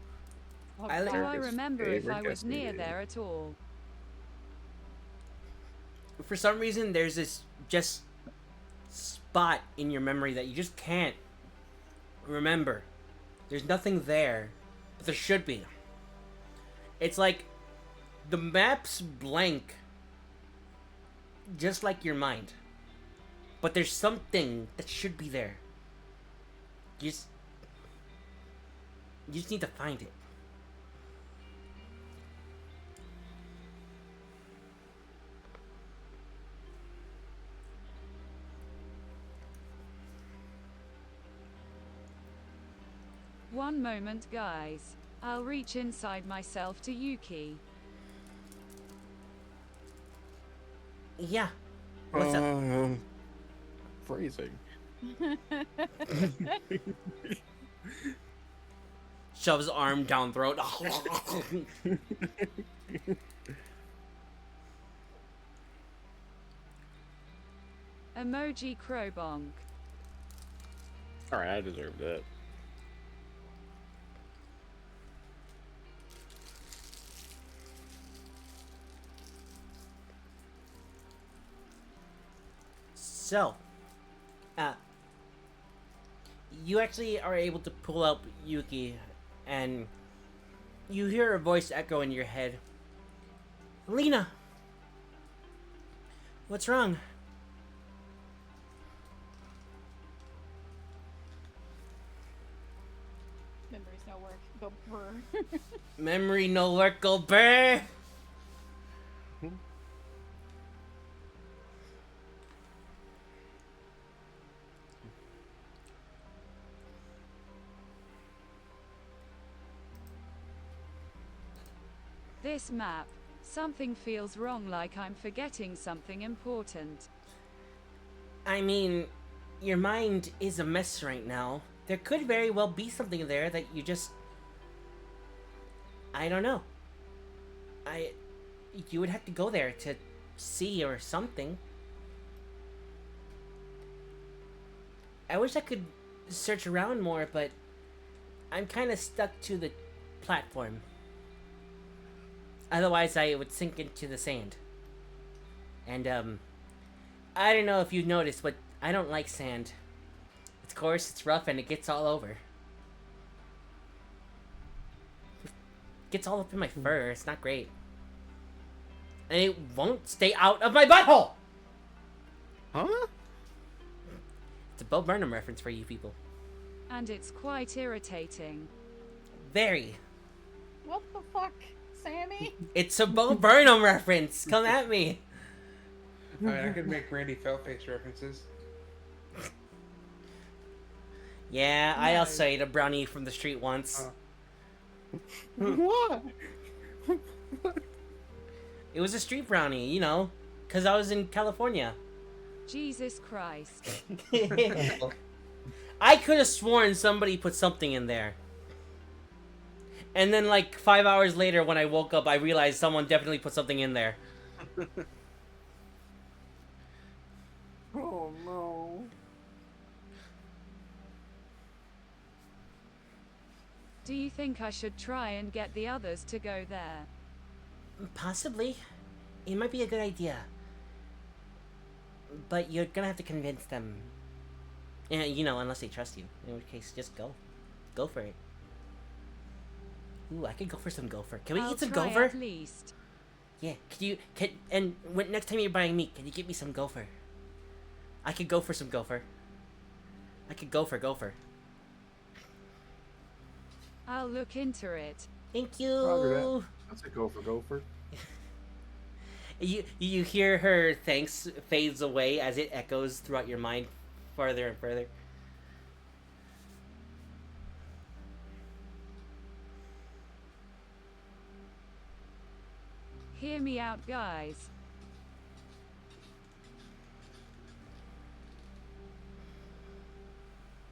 I Do I remember if I favorite was near destiny. there at all? For some reason, there's this just spot in your memory that you just can't remember. There's nothing there, but there should be. It's like the map's blank, just like your mind. But there's something that should be there. You just need to find it. One moment, guys. I'll reach inside myself to Yuki. Yeah. What's up? Phrasing. Shoves arm down throat. Emoji crowbonk. Alright, I deserve that. So, you actually are able to pull up Yuki, and you hear a voice echo in your head. Lena! What's wrong? Memories no work. Go brr. Memory no work, go burr! This map. Something feels wrong, like I'm forgetting something important. I mean, your mind is a mess right now. There could very well be something there that you just... I don't know. You would have to go there to see or something. I wish I could search around more, but I'm kind of stuck to the platform. Otherwise, I would sink into the sand. And, I don't know if you noticed, but I don't like sand. Of course, it's rough and it gets all over. It gets all up in my fur. It's not great. And it won't stay out of my butthole! Huh? It's a Bo Burnham reference for you people. And it's quite irritating. Very. What the fuck, Sammy? It's a Bo Burnham reference! Come at me! I mean, I could make Randy Feltface references. Yeah, I Nice. also ate a brownie from the street once. What? It was a street brownie, you know. Because I was in California. Jesus Christ. I could have sworn somebody put something in there. And then like 5 hours later when I woke up, I realized someone definitely put something in there. Oh no. Do you think I should try and get the others to go there? Possibly. It might be a good idea. But you're gonna have to convince them. You know, unless they trust you. In which case, just go. Go for it. Ooh, I could go for some gopher. Can we I'll eat some try gopher? At least. Yeah, next time you're buying meat, can you get me some gopher? I could go for some gopher. I could go for gopher. I'll look into it. Thank Roger that. you. That's a gopher. You hear her thanks fades away as it echoes throughout your mind farther and further. Hear me out, guys.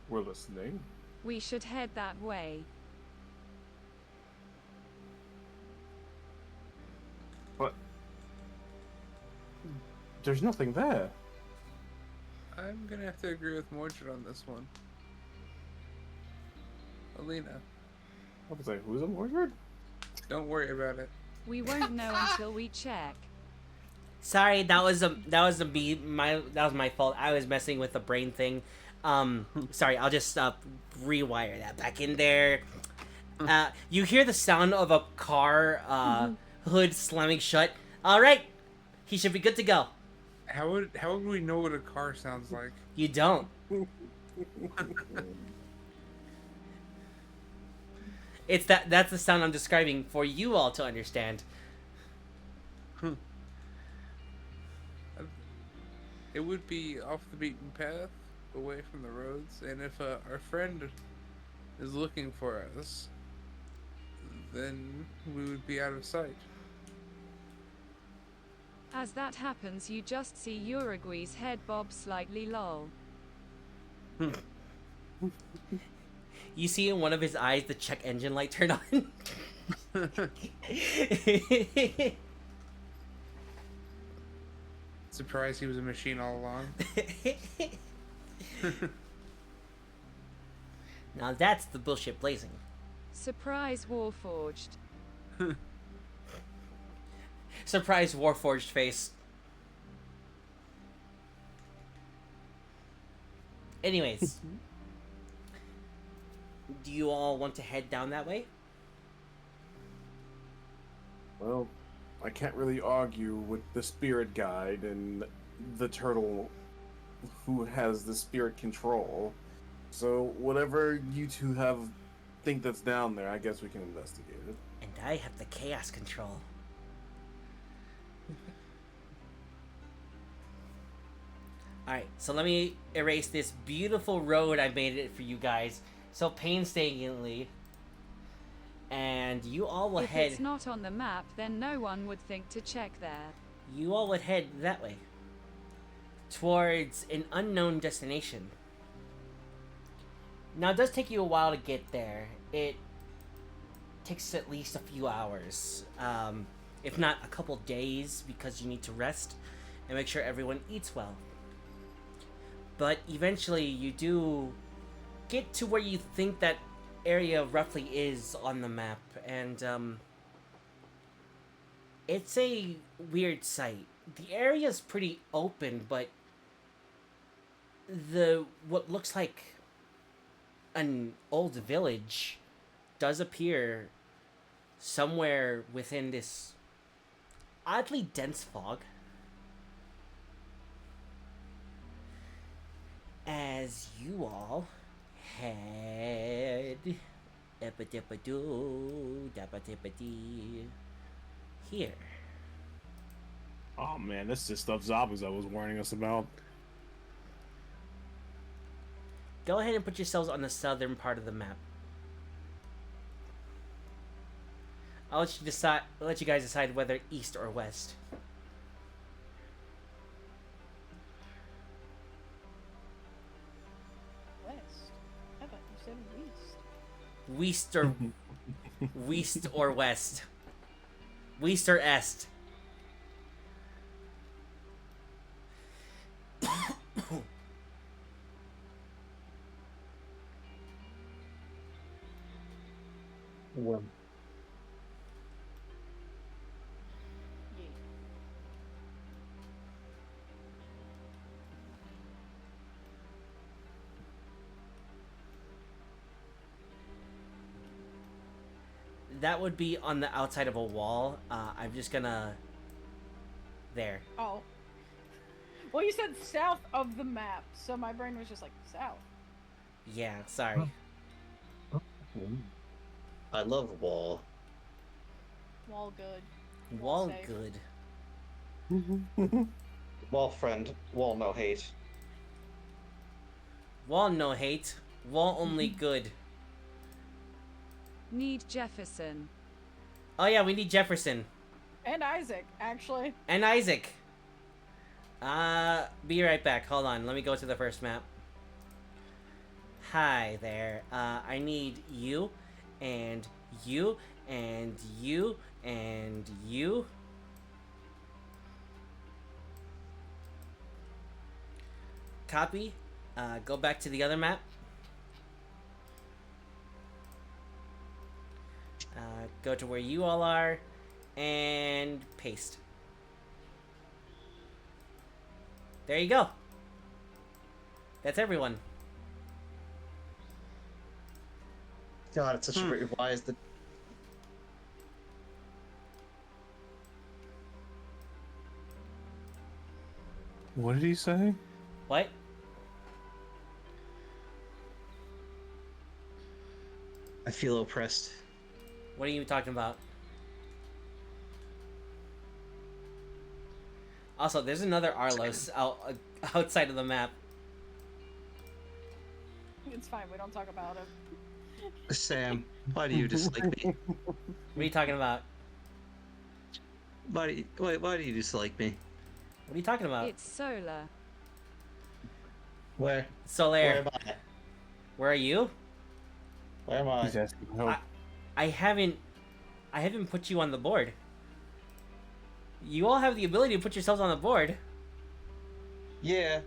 We're listening. We should head that way. But there's nothing there. I'm gonna have to agree with Mordred on this one. Alina, I was like, who's a Mordred? don't worry about it. We won't know until we check. Sorry, that was my fault. I was messing with the brain thing. Sorry, I'll just rewire that back in there. You hear the sound of a car hood slamming shut. All right, he should be good to go. How would we know what a car sounds like? You don't. That's the sound I'm describing for you all to understand. It would be off the beaten path, away from the roads, and if our friend is looking for us, then we would be out of sight. As that happens, you just see Uruguay's head bob slightly lol. You see in one of his eyes the check engine light turn on. Surprised he was a machine all along. Now that's the bullshit blazing. Surprise Warforged. Surprise Warforged face. Anyways. Do you all want to head down that way? Well, I can't really argue with the spirit guide and the turtle who has the spirit control. So whatever you two think that's down there, I guess we can investigate it. And I have the chaos control. Alright, so let me erase this beautiful road I made it for you guys so painstakingly. And you all will If head... it's not on the map, then no one would think to check there. You all would head that way. Towards an unknown destination. Now, it does take you a while to get there. It takes at least a few hours. If not a couple days, because you need to rest and make sure everyone eats well. But eventually, you do get to where you think that area roughly is on the map. And, it's a weird sight. The area's pretty open, but what looks like an old village does appear somewhere within this oddly dense fog. As you all head here. Oh man, this is stuff Zabuza was warning us about. Go ahead and put yourselves on the southern part of the map. I'll let you guys decide whether east or west. said Weast. Weast or west. Weast or est. Well, Yeah. That would be on the outside of a wall. I'm just gonna... There. Oh. Well, you said south of the map, so my brain was just like, south. Yeah, sorry. I love wall. Wall good. Wall safe. good. Wall friend. Wall no hate. Wall no hate. Wall only good. Need Jefferson. Oh yeah, we need Jefferson. And Isaac, actually. And Isaac. Be right back. Hold on. Let me go to the first map. Hi there. I need you, and you, and you, and you. Copy. Go back to the other map. Go to where you all are, and paste. There you go. That's everyone. God, it's such a why is the What did he say? What? I feel oppressed. What are you talking about? Also, there's another Arlos outside of the map. It's fine, we don't talk about it. Sam, why do you dislike me? What are you talking about? Why do you dislike me? What are you talking about? It's solar. Where Solaire. am I? Where are you? Where am I? He's asking help. I haven't put you on the board. You all have the ability to put yourselves on the board. Yeah.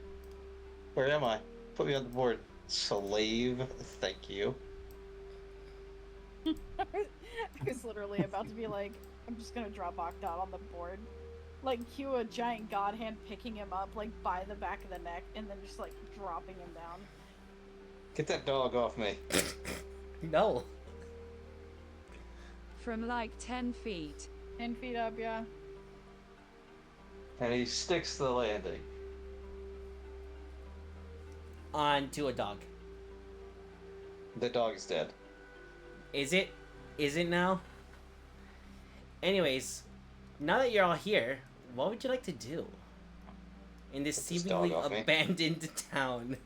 Where am I? Put me on the board. Slave. Thank you. I was literally about to be like, I'm just gonna drop Octot on the board. Like, cue a giant god hand picking him up, like, by the back of the neck, and then just, like, dropping him down. Get that dog off me. No. From like 10 feet. 10 feet up, yeah. And he sticks to the landing. Onto a dog. The dog is dead. Is it? Is it now? Anyways, now that you're all here, what would you like to do in this Get this seemingly dog off me. abandoned town?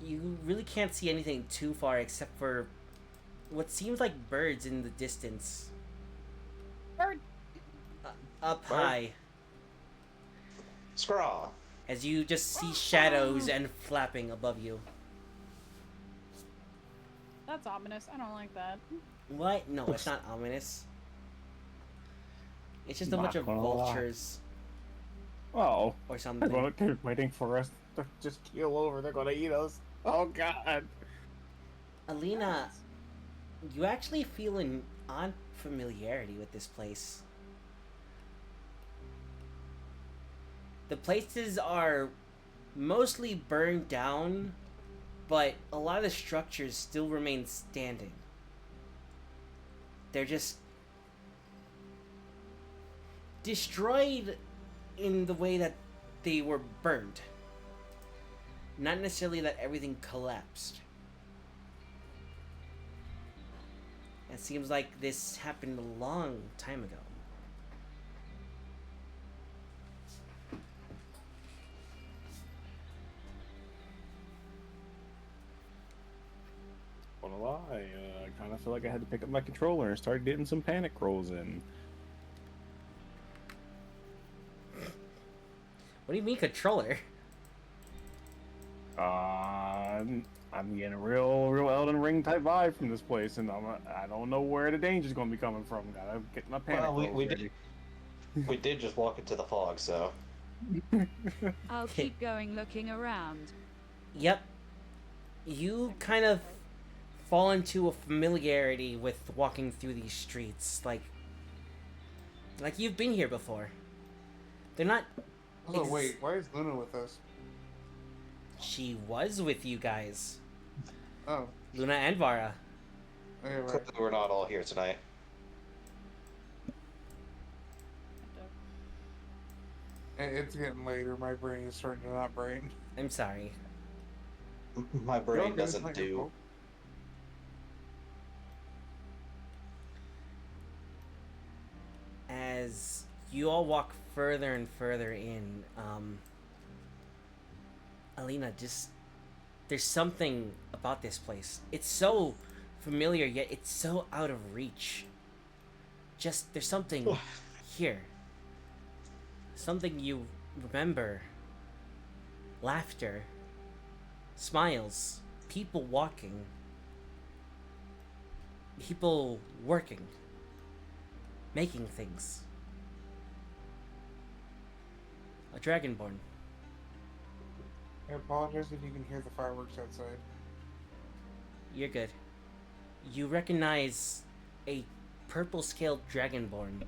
You really can't see anything too far except for what seems like birds in the distance. Bird! Up Bird? high. Scraw. As you just see shadows and flapping above you. That's ominous. I don't like that. What? No, it's not ominous. It's just a Not bunch of gonna lie. vultures Oh, or they're something. they're waiting for us to just keel over. They're gonna eat us. Oh God. Alina, you actually feel an odd familiarity with this place. The places are mostly burned down, but a lot of the structures still remain standing. They're just destroyed in the way that they were burned. Not necessarily that everything collapsed. It seems like this happened a long time ago. Wanna lie? I kind of feel like I had to pick up my controller and start getting some panic rolls in. What do you mean controller? I'm getting a real Elden Ring type vibe from this place, and I don't know where the danger's gonna be coming from. Gotta get my panic Well, rolls we ready. we did just walk into the fog, so I'll keep going looking around. Yep. You kind of fall into a familiarity with walking through these streets, like you've been here before. They're not. Oh wait, why is Luna with us? She was with you guys, Oh, Luna and Vara. okay, right. clearly we're not all here tonight. It's getting later. My brain is starting to not brain. I'm sorry. My You're brain okay, it's doesn't not your do. fault. As you all walk further and further in, Alina, just there's something about this place. It's so familiar, yet it's so out of reach. Just there's something here. Something you remember. Laughter. Smiles. People walking. People working. Making things. A dragonborn. I apologize if you can hear the fireworks outside. You're good. You recognize a purple-scaled dragonborn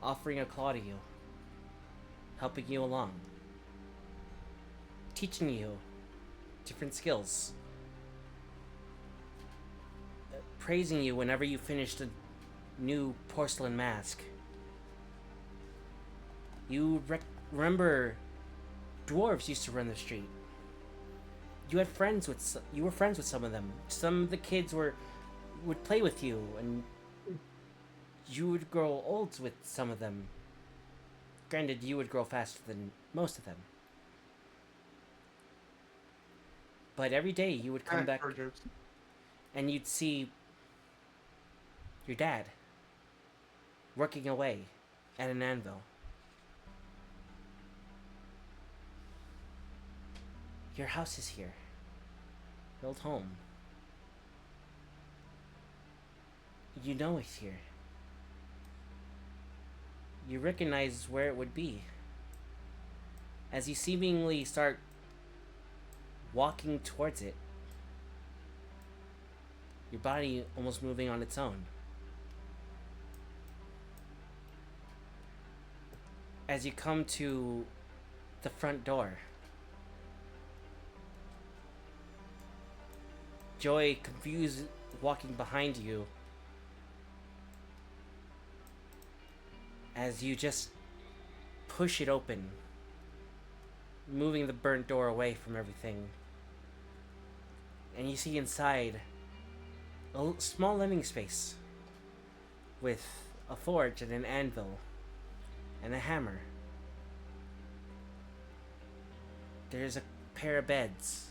offering a claw to you, helping you along, teaching you different skills, praising you whenever you finished a new porcelain mask. You remember dwarves used to run the street. You were friends with some of them. Some of the kids would play with you, and you would grow old with some of them. Granted, you would grow faster than most of them. But every day you would come back and you'd see your dad working away at an anvil. Your house is here. Your old home. You know it's here. You recognize where it would be. As you seemingly start walking towards it, your body almost moving on its own. As you come to the front door, Joy, confused, walking behind you as you just push it open, moving the burnt door away from everything. And you see inside a small living space with a forge and an anvil and a hammer. There's a pair of beds,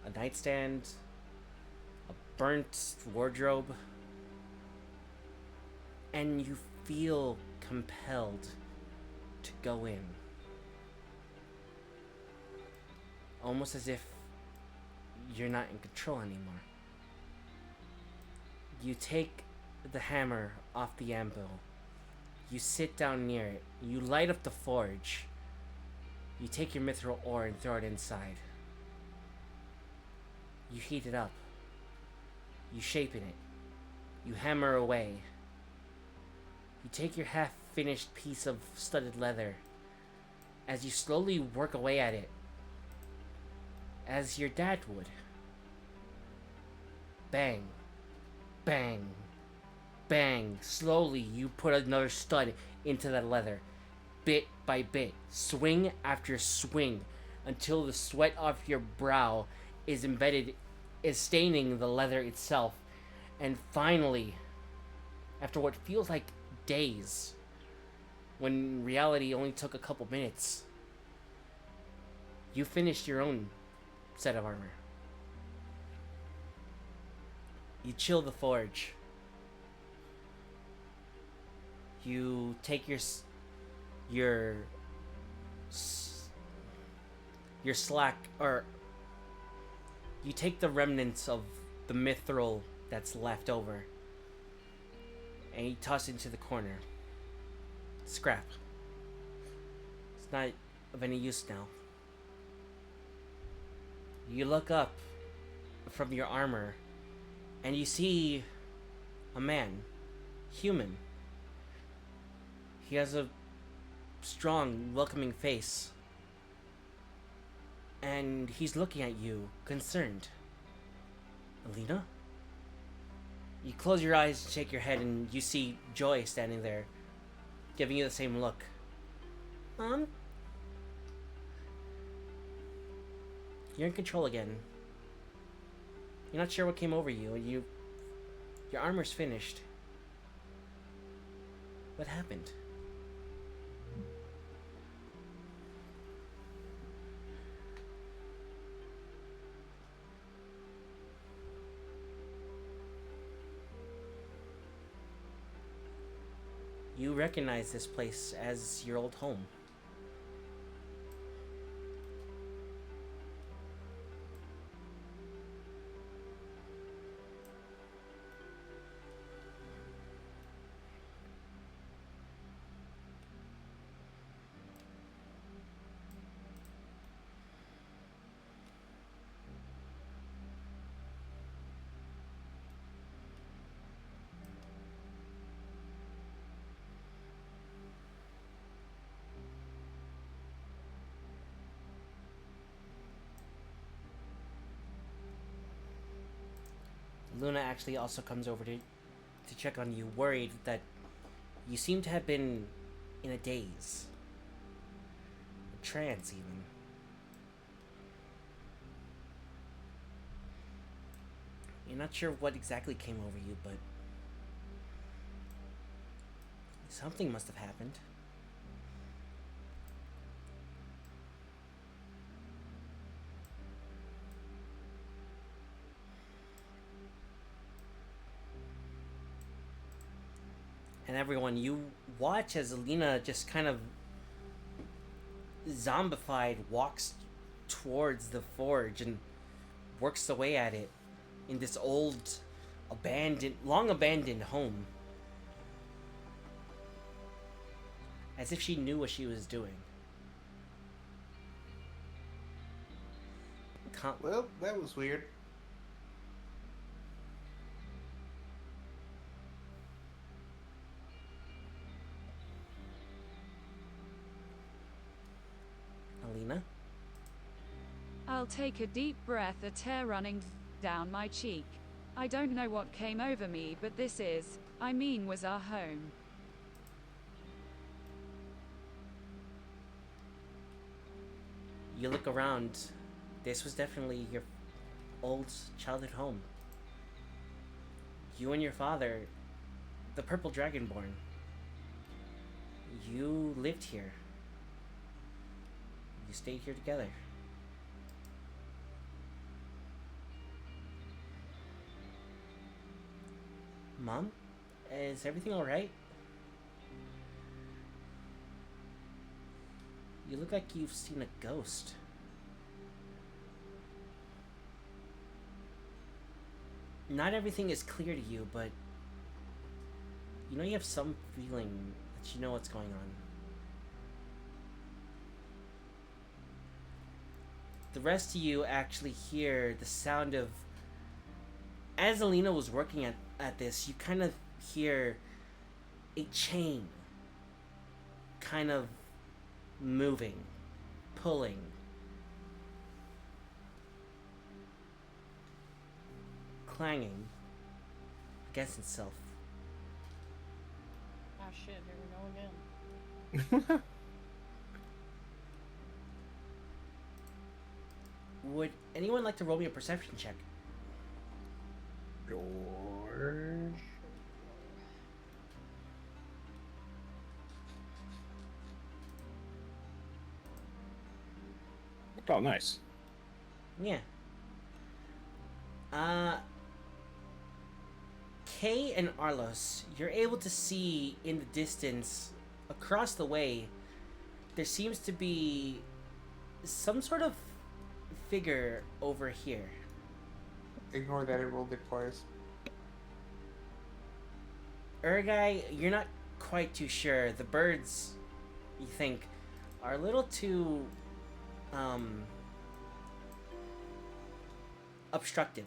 a nightstand, a burnt wardrobe, and you feel compelled to go in. Almost as if you're not in control anymore. You take the hammer off the anvil. You sit down near it. You light up the forge. You take your mithril ore and throw it inside. You heat it up. You shape in it. You hammer away. You take your half-finished piece of studded leather. As you slowly work away at it, as your dad would. Bang, bang, bang. Slowly, you put another stud into that leather. Bit by bit, swing after swing, until the sweat off your brow is staining the leather itself. And finally, after what feels like days, when in reality only took a couple minutes, you finished your own set of armor. You chill the forge. You take your s- your slack, or you take the remnants of the mithril that's left over, and you toss it into the corner. Scrap. It's not of any use now. You look up from your armor, and you see a man, human. He has a strong, welcoming face, and he's looking at you, concerned. Alina? You close your eyes, shake your head, and you see Joy standing there, giving you the same look. You're in control again. You're not sure what came over you, and your armor's finished. What happened? You recognize this place as your old home. Luna actually also comes over to check on you, worried that you seem to have been in a daze. A trance, even. You're not sure what exactly came over you, but something must have happened. And everyone, you watch as Alina just kind of zombified walks towards the forge and works away at it in this old, long abandoned home. As if she knew what she was doing. Well, that was weird. Alina? I'll take a deep breath, a tear running down my cheek. I don't know what came over me, but this was our home. You look around. This was definitely your old childhood home. You and your father, the Purple Dragonborn, you lived here. You stayed here together. Mom, is everything alright? You look like you've seen a ghost. Not everything is clear to you, but you know you have some feeling that you know what's going on. The rest of you actually hear the sound of... As Alina was working at this, you kind of hear a chain kind of moving, pulling. Clanging against itself. Ah shit, here we go again. Would anyone like to roll me a perception check? George. Oh, nice. Yeah. Kay and Arlos, you're able to see in the distance, across the way, there seems to be some sort of figure over here. Ignore that, it rolled it twice. Urgai, you're not quite too sure. The birds, you think, are a little too obstructive.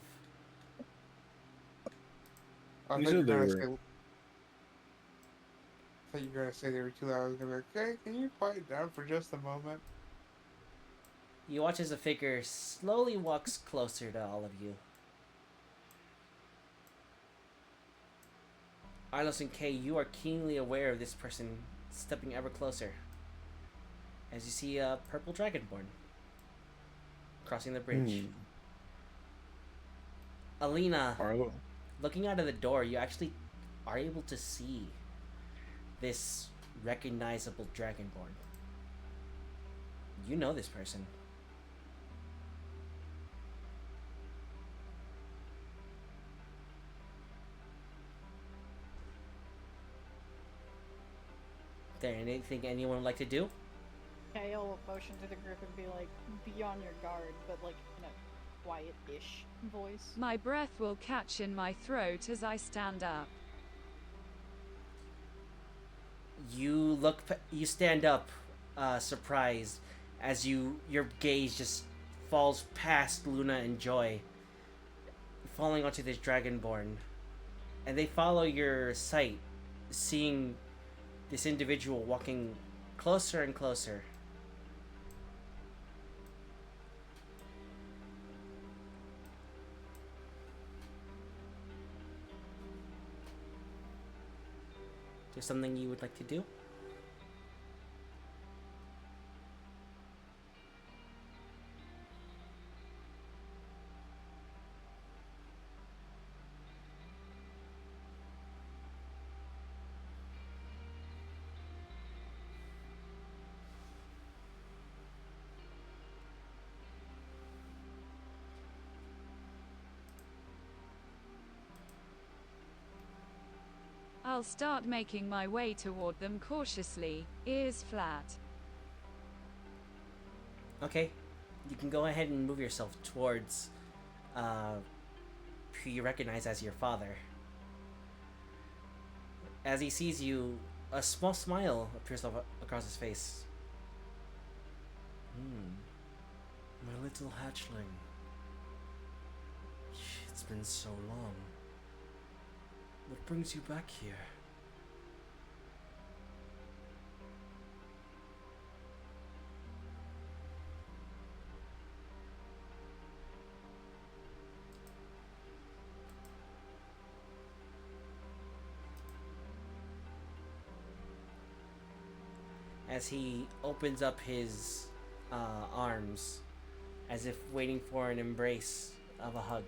I You thought you said they were were. gonna say. I thought you were gonna say they were too loud. I was gonna be like, "Hey, can you quiet down for just a moment?" You watch as the figure slowly walks closer to all of you. Arlos and Kay, you are keenly aware of this person stepping ever closer. As you see a purple dragonborn crossing the bridge. Alina, Arlo. looking out of the door, you actually are able to see this recognizable dragonborn. You know this person. There anything anyone would like to do? Kale motion to the group and be like, be on your guard, but like in a quiet-ish voice. My breath will catch in my throat as I stand up. You you stand up, surprised, as your gaze just falls past Luna and Joy, falling onto this dragonborn, and they follow your sight, seeing this individual walking closer and closer. Is there something you would like to do? I'll start making my way toward them cautiously, ears flat. Okay, you can go ahead and move yourself towards who you recognize as your father. As he sees you, a small smile appears across his face. My little hatchling. It's been so long. What brings you back here? As he opens up his arms, as if waiting for an embrace of a hug.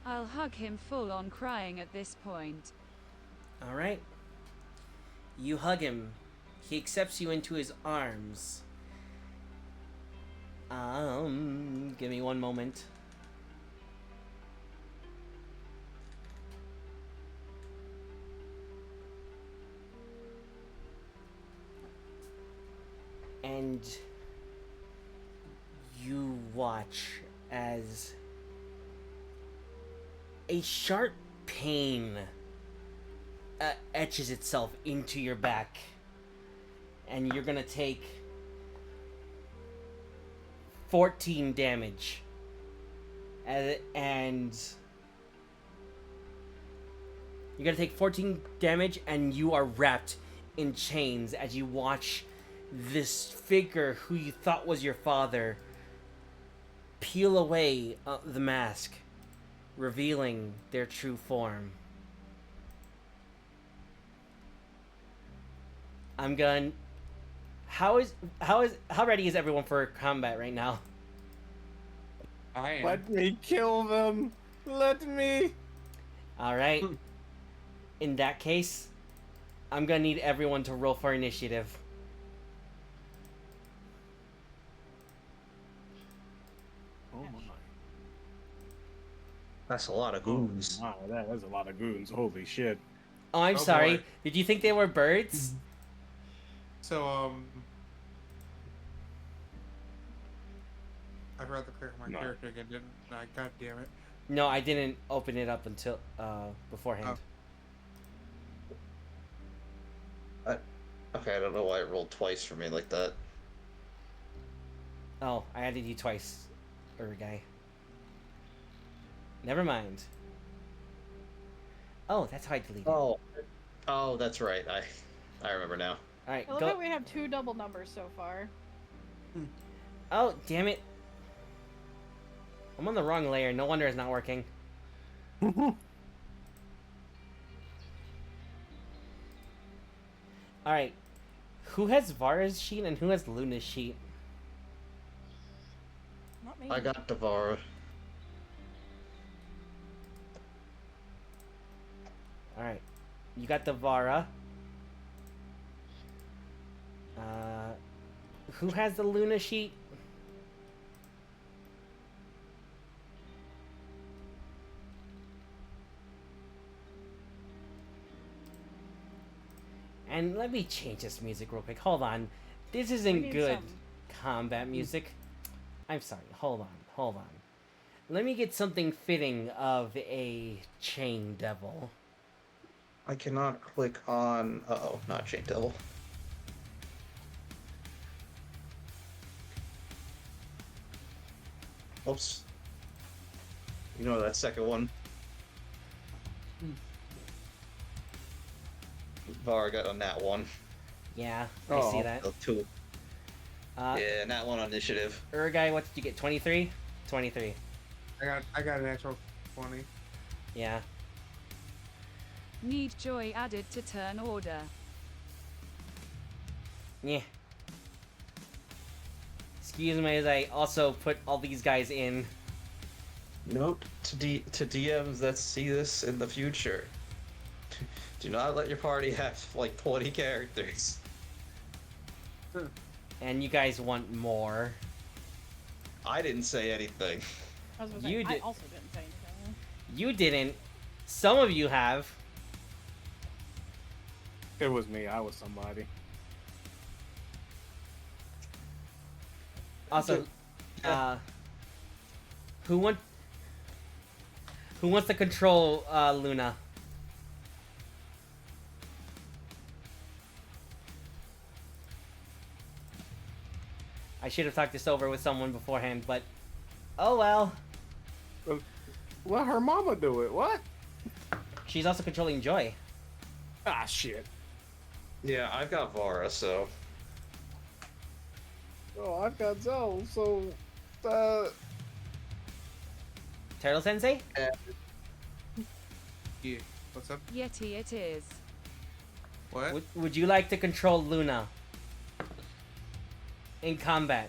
I'll hug him full on, crying at this point. Alright. You hug him. He accepts you into his arms. Give me one moment. And you watch as a sharp pain etches itself into your back, and you're gonna take 14 damage, and you're gonna take 14 damage, and you are wrapped in chains as you watch this figure who you thought was your father peel away the mask, revealing their true form. I'm going. How ready is everyone for combat right now? I am. Let me kill them. Let me. All right. In that case, I'm gonna need everyone to roll for initiative. Oh my. That's a lot of goons. Wow, that is a lot of goons. Holy shit. Oh, I'm Oh, sorry. boy. Did you think they were birds? So, I forgot to clear my No. character again, didn't I? God damn it. No, I didn't open it up until beforehand. Okay, I don't know why it rolled twice for me like that. Oh, I added you twice, guy. Never mind. Oh, that's how I deleted it. Oh, that's right. I remember now. Alright, I love go. that we have 2 double numbers so far. Oh, damn it. I'm on the wrong layer. No wonder it's not working. Alright. Who has Vara's sheet and who has Luna's sheet? Not me. I got Devara. Alright. You got the Vara. Who has the Luna sheet? And let me change this music real quick. Hold on. This We isn't need good some. combat music. I'm sorry. Hold on. Let me get something fitting of a chain devil. I cannot click on. Uh-oh, not Chain Devil. Oops. You know that second one. Var got on that one. Yeah, I see that. Oh, 2. Uh, Yeah, that one on initiative. Urgai, what did you get? 23? 23. I got an actual 20. Yeah. Need joy added to turn order. Yeah. Excuse me as I also put all these guys in. Note to DMs that see this in the future. Do not let your party have like 20 characters. And you guys want more. I didn't say anything. I was gonna You say, I did- also didn't say anything. You didn't. Some of you have. It was me. I was somebody. Also, who wants to control Luna? I should have talked this over with someone beforehand, but oh well. Let her mama do it. What? She's also controlling Joy. Ah, shit. Yeah, I've got Vara, so. Oh, I've got Zell, so. Turtle Sensei? Yeah. What's up? Yeti it is. What? Would you like to control Luna in combat?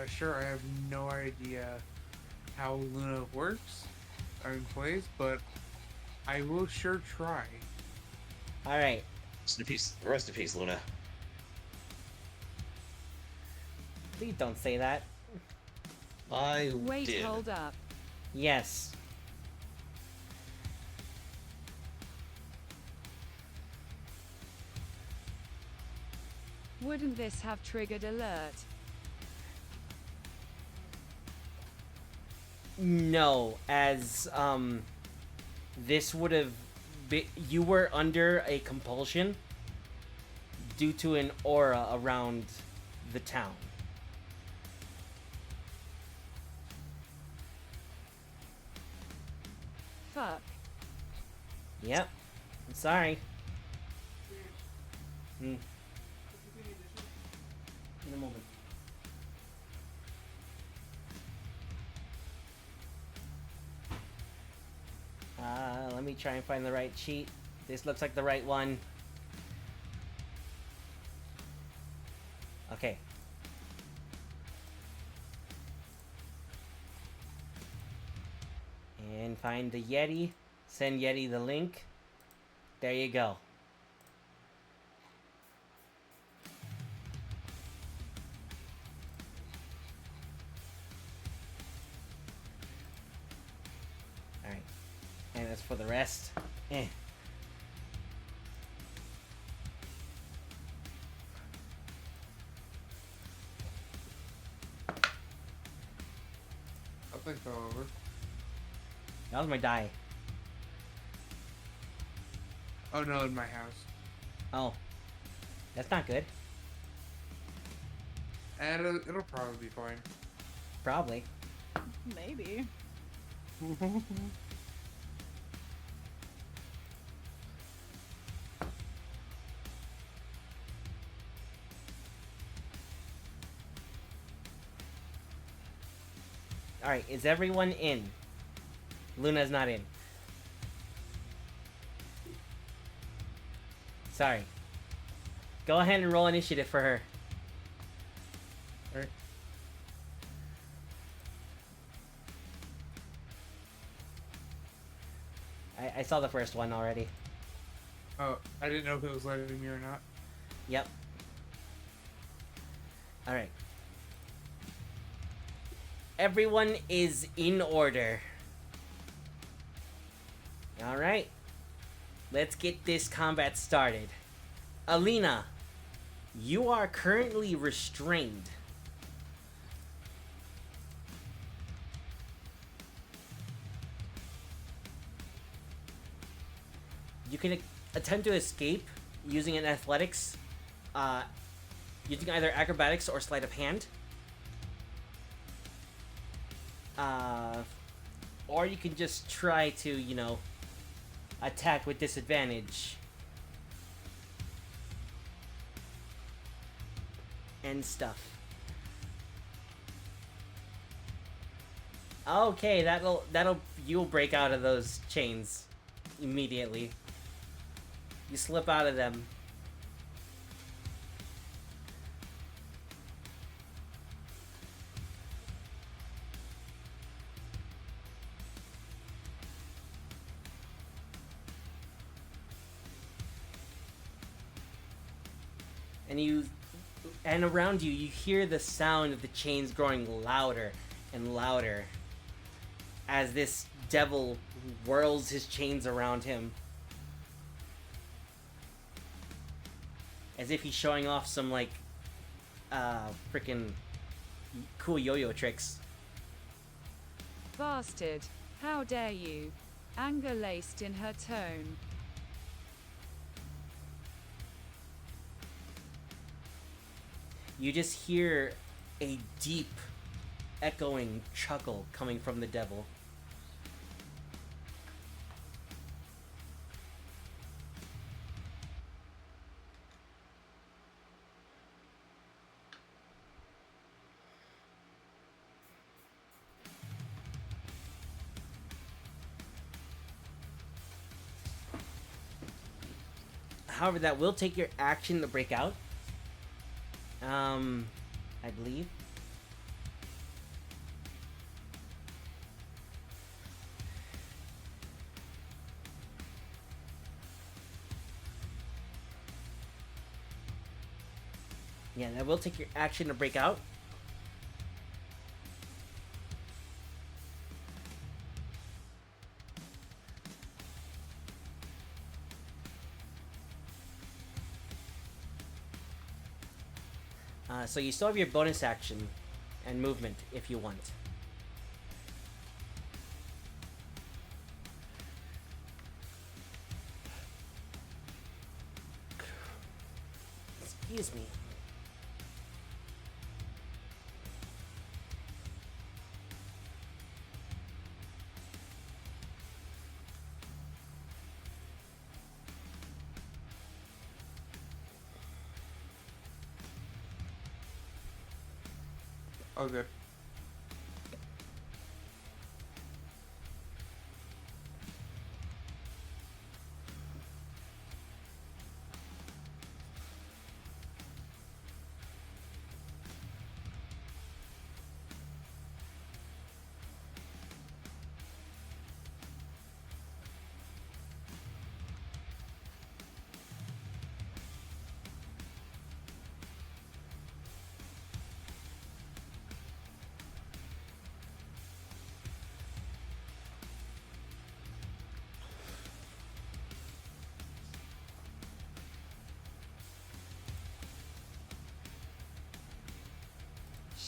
Sure, I have no idea how Luna works and plays, but I will sure try. Alright. Rest in peace, Luna. Please don't say that. I Wait, did. hold up. Yes. Wouldn't this have triggered alert? No, as this would have been, you were under a compulsion due to an aura around the town. Fuck. Yep. I'm sorry. In a moment. Let me try and find the right sheet. This looks like the right one. Okay. And find the Yeti. Send Yeti the link. There you go. Alright. And as for the rest, eh. Something fell over. That was my die. Oh no, in my house. Oh. That's not good. And it'll probably be fine. Probably. Maybe. Alright, is everyone in? Luna's not in. Sorry. Go ahead and roll initiative for her. Alright. I saw the first one already. Oh, I didn't know if it was letting me or not. Yep. Alright. Everyone is in order. Alright. Let's get this combat started. Alina, you are currently restrained. You can attempt to escape using an athletics, using either acrobatics or sleight of hand. Or you can just try to, you know, attack with disadvantage. And stuff. Okay, you'll break out of those chains immediately. You slip out of them. And around you, you hear the sound of the chains growing louder and louder as this devil whirls his chains around him. As if he's showing off some, like, freaking cool yo-yo tricks. Bastard, how dare you? Anger laced in her tone. You just hear a deep, echoing chuckle coming from the devil. However, that will take your action to break out. I believe. Yeah, that will take your action to break out. So you still have your bonus action and movement if you want. Excuse me. Oh, good.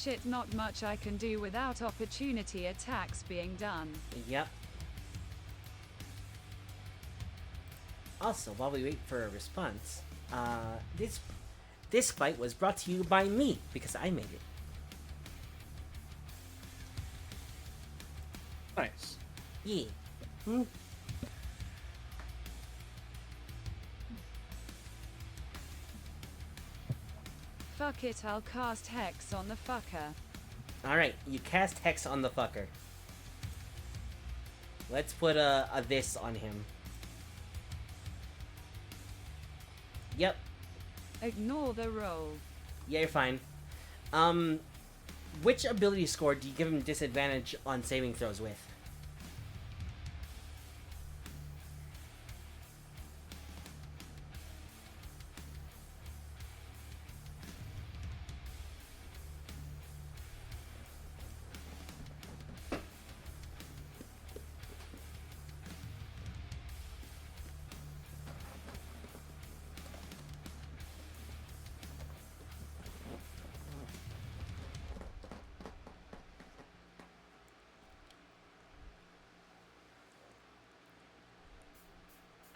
shit, not much I can do without opportunity attacks being done. Yep. Also, while we wait for a response, this fight was brought to you by me because I made it. Nice. Yeah. Fuck it, I'll cast Hex on the fucker. Alright, you cast Hex on the fucker. Let's put a this on him. Yep. Ignore the roll. Yeah, you're fine. Which ability score do you give him disadvantage on saving throws with?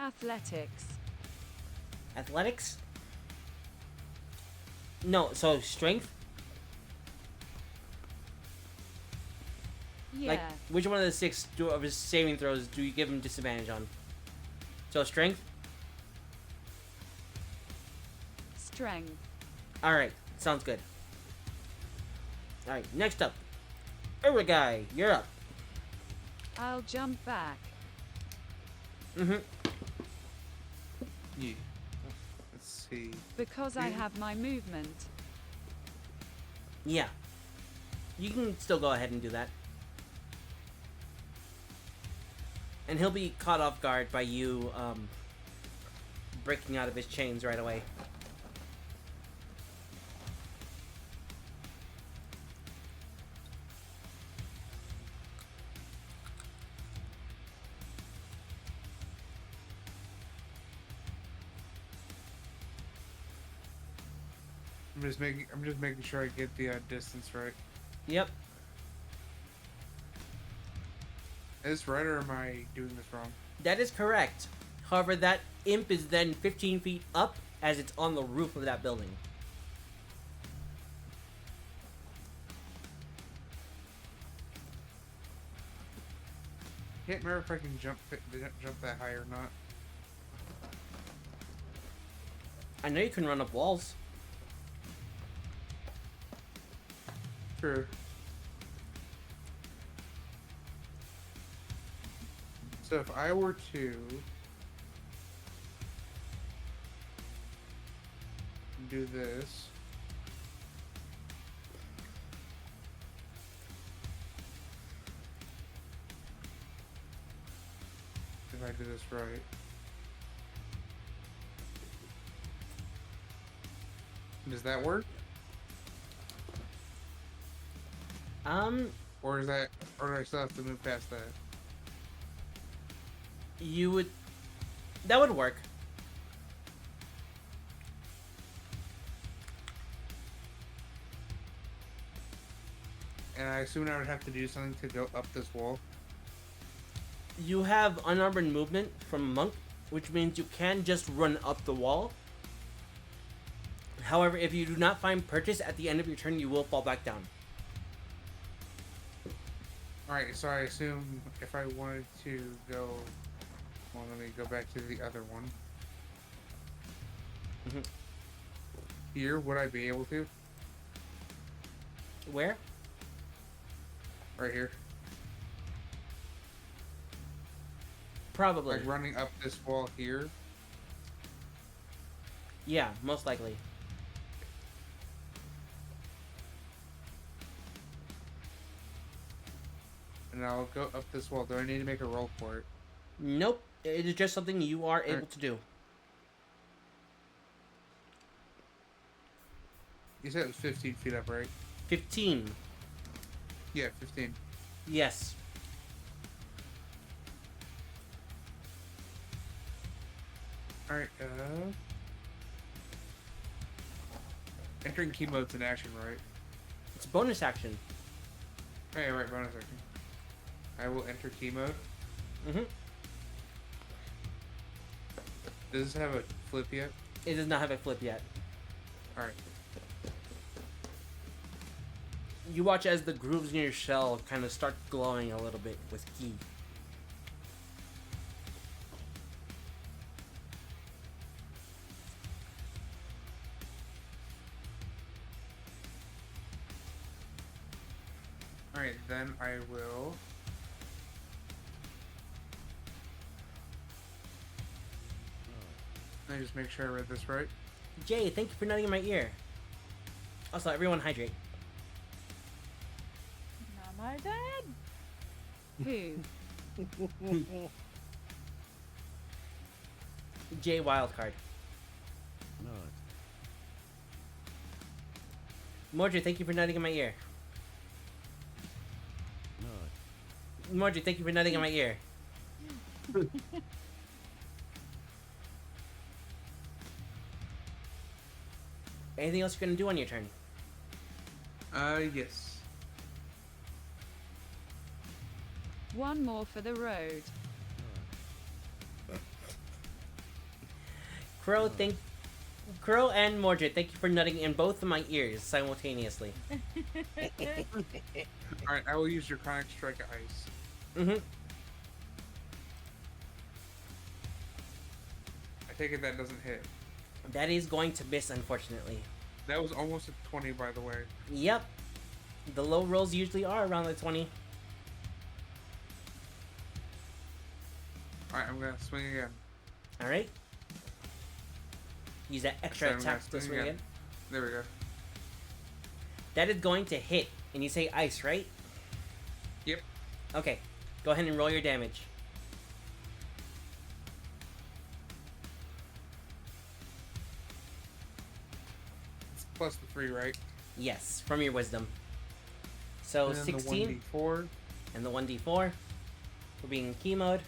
Athletics. Athletics? No, so strength? Yeah. Like, which one of the six of his saving throws do you give him disadvantage on? So strength? Strength. Alright, sounds good. Alright, next up. Guy, you're up. I'll jump back. Mm-hmm. Yeah. Let's see. Because I have my movement. Yeah. You can still go ahead and do that. And he'll be caught off guard by you, breaking out of his chains right away. I'm just making sure I get the distance right. Yep. Is this right, or am I doing this wrong? That is correct. However, that imp is then 15 feet up as it's on the roof of that building. Can't remember if I can jump that high or not. I know you can run up walls. True. So if I were to do this, if I do this right, does that work? Or do I still have to move past that? That would work. And I assume I would have to do something to go up this wall. You have unarmored movement from a monk, which means you can just run up the wall. However, if you do not find purchase at the end of your turn, you will fall back down. Alright, so I assume if I wanted to go... Well, let me go back to the other one. Mhm. Here, would I be able to? Where? Right here. Probably. Like running up this wall here. Yeah, most likely. And I'll go up this wall. Do I need to make a roll for it? Nope. It is just something you are able to do. You said it was 15 feet up, right? 15. Yeah, 15. Yes. Alright, entering key mode's an action, right? It's a bonus action. Oh, yeah, right, bonus action. I will enter key mode. Mm-hmm. Does this have a flip yet? It does not have a flip yet. Alright. You watch as the grooves in your shell kind of start glowing a little bit with ki. Alright, then I will... Let me just make sure I read this right. Jay, thank you for nutting in my ear. Also, everyone hydrate. Not my dad. Who? Jay wildcard. Not. Mordred, thank you for nutting in my ear. Not. Mordred, thank you for nutting in my ear. Anything else you're gonna do on your turn? Yes. One more for the road. Crow and Mordred, thank you for nutting in both of my ears simultaneously. Alright, I will use your Chronic Strike Ice. Mm-hmm. I take it that doesn't hit. That is going to miss, unfortunately. That was almost a 20, by the way. Yep. The low rolls usually are around the 20. Alright, I'm gonna swing again. Alright. Use that extra So I'm attack gonna to swing swing again. again. There we go. That is going to hit. And you say ice, right? Yep. Okay. Go ahead and roll your damage. It's plus the 3, right? Yes, from your wisdom. So And then 16 the 1d4. and the 1d4 for being in key mode.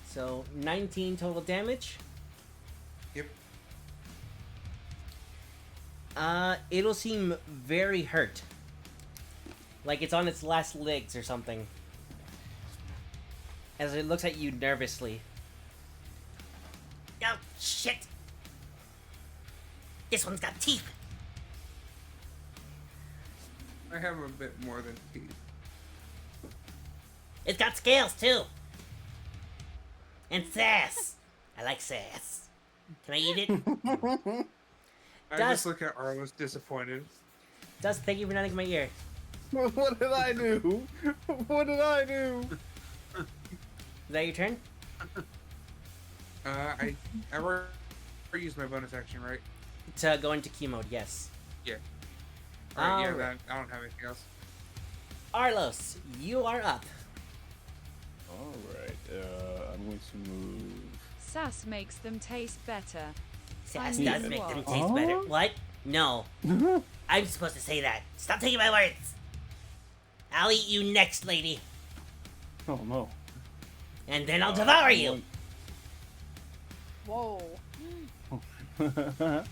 So 19 total damage. Yep. It'll seem very hurt. Like it's on its last legs or something. As it looks at you nervously. Oh, shit! This one's got teeth! I have a bit more than teeth. It's got scales, too! And sass! I like sass. Can I eat it? I Dust. just look at Arlo's disappointed. Dust, thank you for nutting in my ear. What did I do? What did I do? Is that your turn? I ever used my bonus action, right? To go into key mode, yes. Yeah. Alright, yeah, Alright. I don't have anything else. Arlos, you are up. Alright, I'm going to move. Sass makes them taste better. Sass I does mean make them what? taste better. What? No. I'm supposed to say that. Stop taking my words. I'll eat you next, lady. Oh no. And then I'll devour you. Whoa. I'm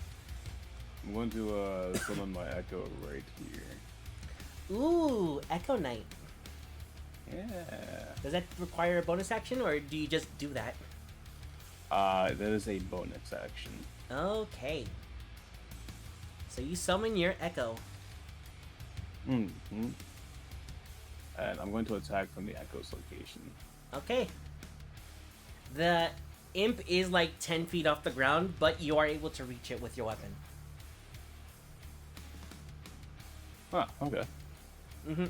going to summon my Echo right here. Ooh, Echo Knight. Yeah. Does that require a bonus action, or do you just do that? That is a bonus action. Okay. So you summon your Echo. Mm-hmm. And I'm going to attack from the Echo's location. Okay. The imp is like 10 feet off the ground, but you are able to reach it with your weapon. Ah, okay. Mm-hmm.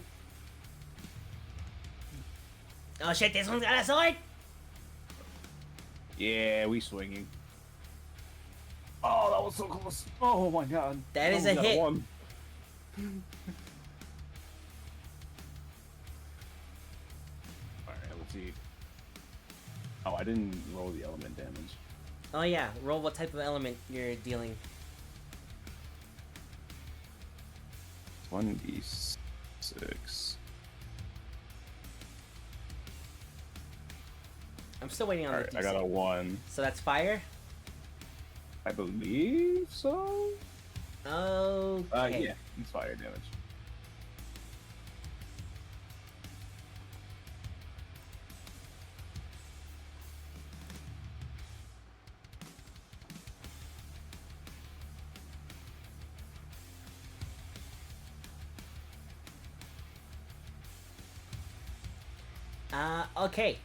Oh shit, this one's got a sword! Yeah, we swinging. Oh, that was so close. Oh my god. That is I a almost got hit. One. Alright, let's see. Oh, I didn't roll the element damage. Oh yeah, roll what type of element you're dealing. 1d6. I'm still waiting on Alright, the I got a D6. 1. So that's fire? I believe so. Okay. Yeah, it's fire damage. Okay.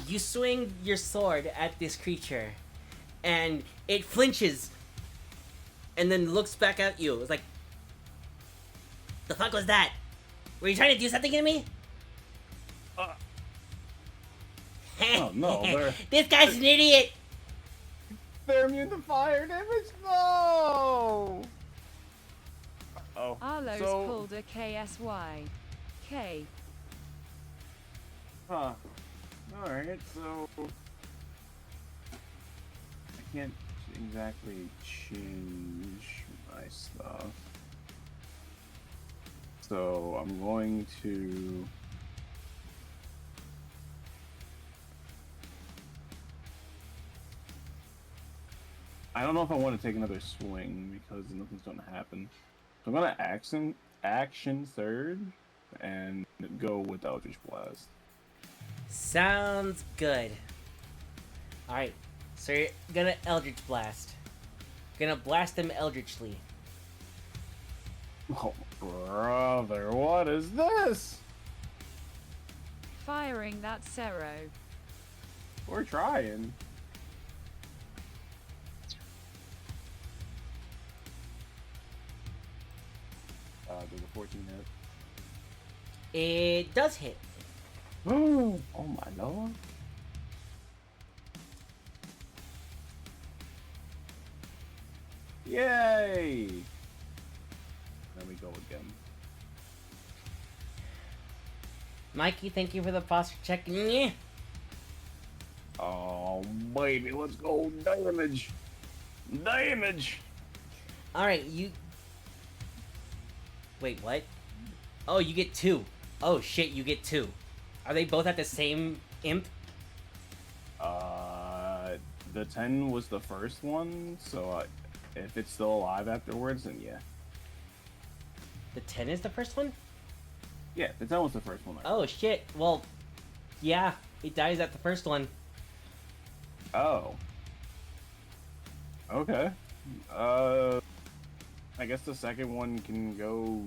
You swing your sword at this creature, and it flinches, and then looks back at you. It's like, the fuck was that? Were you trying to do something to me? Oh no, they're This guy's an idiot! they're immune to fire damage. No. Oh. Arlo's So. pulled a KSY. K. Huh. Alright, so I can't exactly change my stuff. So I'm going to I don't know if I want to take another swing because nothing's gonna happen. So I'm gonna action third and go with Eldritch Blast. Sounds good. Alright, so you're gonna Eldritch Blast. Gonna blast him eldritchly. Oh, brother, what is this? Firing that Cero. We're trying. Does a 14 hit? It does hit. Oh my lord. Yay! There we go again. Mikey, thank you for the posture check. Nyeh. Oh, baby, let's go. Damage. Damage. Alright, you... Wait, what? Oh, you get 2. Oh shit, you get 2. Are they both at the same imp? The 10 was the first one, so if it's still alive afterwards, then yeah. The 10 is the first one? Yeah, the 10 was the first one. Oh shit, well, yeah, it dies at the first one. Oh. Okay. I guess the second one can go...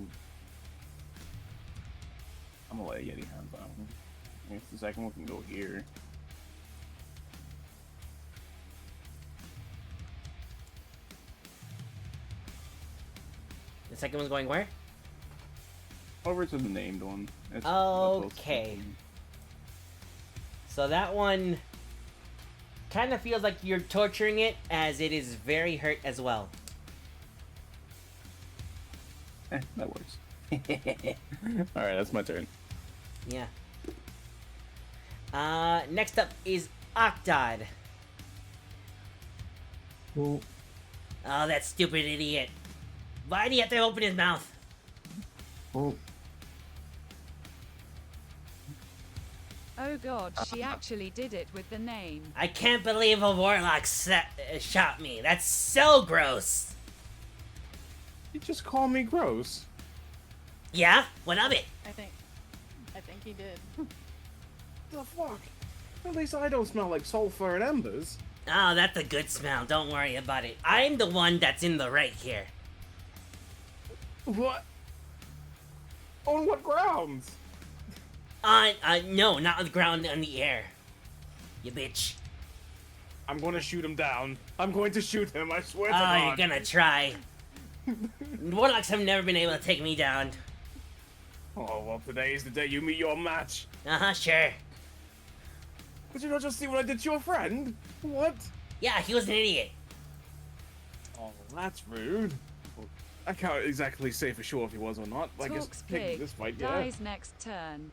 I'm gonna let Yeti have that one. I guess the second one can go here. The second one's going where? Over to the named one. It's Okay. So that one kind of feels like you're torturing it, as it is very hurt as well. That works. Alright, that's my turn. Yeah. Next up is Octod. Well, Oh, that stupid idiot. Why do you have to open his mouth? well, Oh god, she actually did it with the name. I can't believe a warlock shot me. That's so gross. You just call me gross. Yeah? What of it? I think he did. The fuck? At least I don't smell like sulfur and embers. Oh, that's a good smell. Don't worry about it. I'm the one that's in the right here. What? On what grounds? No, not on the ground, on the air. You bitch. I'm gonna shoot him down. I'm going to shoot him, I swear to Oh, God. you're gonna try. Warlocks have never been able to take me down. Oh, well, today is the day you meet your match. Uh-huh, sure. Did you not just see what I did to your friend? What? Yeah, he was an idiot. Oh, that's rude. Well, I can't exactly say for sure if he was or not. I guess Talks taking pig, this fight, yeah. dies next turn.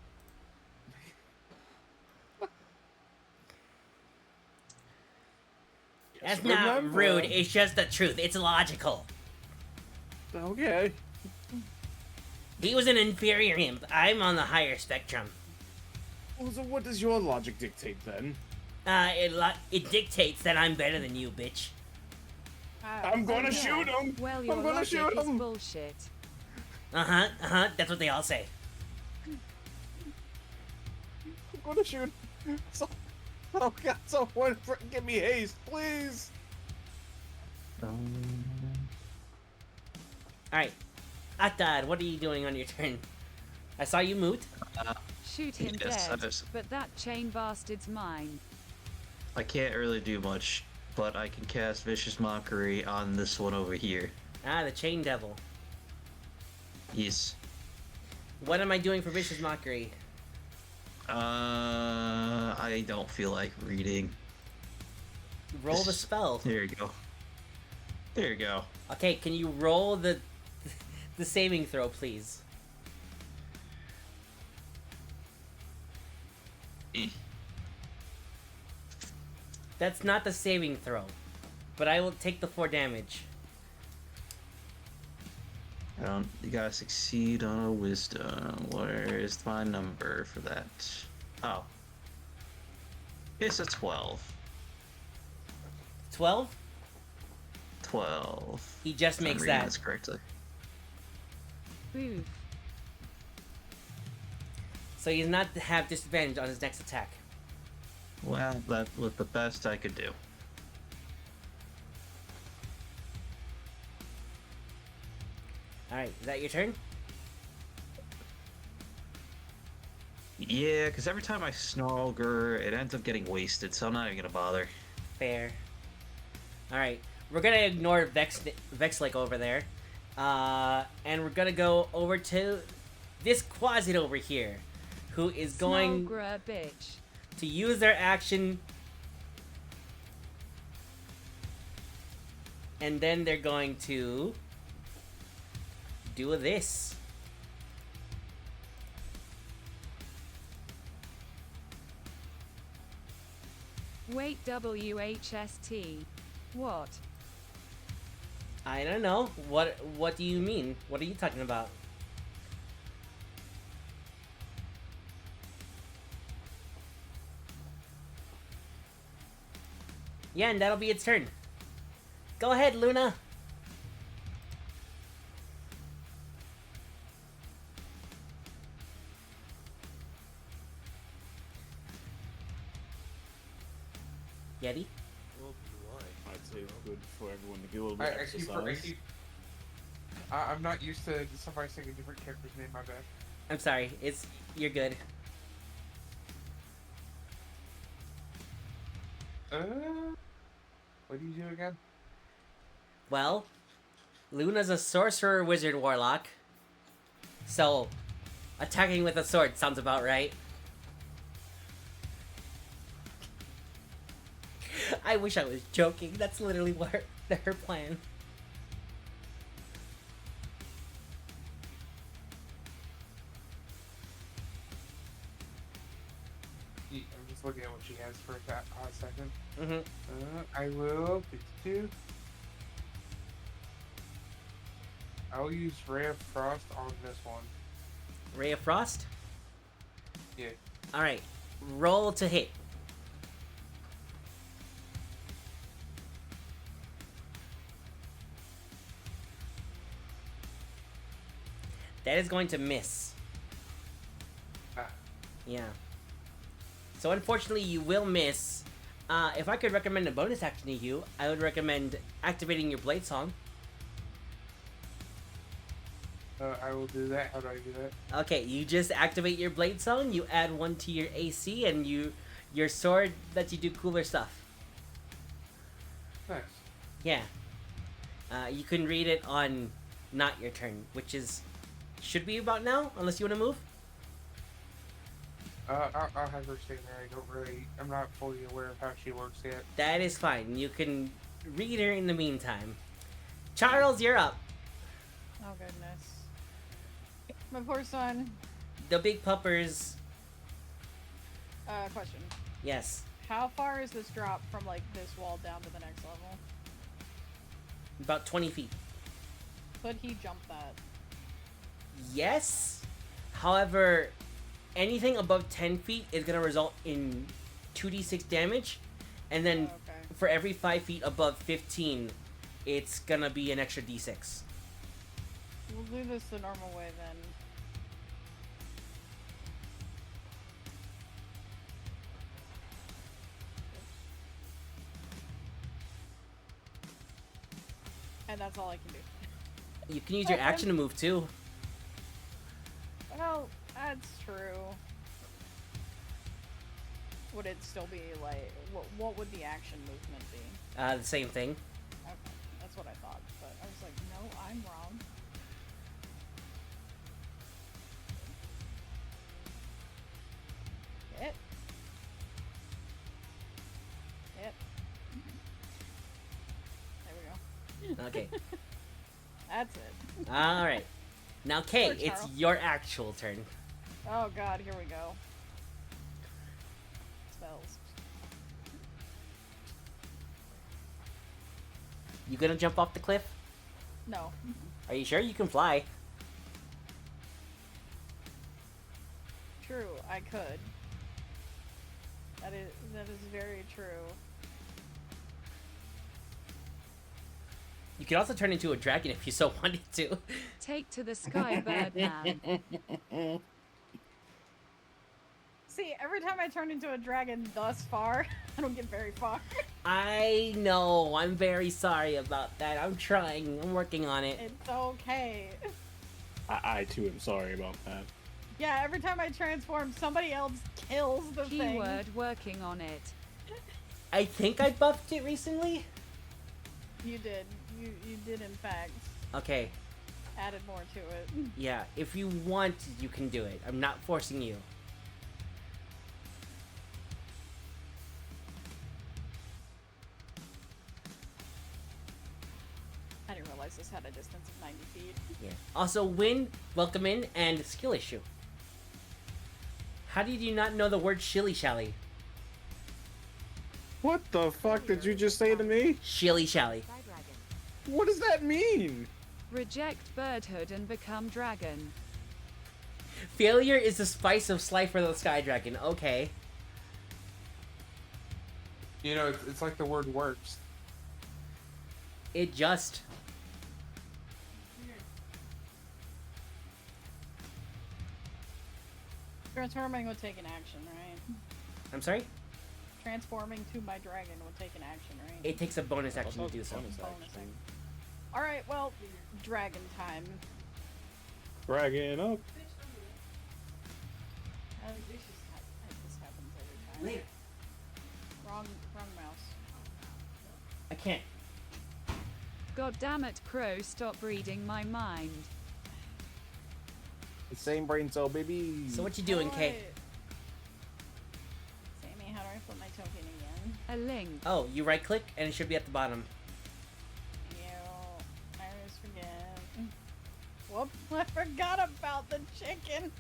That's not rude, it's just the truth. It's logical. Okay. He was an inferior imp. I'm on the higher spectrum. Well, so what does your logic dictate then? It dictates that I'm better than you, bitch. I'm gonna shoot him. Well, your I'm gonna logic shoot is him. bullshit. That's what they all say. I'm gonna shoot him. Oh God, someone give me haste, please. Alright. Attad, what are you doing on your turn? I saw you moved. Shoot him Yes, I dead, just- but that chain bastard's mine. I can't really do much, but I can cast Vicious Mockery on this one over here. Ah, the Chain Devil. Yes. What am I doing for Vicious Mockery? I don't feel like reading. Roll the spell. There you go. There you go. Okay, can you roll the the saving throw, please? That's not the saving throw, but I will take the 4 damage. You gotta succeed on a wisdom. Where is my number for that? Oh. It's a 12. 12? 12. He just If I'm makes reading that. this correctly. Oof. So he does not have disadvantage on his next attack. Well, that was the best I could do. Alright, is that your turn? Yeah, because every time I snarl it ends up getting wasted, so I'm not even gonna bother. Fair. Alright, we're gonna ignore Vexlick over there. And we're gonna go over to this Quasit over here, who is going Snogra, bitch. to use their action. And then they're going to do this. Wait, WHST. What? I don't know. What do you mean? What are you talking about? Yeah, and that'll be its turn. Go ahead, Luna. Yeti? I'd say it's good for everyone to get a little bit of exercise. I'm not used to somebody saying a different character's name, my bad. I'm sorry. You're good. What do you do again? Well, Luna's a sorcerer, wizard, warlock. So, attacking with a sword sounds about right. I wish I was joking. That's literally what her plan. I'm just looking at what she has for that hot second. Mm-hmm. I will do. I'll use Ray of Frost on this one. Ray of Frost? Yeah. Alright. Roll to hit. That is going to miss. Ah. Yeah. So unfortunately, you will miss. If I could recommend a bonus action to you, I would recommend activating your Blade Song. I will do that. How do I do that? Okay, you just activate your Blade Song, you add 1 to your AC, and your sword lets you do cooler stuff. Nice. Yeah. You can read it on not your turn, which should be about now, unless you want to move. I'll have her stay there. I'm not fully aware of how she works yet. That is fine. You can read her in the meantime. Charles, you're up. Oh goodness. My poor son. The big puppers. Question. Yes. How far is this drop from like this wall down to the next level? About 20 feet. Could he jump that? Yes. However, anything above 10 feet is going to result in 2d6 damage. And then Oh, okay. for every 5 feet above 15, it's gonna be an extra d6. We'll do this the normal way then. And that's all I can do. You can use your action to move too. Well, that's true. Would it still be like, what would the action movement be? The same thing. Okay, that's what I thought, but I was like, no, I'm wrong. Hit. Hit. There we go. Okay. That's it. All right. Now, Kay, Poor it's Charles. your actual turn. Oh god, here we go. Spells. You gonna jump off the cliff? No. Are you sure you can fly? True, I could. That is very true. You could also turn into a dragon if you so wanted to. Take to the sky, Birdman. See, every time I turn into a dragon thus far, I don't get very far. I know. I'm very sorry about that. I'm trying. I'm working on it. It's okay. I too am sorry about that. Yeah, every time I transform, somebody else kills the thing. Keyword working on it. I think I buffed it recently. You did. You did in fact. Okay. Added more to it. Yeah. If you want, you can do it. I'm not forcing you. I didn't realize this had a distance of 90 feet. Yeah. Also, win, welcome in, and skill issue. How did you not know the word shilly shally? What the fuck did you just say to me? Shilly shally. What does that mean? Reject birdhood and become dragon. Failure is the spice of Slifer the Sky Dragon. Okay. You know, it's like the word works. It just. Transforming would take an action, right? I'm sorry? Transforming to my dragon would take an action, right? It takes a bonus action Also to do so. bonus Bonus action. action. Alright, well, dragon time. Dragging up. This happens every time. Later. Wrong mouse. I can't. God damn it, Crow, stop reading my mind. Same brain cell, baby. So what you doing, Kay? Alright. Sammy, how do I flip my token again? A link. Oh, you right click and it should be at the bottom. I always forget. Whoops, I forgot about the chicken.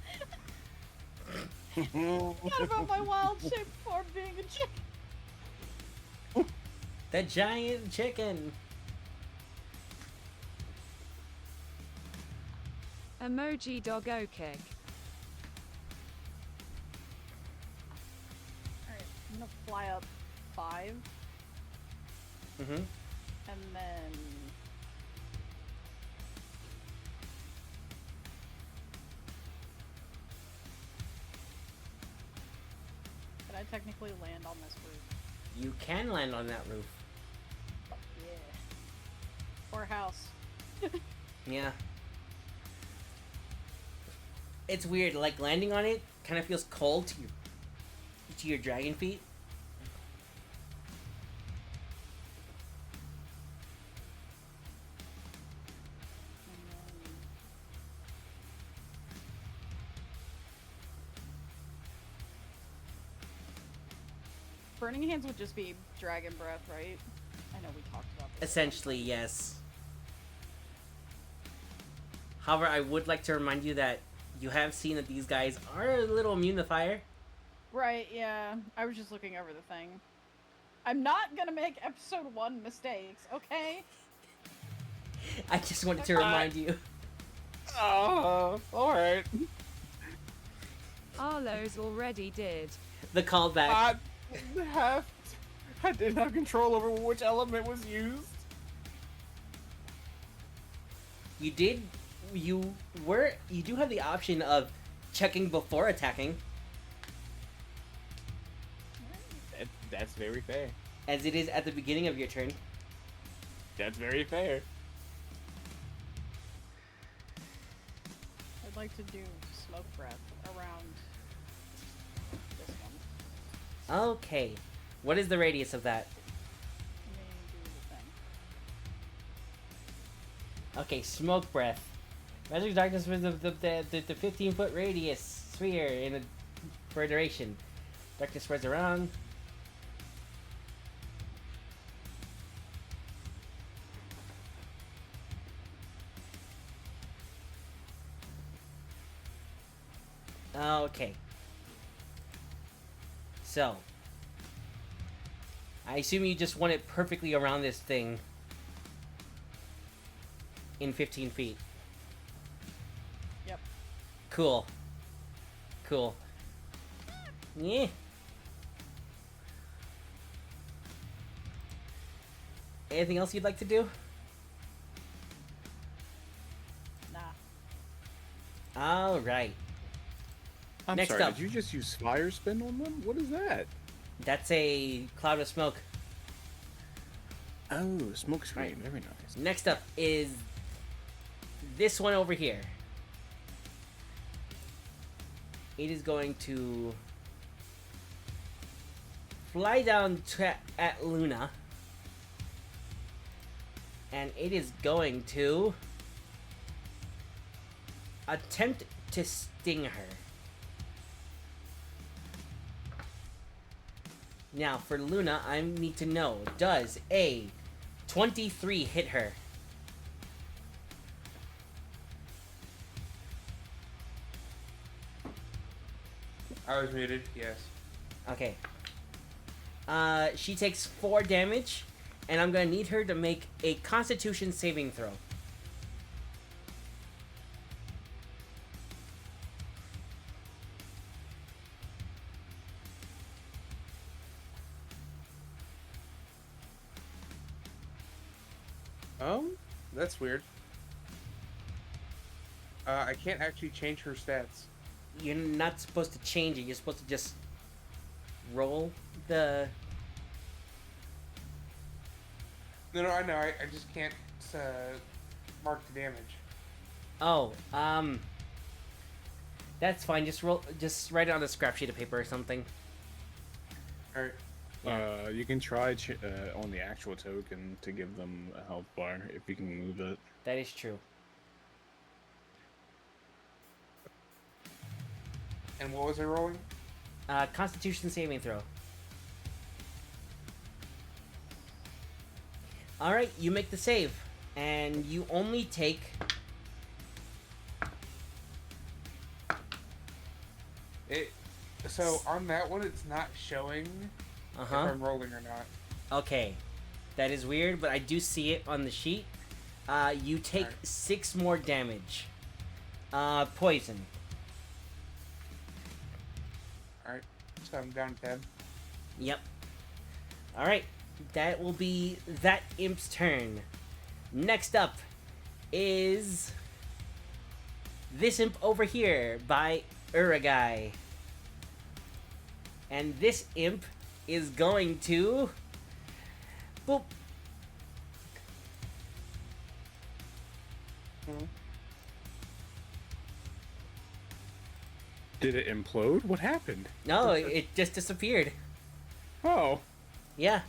Forgot about my wild shape form being a chicken. The giant chicken. Emoji doggo kick. Alright, I'm gonna fly up 5, Mm-hmm. and then... Could I technically land on this roof? You can land on that roof. Yeah. Or house. Yeah. It's weird, like landing on it kind of feels cold to your dragon feet. Burning Hands would just be dragon breath, right? I know we talked about this. Essentially, yes. However, I would like to remind you that you have seen that these guys are a little immune to fire. Right, yeah. I was just looking over the thing. I'm not gonna make episode 1 mistakes, okay? I just wanted to remind you. Alright. Arlo's already did. The callback. I didn't have control over which element was used. You do have the option of checking before attacking, That's very fair. as it is at the beginning of your turn. That's very fair. I'd like to do smoke breath around this one. Okay. What is the radius of that? Let me do the thing. Okay, smoke breath. Magic darkness with the 15-foot radius sphere for a duration. Darkness spreads around. Okay. So, I assume you just want it perfectly around this thing in 15 feet. Yep. Cool. Cool. Yeah. Anything else you'd like to do? Nah. Alright. I'm Next sorry, up. did you just use fire spin on them? What is that? That's a cloud of smoke. Oh, smoke screen. Right. Very nice. Next up is this one over here. It is going to fly down at Luna. And it is going to attempt to sting her. Now, for Luna, I need to know, does a 23 hit her? I was muted, yes. Okay. She takes 4 damage, and I'm gonna need her to make a Constitution saving throw. That's weird. I can't actually change her stats. You're not supposed to change it. You're supposed to just roll the... No, I know. I just can't mark the damage. Oh, that's fine. Just write it on a scrap sheet of paper or something. All right. You can try on the actual token to give them a health bar if you can move it. That is true. And what was I rolling? Constitution saving throw. Alright, you make the save. And you only take... So on that one, it's not showing if I'm rolling or not. Okay. That is weird, but I do see it on the sheet. You take 6 more damage. Poison. Alright, so I'm down 10. Yep. Alright. That will be that imp's turn. Next up is this imp over here by Uragai. And this imp is going to... Boop. Did it implode? What happened? No, it just disappeared. Oh. Yeah.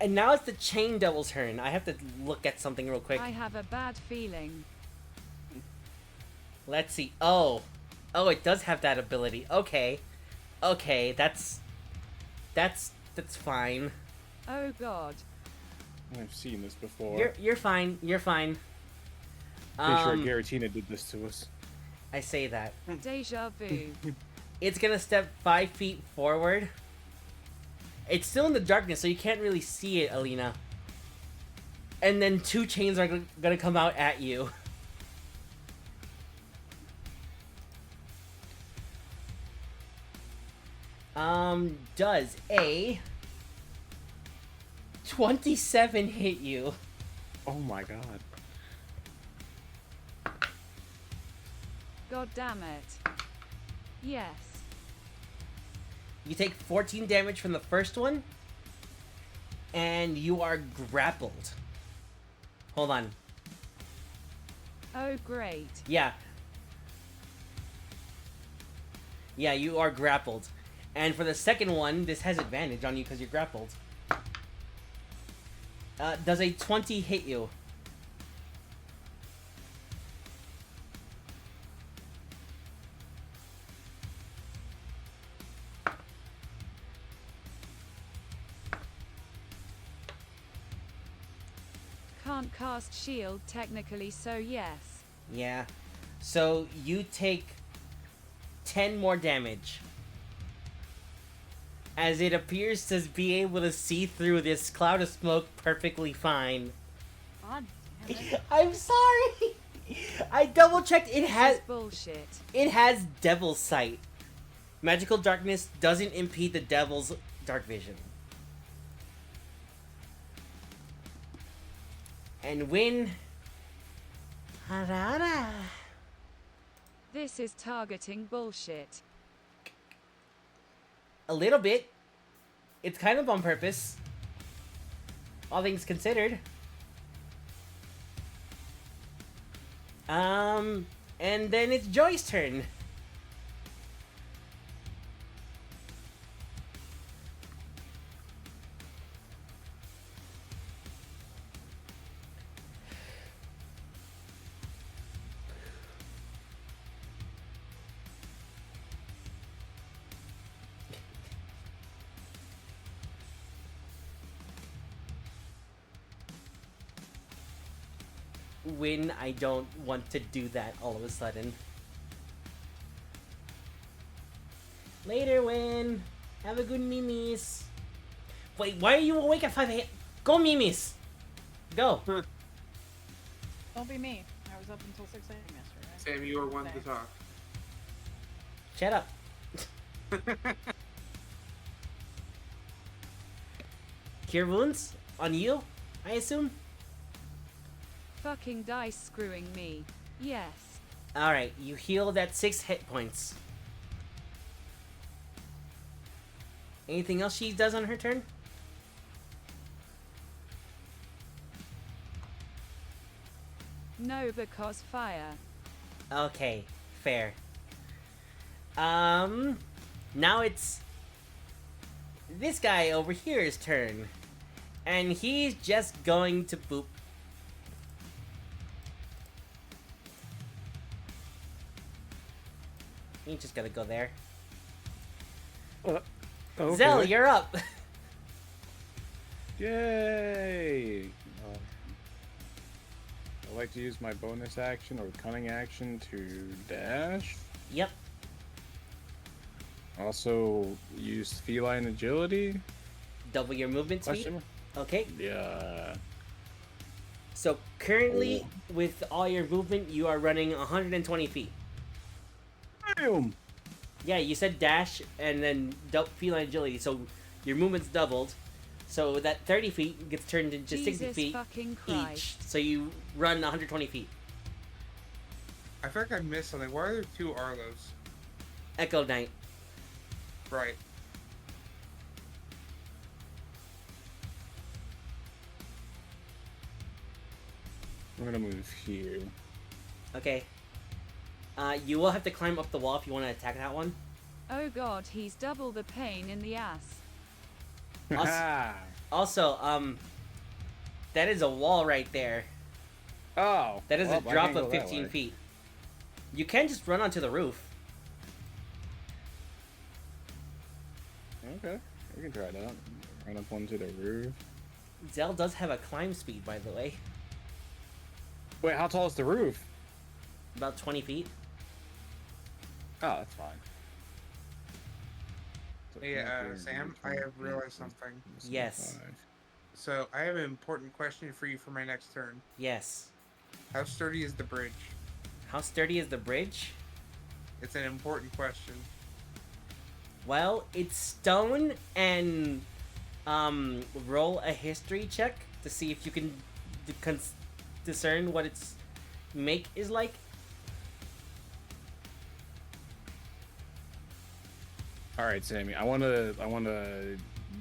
And now it's the Chain Devil's turn. I have to look at something real quick. I have a bad feeling. Let's see. Oh, it does have that ability. Okay. That's fine. Oh god. I've seen this before. You're fine. You're fine. Pretty sure Garatina did this to us. I say that. Deja vu. It's gonna step 5 feet forward. It's still in the darkness, so you can't really see it, Alina. And then 2 chains are gonna come out at you. Does a 27 hit you? Oh my god. God damn it. Yes. You take 14 damage from the first one, and you are grappled. Hold on. Oh, great. Yeah. Yeah, you are grappled. And for the second one, this has advantage on you because you're grappled. Does a 20 hit you? Can't cast shield technically, so yes. Yeah. So you take 10 more damage. As it appears to be able to see through this cloud of smoke perfectly fine. God damn it. I'm sorry! I double checked. This is bullshit. It has Devil's Sight. Magical darkness doesn't impede the devil's dark vision. And when... Harara. This is targeting bullshit. A little bit. It's kind of on purpose. All things considered. And then it's Joy's turn. When I don't want to do that all of a sudden. Later, Win. Have a good Mimis. Wait, why are you awake at 5 a.m.? Go, Mimis. Go. Don't be me. I was up until 6 a.m. yesterday. Sam, you are one to talk. Shut up. Cure wounds on you, I assume. Fucking dice screwing me. Yes. Alright, you healed at 6 hit points. Anything else she does on her turn? No, because fire. Okay, fair. Now it's this guy over here's turn. And he's just going to boop. You just gotta go there. Okay. Zell, you're up. Yay! I like to use my bonus action or cunning action to dash. Yep. Also use feline agility. Double your movement speed. Question mark? Okay. Yeah. So currently, with all your movement, you are running 120 feet. Damn. Yeah, you said dash and then feline agility, so your movement's doubled. So that 30 feet gets turned into 60 Jesus feet fucking Christ. each. So you run 120 feet. I feel like I missed something. Why are there two Arlos? Echo Knight. Right. I'm gonna move here. Okay. You will have to climb up the wall if you want to attack that one. Oh god, he's double the pain in the ass. Also, that is a wall right there. Oh. That is well, a I drop can't go of that 15 way. feet. You can just run onto the roof. Okay, we can try that. Run up onto the roof. Zell does have a climb speed, by the way. Wait, how tall is the roof? About 20 feet. Oh, that's fine. So Hey, 20, Sam, I 20, have realized something. Yes. 25. So, I have an important question for you for my next turn. Yes. How sturdy is the bridge? How sturdy is the bridge? It's an important question. Well, it's stone, and roll a history check to see if you can discern what its make is like. All right, Sammy. I wanna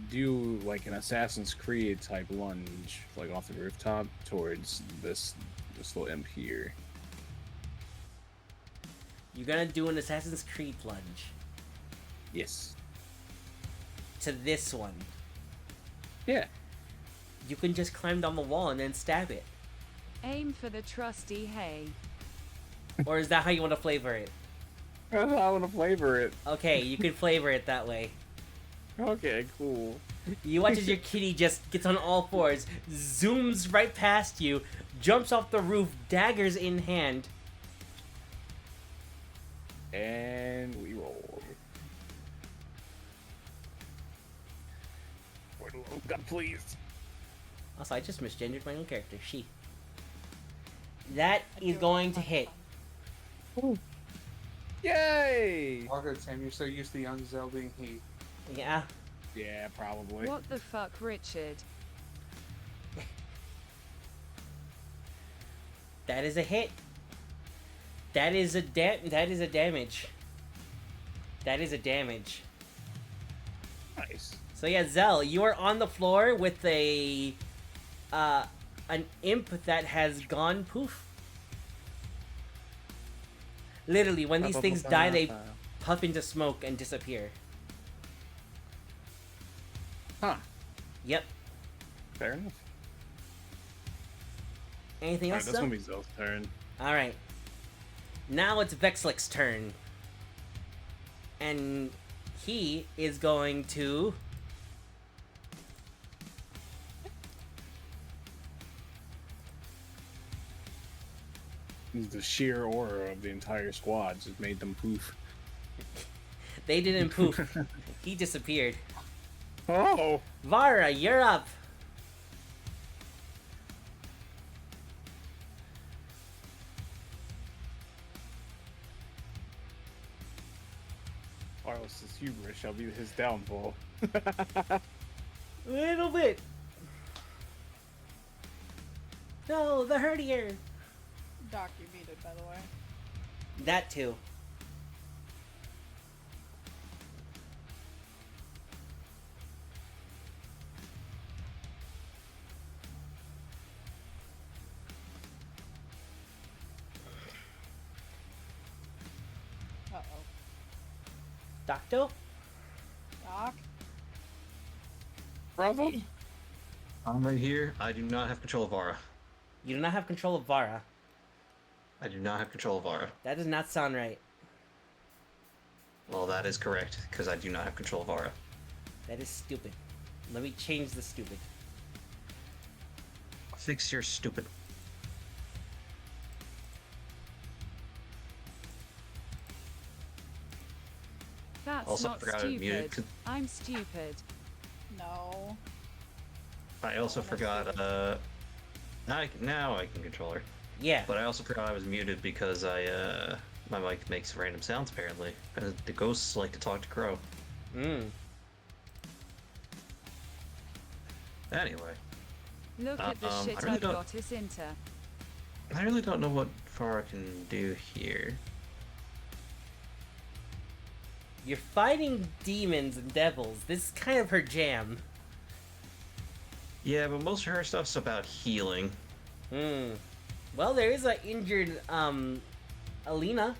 do like an Assassin's Creed type lunge, like off the rooftop towards this little imp here. You're gonna do an Assassin's Creed lunge Yes. to this one. Yeah. You can just climb down the wall and then stab it. Aim for the trusty hay. Or is that how you want to flavor it? I want to flavor it. Okay, you can flavor it that way. Okay, cool. You watch as your kitty just gets on all fours, zooms right past you, jumps off the roof, daggers in hand. And we roll. Oh God, please. Also, I just misgendered my own character. She. That is going to hit. Yay! All good, Sam. You're so used to young Zell being he. Yeah. Yeah, probably. What the fuck, Richard? That is a hit. That is a damage. That is a damage. Nice. So yeah, Zell, you are on the floor with a an imp that has gone poof. Literally, when these things die, they puff into smoke and disappear. Huh. Yep. Fair enough. Anything else? Alright, that's gonna be Zell's turn. All right. Now it's Vexlick's turn, and he is going to. The sheer aura of the entire squad just made them poof. They didn't poof. He disappeared. Oh! Vara, you're up. Arlos's hubris shall be his downfall. Little bit. No, the herdier. Doc, you muted, by the way. That too. Uh-oh. Doctor? Doc? Brother? I'm right here. I do not have control of Vara. You do not have control of Vara. I do not have control of Vara. That does not sound right. Well, that is correct, because I do not have control of Vara. That is stupid. Let me change the stupid. Fix your stupid. That's Also, not forgot I muted. stupid. I'm stupid. No. I also forgot, now I can control her. Yeah. But I also forgot I was muted because my mic makes random sounds apparently. And the ghosts like to talk to Crow. Anyway. Look at the shit I really I've don't- got us into. I really don't know what Farah can do here. You're fighting demons and devils. This is kind of her jam. Yeah, but most of her stuff's about healing. Well, there is a injured, Alina.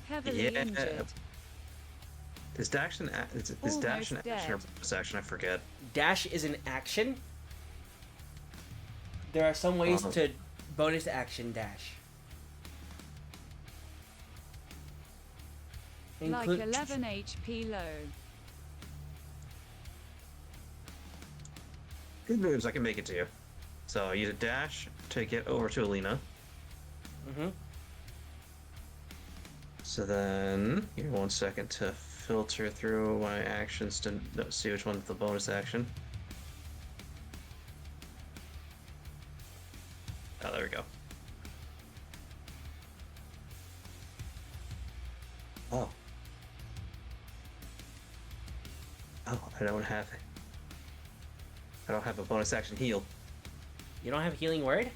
Heavily Yeah. injured. Is dash an is Almost dash an action or dead. bonus action? I forget. Dash is an action. There are some ways to bonus action dash. Like Include- 11 HP low. Good moves, I can make it to you. So use a dash to get over to Alina. So then, give me 1 second to filter through my actions to see which one's the bonus action. Oh, there we go. Oh. Oh, I don't have it. I don't have a bonus action heal. You don't have healing word?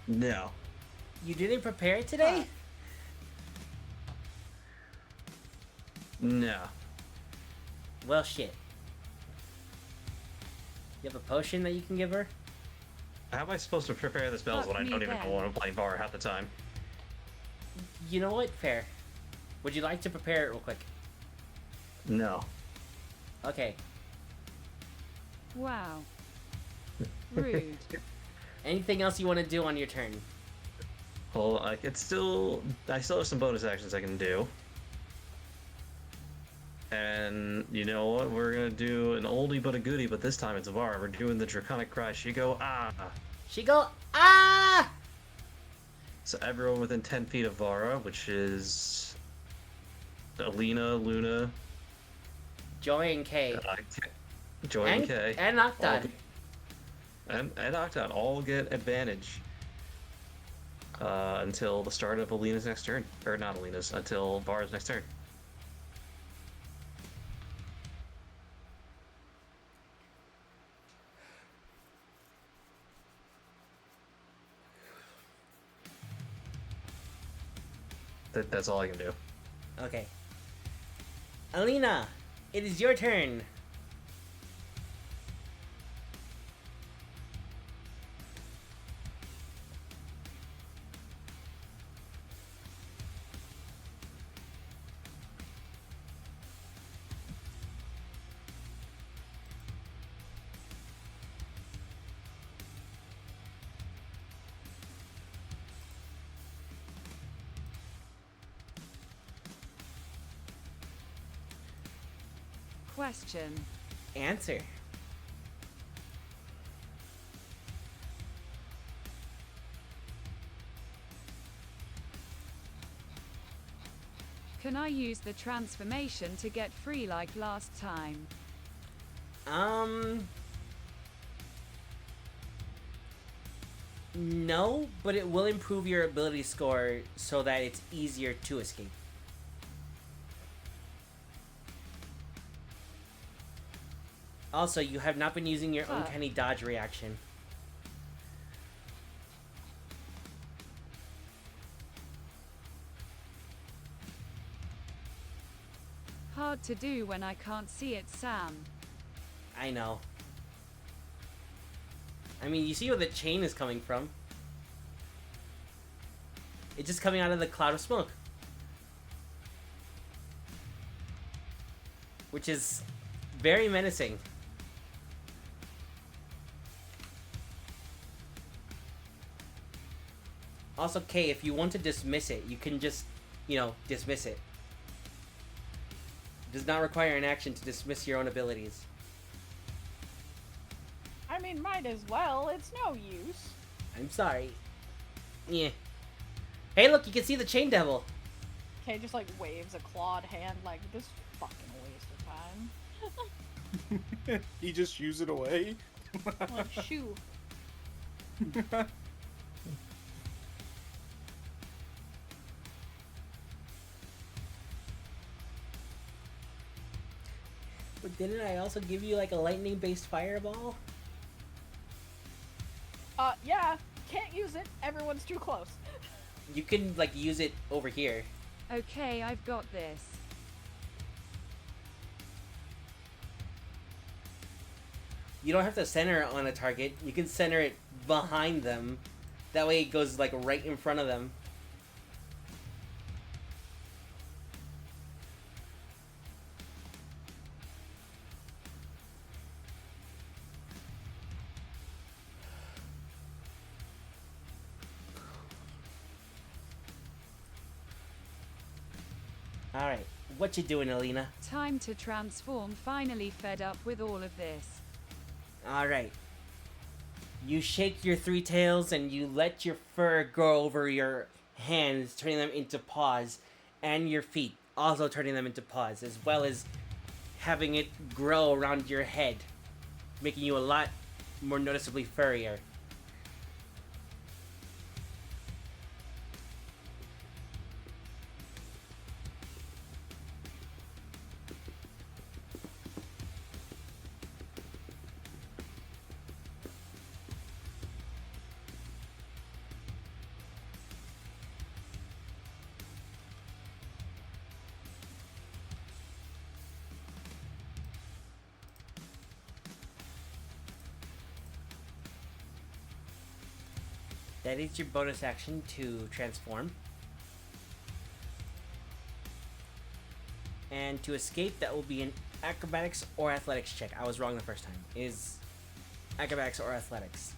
No. You didn't prepare it today? Huh. No. Well, shit. You have a potion that you can give her? How am I supposed to prepare the spells Fuck when I me don't even know then. what I'm playing VAR half the time? You know what? Fair. Would you like to prepare it real quick? No. Okay. Wow. Rude. Anything else you want to do on your turn? Well, I still have some bonus actions I can do. And you know what? We're gonna do an oldie but a goodie, but this time it's VAR. We're doing the Draconic Cry. She go, ah! She go, ah! So everyone within 10 feet of Vara, which is Alina, Luna, Joy and Kay. Joy and Kay. And Octad. And Octad all get advantage until the start of Alina's next turn. Or not Alina's, until Vara's next turn. That's all I can do. Okay. Alina, it is your turn. Question. Answer. Can I use the transformation to get free like last time? No, but it will improve your ability score so that it's easier to escape. Also, you have not been using your Huh. uncanny dodge reaction. Hard to do when I can't see it, Sam. I know. I mean, you see where the chain is coming from. It's just coming out of the cloud of smoke. Which is very menacing. Also, Kay, if you want to dismiss it, you can just, dismiss it. It does not require an action to dismiss your own abilities. I mean, might as well. It's no use. I'm sorry. Yeah. Hey, look, you can see the chain devil. Kay just like waves a clawed hand like this fucking waste of time. He just shoos it away. Like, shoo. But didn't I also give you like a lightning-based fireball? Yeah. Can't use it. Everyone's too close. You can like use it over here. Okay, I've got this. You don't have to center it on a target. You can center it behind them. That way it goes like right in front of them. Alright, what you doing, Alina? Time to transform, finally fed up with all of this. Alright. You shake your three tails and you let your fur grow over your hands, turning them into paws, and your feet, also turning them into paws, as well as having it grow around your head, making you a lot more noticeably furrier. That is your bonus action to transform. And to escape, that will be an acrobatics or athletics check. I was wrong the first time. Is acrobatics or athletics.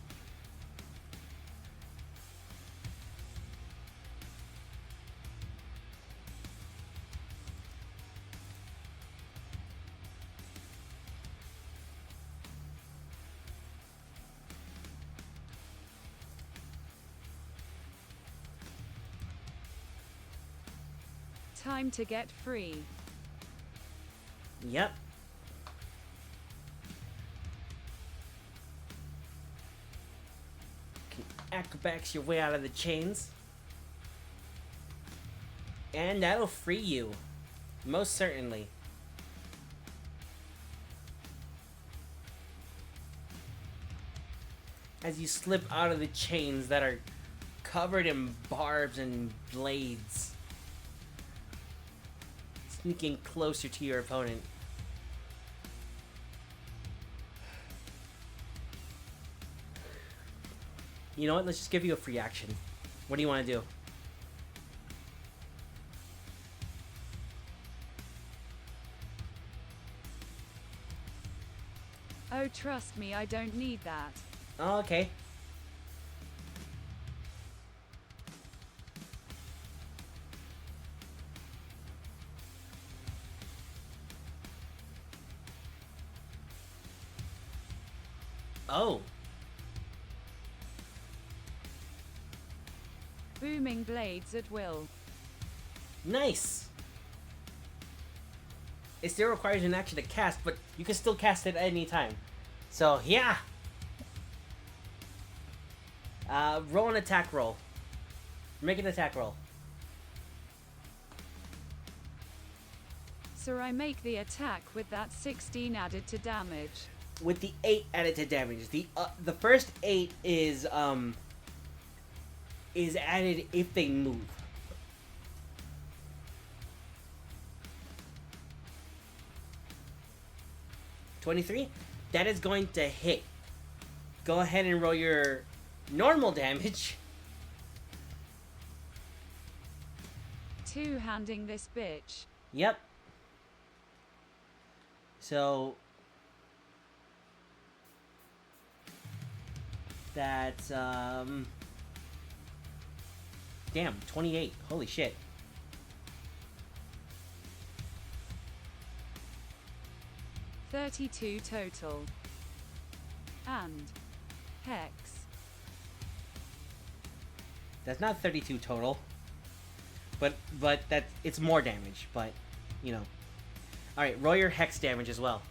Time to get free. Yep. Can acrobatics your way out of the chains. And that'll free you. Most certainly. As you slip out of the chains that are covered in barbs and blades. Sneaking closer to your opponent. You know what? Let's just give you a free action. What do you want to do? Oh, trust me, I don't need that. Oh, okay. Oh. Booming blades at will. Nice. It still requires an action to cast, but you can still cast it at any time. So, yeah. Roll an attack roll. Make an attack roll. So I make the attack with that 16 added to damage. With the 8 added to damage. The first 8 is added if they move. $23? That is going to hit. Go ahead and roll your normal damage. Two-handing this bitch. Yep. So that's damn, 28. Holy shit. $32 total. And hex. That's not 32 total. But that it's more damage, but you know. Alright, roll your hex damage as well.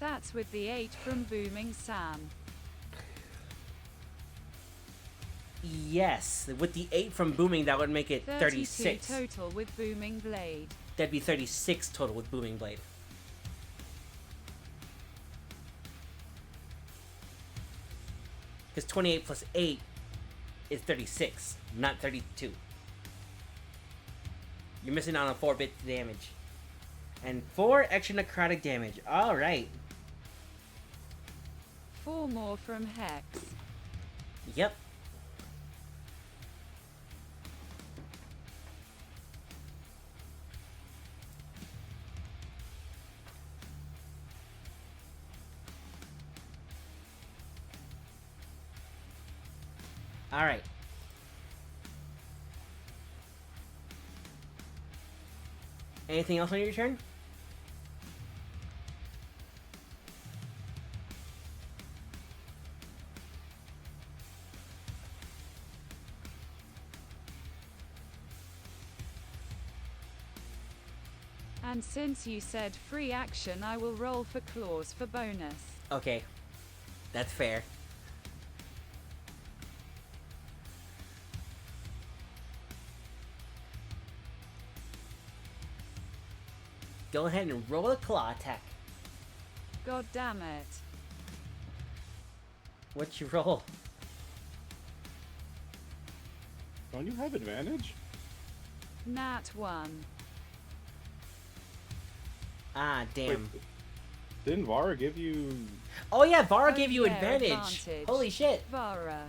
That's with the 8 from Booming Sam. Yes, with the 8 from Booming, that would make it 36. 32 total with Booming Blade. That'd be 36 total with Booming Blade. Because 28 plus 8 is 36, not 32. You're missing out on 4 bits of damage. And 4 extra necrotic damage. Alright. 4 more from Hex. Yep. Alright. Anything else on your turn? And since you said free action, I will roll for claws for bonus. Okay. That's fair. Go ahead and roll a claw attack. God damn it. What'd you roll? Don't you have advantage? Nat 1. Ah, damn. Wait, didn't Vara give you? Oh yeah, Vara Oh, gave you yeah, advantage. Holy shit. Vara.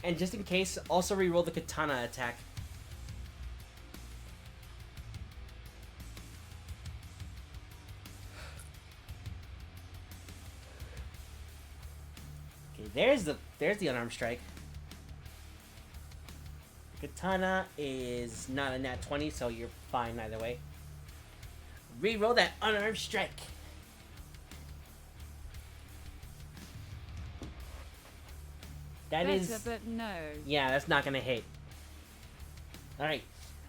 And just in case, also reroll the katana attack. Okay, there's the unarmed strike. Katana is not a nat 20, so you're fine either way. Reroll that unarmed strike. That Better, is... but no. Yeah, that's not gonna hit. Alright.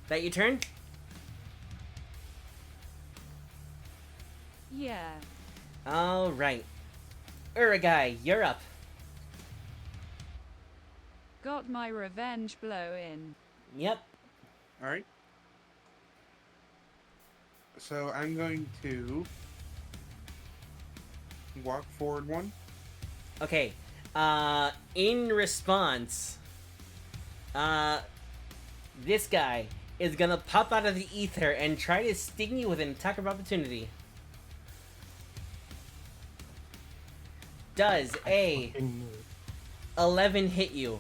That your turn? Yeah. Alright. Uragai, you're up. Got my revenge blow in. Yep. All right. So I'm going to walk forward one. Okay. In response, this guy is gonna pop out of the ether and try to sting you with an attack of opportunity. Does a 11 hit you?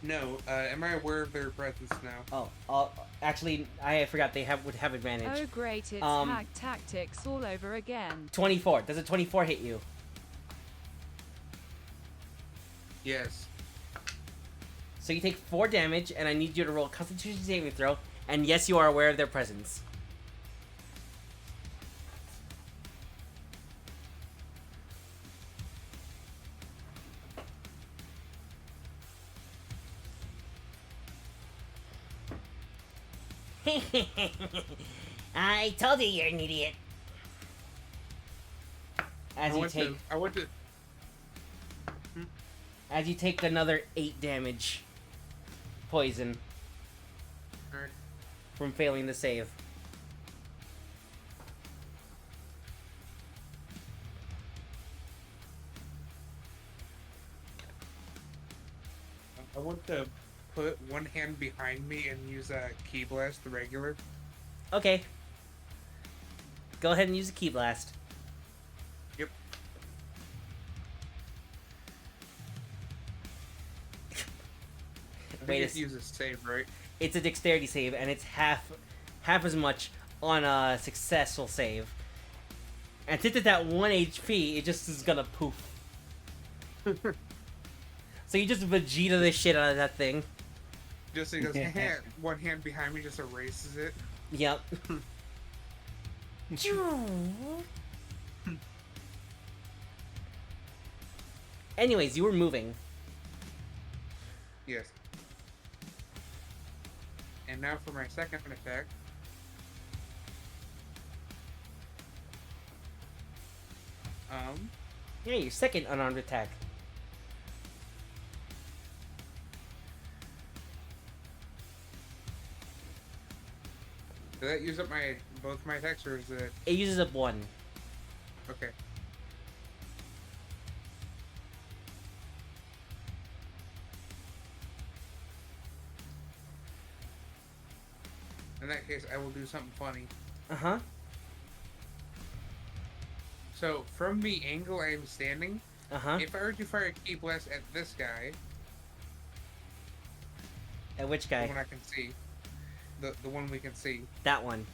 No, am I aware of their presence now? Oh, actually, I forgot they would have advantage. Oh great, it's hack tactics all over again. 24. Does a 24 hit you? Yes. So you take 4 damage, and I need you to roll a Constitution saving throw. And yes, you are aware of their presence. I told you you're an idiot. As you take, I want to. as you take another 8 damage, poison Alright. from failing the save. I want to put one hand behind me and use a key blast, the regular. Okay. Go ahead and use a key blast. Yep. I Wait, think it uses save, right? it's a dexterity save, and it's half as much on a successful save. And since it's at 1 HP, it just is gonna poof. So you just Vegeta the shit out of that thing. Just so he goes, one hand behind me just erases it. Yep. Anyways, you were moving. Yes. And now for my second attack. Yeah, your second unarmed attack. Did that use up both my attacks, or is it It uses up 1. okay? In that case, I will do something funny. Uh-huh. So, from the angle I am standing, Uh-huh. if I were to fire a key blast at this guy, At which the one guy? I can see, the one we can see, That one.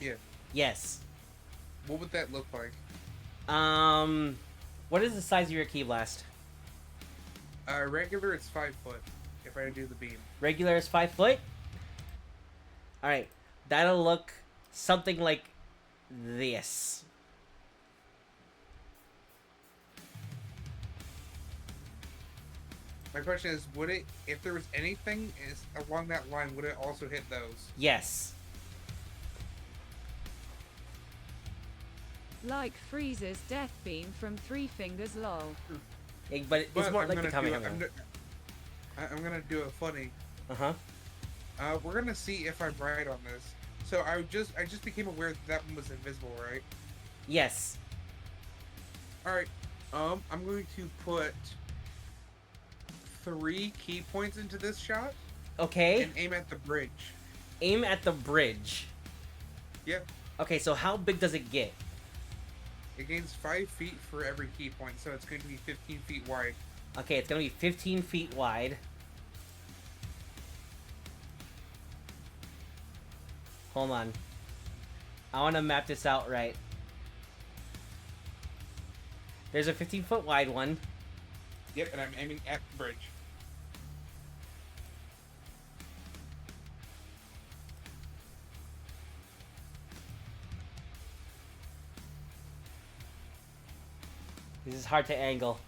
yeah, Yes. what would that look like? What is the size of your key blast? Regular, it's 5 foot. If I do the beam, Regular is 5 foot? Alright. That'll look something like this. my question is, would it, if there was anything along that line, would it also hit those? Yes. Like Freeze's death beam from 3 Fingers lol. But it's But more I'm like the gonna do Kamehameha. I'm gonna do a funny. Uh-huh. We're gonna see if I'm right on this. So I just became aware that one was invisible, right? Yes. All right. I'm going to put 3 key points into this shot Okay. and aim at the bridge. aim at the bridge. Yep. Okay, so how big does it get? It gains 5 feet for every key point, so it's going to be 15 feet wide. Okay, it's gonna be 15 feet wide. Hold on. I want to map this out right. There's a 15-foot wide one. Yep, and I'm aiming at the bridge. This is hard to angle.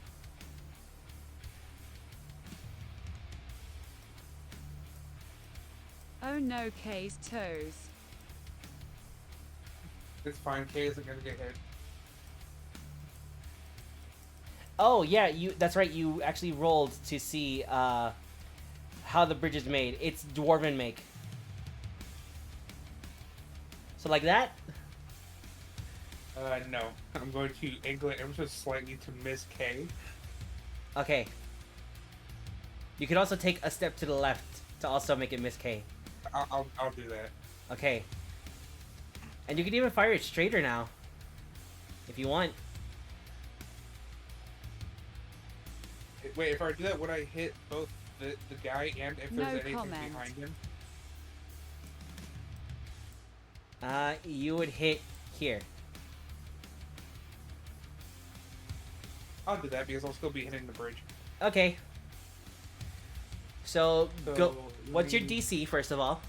Oh no, Kay's toes. It's fine. K isn't going to get hit. Oh yeah, that's right. You actually rolled to see how the bridge is made. It's dwarven make. So like that? No. I'm going to angle it ever so slightly to miss K. Okay. You could also take a step to the left to also make it miss K. I'll do that. Okay. And you can even fire it straighter now. If you want. Wait, if I do that, would I hit both the guy and if No there's anything comment. behind him? You would hit here. I'll do that because I'll still be hitting the bridge. Okay. So, So, go. What's your let me- DC, first of all?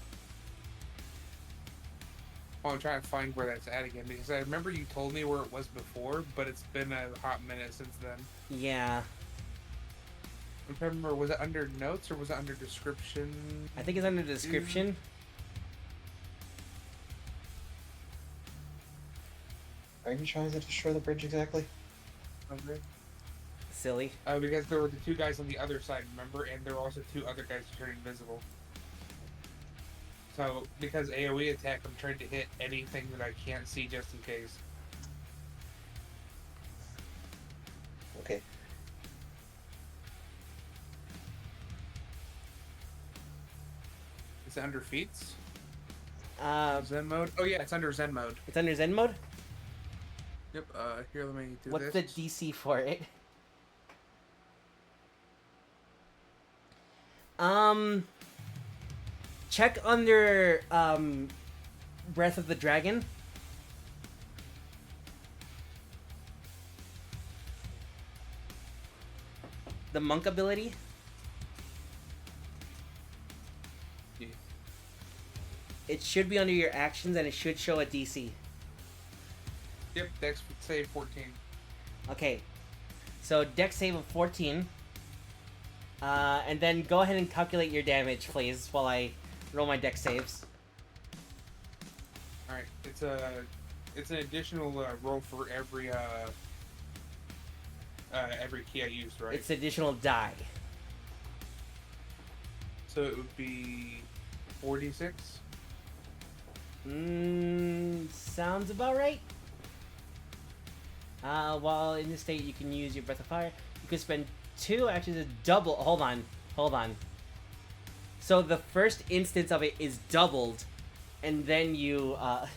Oh, I'm trying to find where that's at again because I remember you told me where it was before, but it's been a hot minute since then. Yeah. I'm trying to remember, was it under notes or was it under description? I think it's under the description. Are you trying to destroy the bridge exactly? Okay. Silly. Because there were the two guys on the other side, remember? And there were also two other guys who turned invisible. So, because AoE attack, I'm trying to hit anything that I can't see just in case. Okay. Is it under feats? Uh, Zen mode? Oh yeah, it's under Zen mode. it's under Zen mode. Yep, here, let me do What's this. the DC for it? Check under Breath of the Dragon. The monk ability. Yeah. It should be under your actions and it should show a DC. Yep, Dex save 14. Okay. So dex save of 14. And then go ahead and calculate your damage, please, while I roll my dex saves. Alright, it's an additional roll for every key I used, right? It's additional die. So it would be 4d6? Sounds about right. While in this state, you can use your Breath of Fire. You can spend 2 actions to double. Hold on. So the first instance of it is doubled, and then you add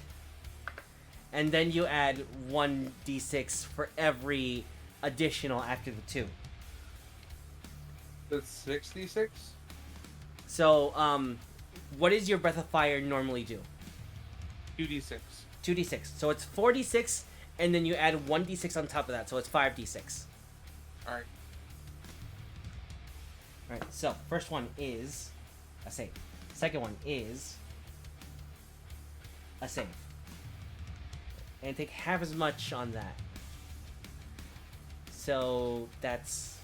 1d6 for every additional after the 2. That's 6d6? So, what does your Breath of Fire normally do? 2d6. 2d6. So it's 4d6, and then you add 1d6 on top of that, so it's 5d6. Alright. Alright, so first one is a save. Second one is a save. And take half as much on that. So that's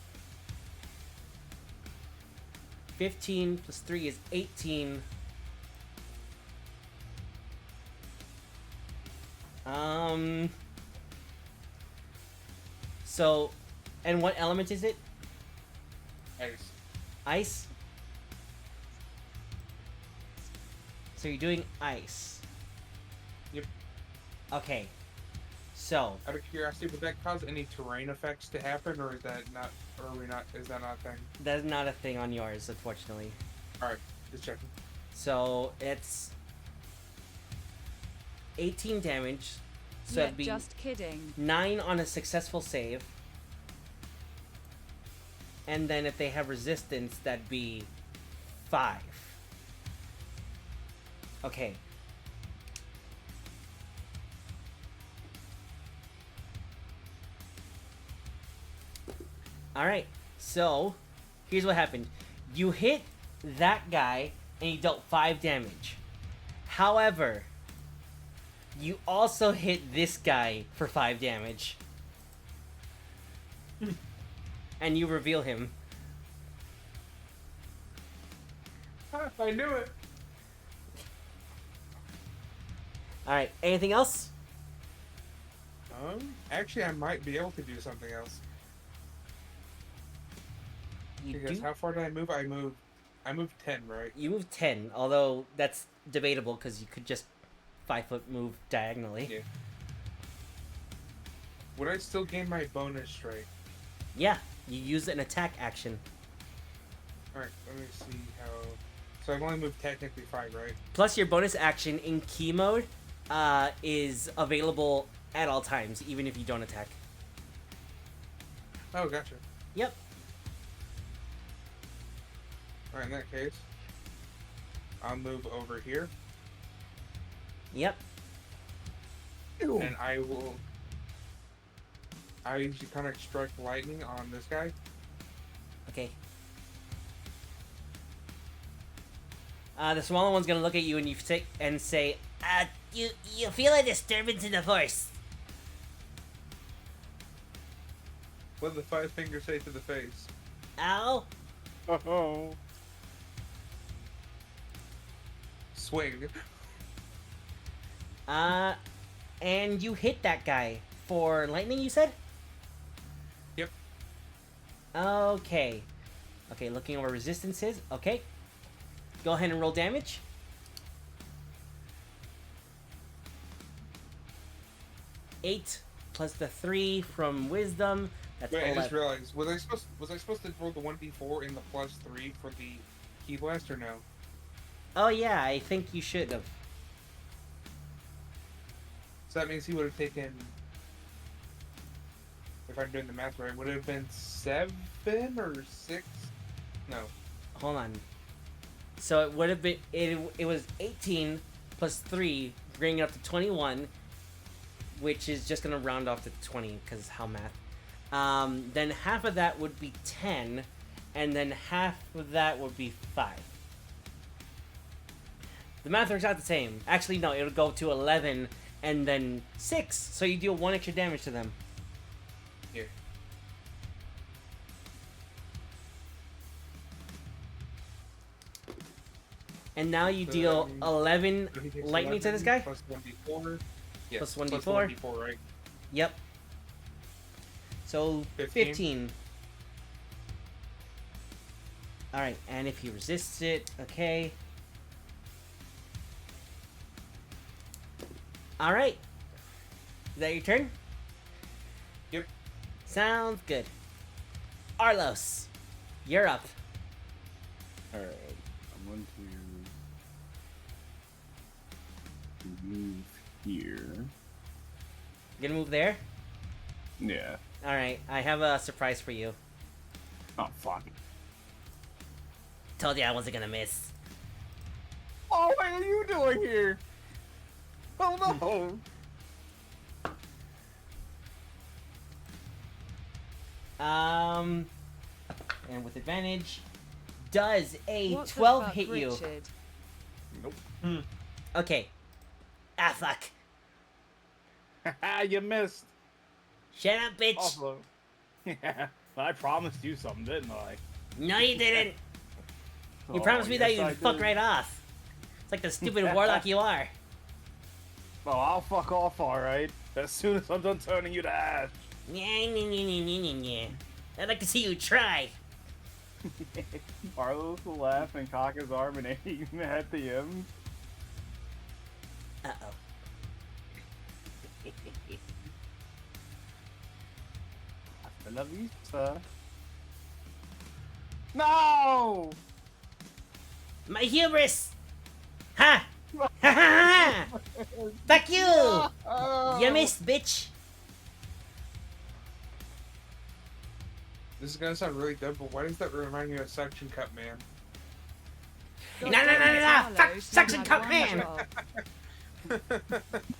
15 plus 3 is 18. So, and what element is it? Ice. Ice? So you're doing ice. Yep. Okay. So, Out of curiosity, would that cause any terrain effects to happen, or is that not, is that not a thing? that's not a thing on yours, unfortunately. Alright, just checking. So it's 18 damage. So Yeah, it'd be just kidding. 9 on a successful save. And then if they have resistance, that'd be 5. Okay. Alright, so here's what happened. You hit that guy and you dealt 5 damage. However, you also hit this guy for 5 damage. And you reveal him. I knew it. Alright, anything else? Actually, I might be able to do something else. You Because do? how far did I move? I moved 10, right? You move 10, although that's debatable because you could just 5-foot move diagonally. Yeah. Would I still gain my bonus strike? Yeah, you use an attack action. Alright, let me see how... So I've only moved technically 5, right? Plus, your bonus action in key mode is available at all times, even if you don't attack. Oh, gotcha. Yep. Alright, in that case, I'll move over here, Yep. and I usually kind of strike lightning on this guy. Okay. The smaller one's gonna look at you and say, you feel a disturbance in the force. What did the 5 fingers say to the face? Ow. Oh. Swing. And you hit that guy for lightning, you said? Yep. Okay. Okay, looking over resistance is. Okay. Go ahead and roll damage. Eight plus the 3 from wisdom. That's Wait, I 11. just realized, was I supposed to roll the 1d4 in the +3 for the key blast or no? Oh yeah, I think you should have. So that means he would have taken, if I'm doing the math right, would it have been 7 or 6? No. Hold on. So it would have been it was 18 plus 3, bringing it up to 21, which is just gonna round off to 20 because how math. Then half of that would be 10, and then half of that would be 5. The math works out the same. Actually, no, it would go to 11 and then 6, so you deal 1 extra damage to them. Here. And now you deal 11 So he takes lightning to 11 this guy? Plus 1d4. Yes, Plus 1d4? 1d4, right? Yep. So 15. Alright, and if he resists it, okay. Alright. Is that your turn? Yep. Sounds good. Arlos, you're up. Alright, I'm going to move here. You gonna move there? Yeah. Alright, I have a surprise for you. Oh, fuck. Told you I wasn't gonna miss. Oh, what are you doing here? Oh, no. And with advantage, does a What the 12 fuck, hit you? Richard? Nope. Okay. Ah, fuck. You missed. Shut up, bitch. Also, yeah, I promised you something, didn't I? No, you didn't. You Oh, promised me that yes, you'd I fuck did. right off. It's like the stupid warlock you are. Well, I'll fuck off, alright. As soon as I'm done turning you to ash. I'd like to see you try. Arlos will laugh and cock his arm and aim at the M. Uh-oh. Hasta la vista. No! My hubris! Ha! Ha ha ha! Fuck you! You missed, bitch! This is gonna sound really dumb, but why does that remind you of Suction Cup Man? No, no, no, no, no! Fuck! Suction cup man!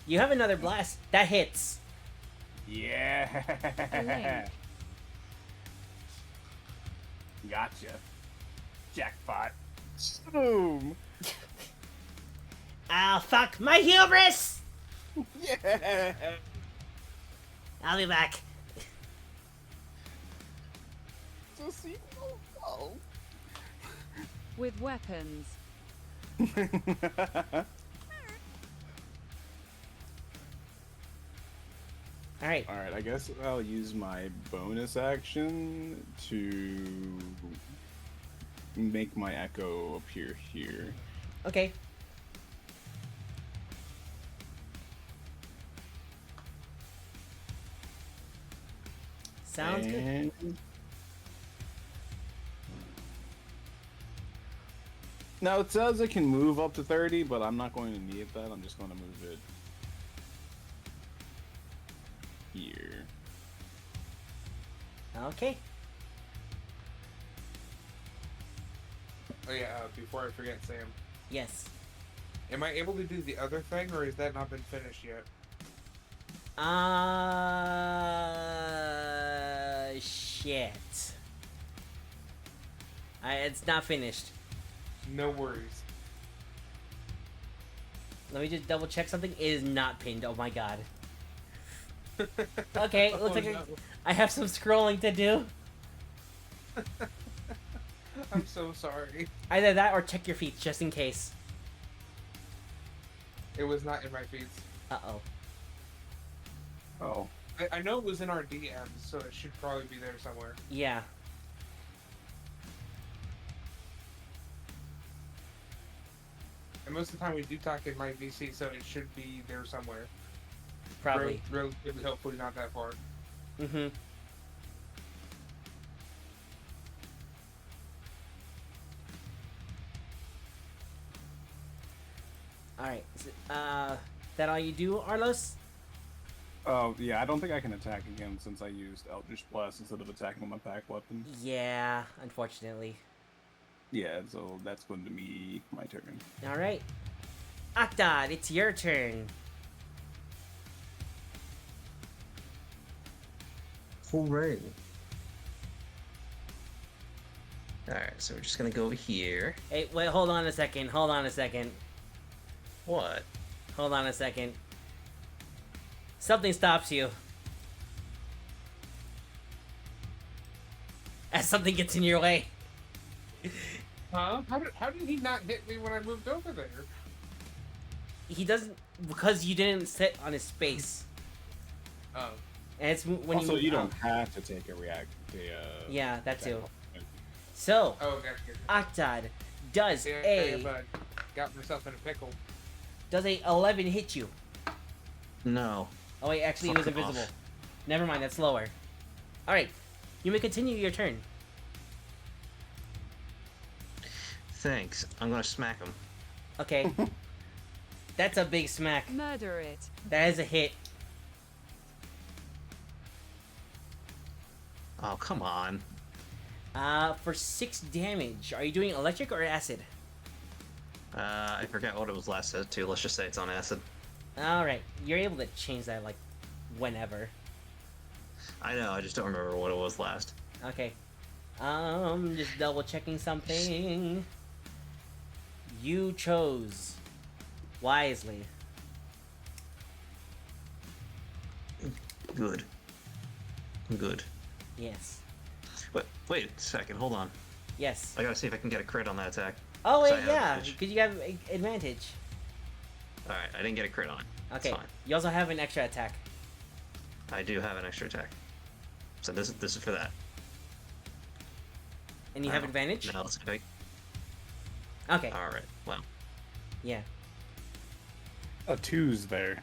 You have another blast. That hits. Yeah. Gotcha. Jackpot. Boom. Ah, fuck! My hubris! Yeah. I'll be back. With weapons. Alright. Alright, I guess I'll use my bonus action to make my echo appear here. Okay. Sounds good. And... Now it says it can move up to 30, but I'm not going to need that. I'm just going to move it here. Okay. Oh yeah, before I forget, Sam. Yes. Am I able to do the other thing, or has that not been finished yet? Shit. It's not finished. No worries. Let me just double check something. It is not pinned. Oh my god. Okay, it looks Oh, like no. I have some scrolling to do. I'm so sorry. Either that or check your feet, just in case. It was not in my feeds. Uh-oh. Oh. I know it was in our DMs, so it should probably be there somewhere. Yeah. And most of the time we do talk in my VC, so it should be there somewhere. Probably. Relatively, hopefully not that far. Mm-hmm. Alright. That all you do, Arlos? Oh, yeah, I don't think I can attack again since I used Eldritch Blast instead of attacking with my pack weapon. Yeah, unfortunately. Yeah, so that's going to be my turn. Alright. Octod, it's your turn. Hooray. Alright, so we're just gonna go over here. Hey, wait, hold on a second. Hold on a second. What? Hold on a second. Something stops you. As something gets in your way. Huh? How did he not hit me when I moved over there? He doesn't, because you didn't sit on his space. Oh. And it's when Also, you you don't have to take a react. Yeah, that too. attack. So, Oh, gotcha. Octod does Yeah, but got myself in a pickle. does a 11 hit you? No. Oh wait, actually he was Fuck off. invisible. Never mind, that's lower. Alright, you may continue your turn. Thanks. I'm gonna smack him. Okay. That's a big smack. Murder it. That is a hit. Oh, come on. For 6 damage. Are you doing electric or acid? I forgot what it was last set to. Let's just say it's on acid. Alright, you're able to change that, like, whenever. I know, I just don't remember what it was last. Okay. Just double checking something. You chose wisely. Good. Good. Yes. But wait a second, hold on. Yes. I gotta see if I can get a crit on that attack. Oh So wait, I have yeah, advantage. because you have advantage. Alright, I didn't get a crit on it. Okay. It's fine. You also have an extra attack. I do have an extra attack. So this is for that. And you have Wow. advantage? Now let's pick. Okay. Alright, well. Yeah. A two's there.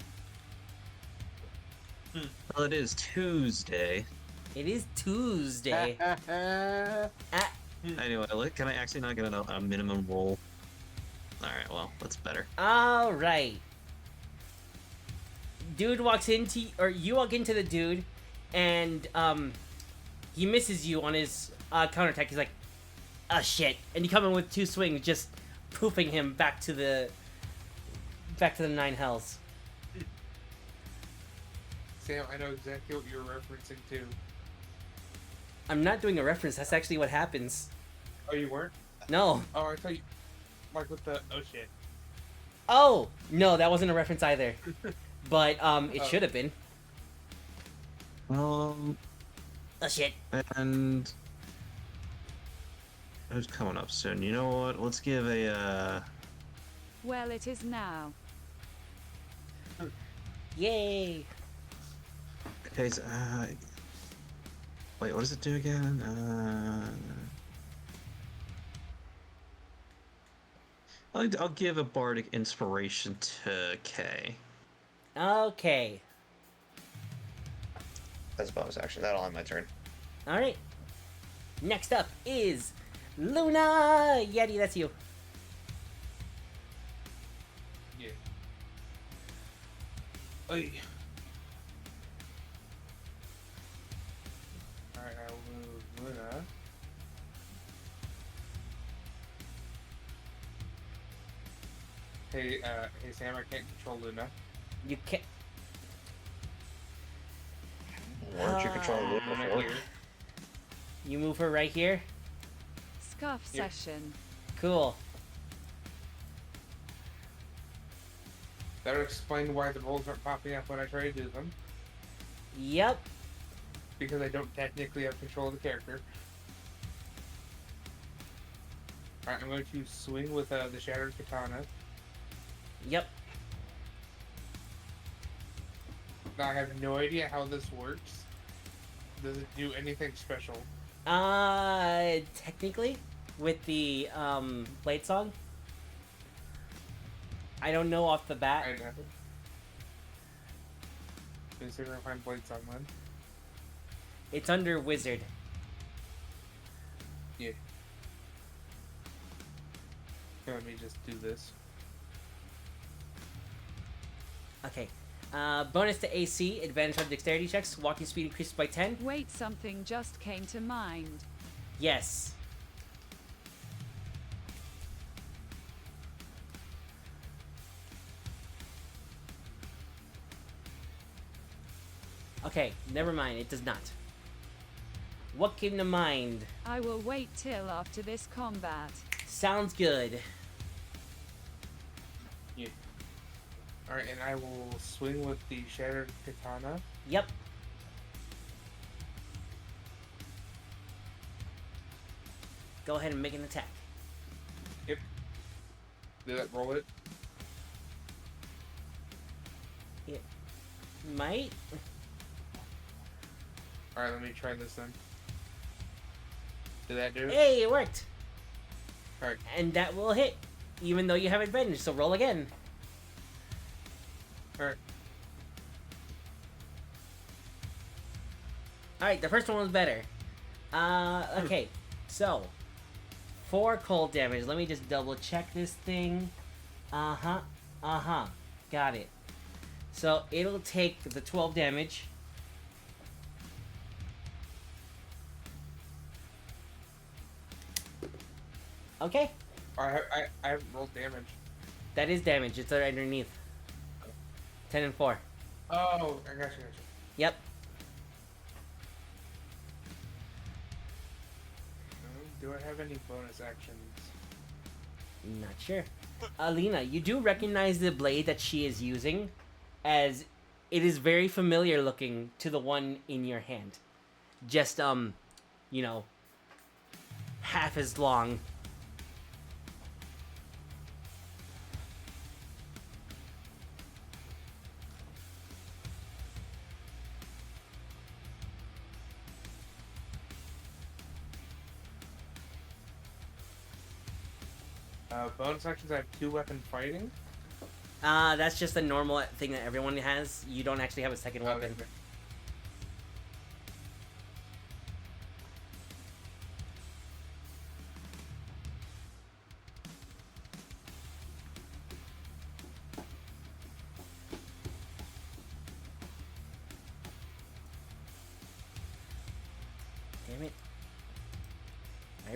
Well, it is Tuesday. It is Tuesday. Anyway, can I actually not get a minimum roll? Alright, well, that's better. All right. Dude walks into, or you walk into the dude, and he misses you on his counterattack. He's like, "Ah, shit!" And you come in with 2 swings, just poofing him back to the 9 hells. Sam, I know exactly what you're referencing to. I'm not doing a reference. That's actually what happens. Oh, you weren't? No. Oh, I thought you... Like with the... Oh, shit. Oh no, that wasn't a reference either. But it should have been. Oh shit. And who's coming up soon? You know what? Let's give a Well, it is now. Yay. okay, so, wait, what does it do again? I'll give a bardic inspiration to K. Okay. That's a bonus action. That'll end my turn. All right. Next up is Luna. Yeti, that's you. Yeah. Oy. Alright, I will move Luna. Hey, Sam, I can't control Luna. You can't. Weren't you controlling Luna Luna before? here. You move her right here. Scuff Yep. session. Cool. That would explain why the rolls aren't popping up when I try to do them. Yep. Because I don't technically have control of the character. Alright, I'm going to swing with the Shattered Katana. Yep. Now, I have no idea how this works. Does it do anything special? Technically, with the blade song, I don't know off the bat. I know. Let me see if I can find Blade Song then. It's under wizard. Yeah. Here, let me just do this. Okay. Bonus to AC, advantage on dexterity checks, walking speed increases by 10. Wait, something just came to mind. Yes. Okay, never mind, it does not. What came to mind? I will wait till after this combat. Sounds good. Yeah. Alright, and I will swing with the Shattered Katana. Yep. Go ahead and make an attack. Yep. Did that roll it? It might. Alright, let me try this then. Did that do it? Hey, it worked. Alright. And that will hit, even though you have advantage, so roll again. Alright. Alright, the first one was better. Okay, so 4 cold damage. Let me just double check this thing. Got it. So it'll take the 12 damage. Okay, I haven't rolled damage. that is damage. It's right underneath. 10 and 4. Oh, I gotcha. Yep. Do I have any bonus actions? Not sure. Alina, you do recognize the blade that she is using, as it is very familiar looking to the one in your hand. Just, you know, half as long. Bonus actions, I have 2 weapon fighting. That's just a normal thing that everyone has. You don't actually have a second weapon. Okay.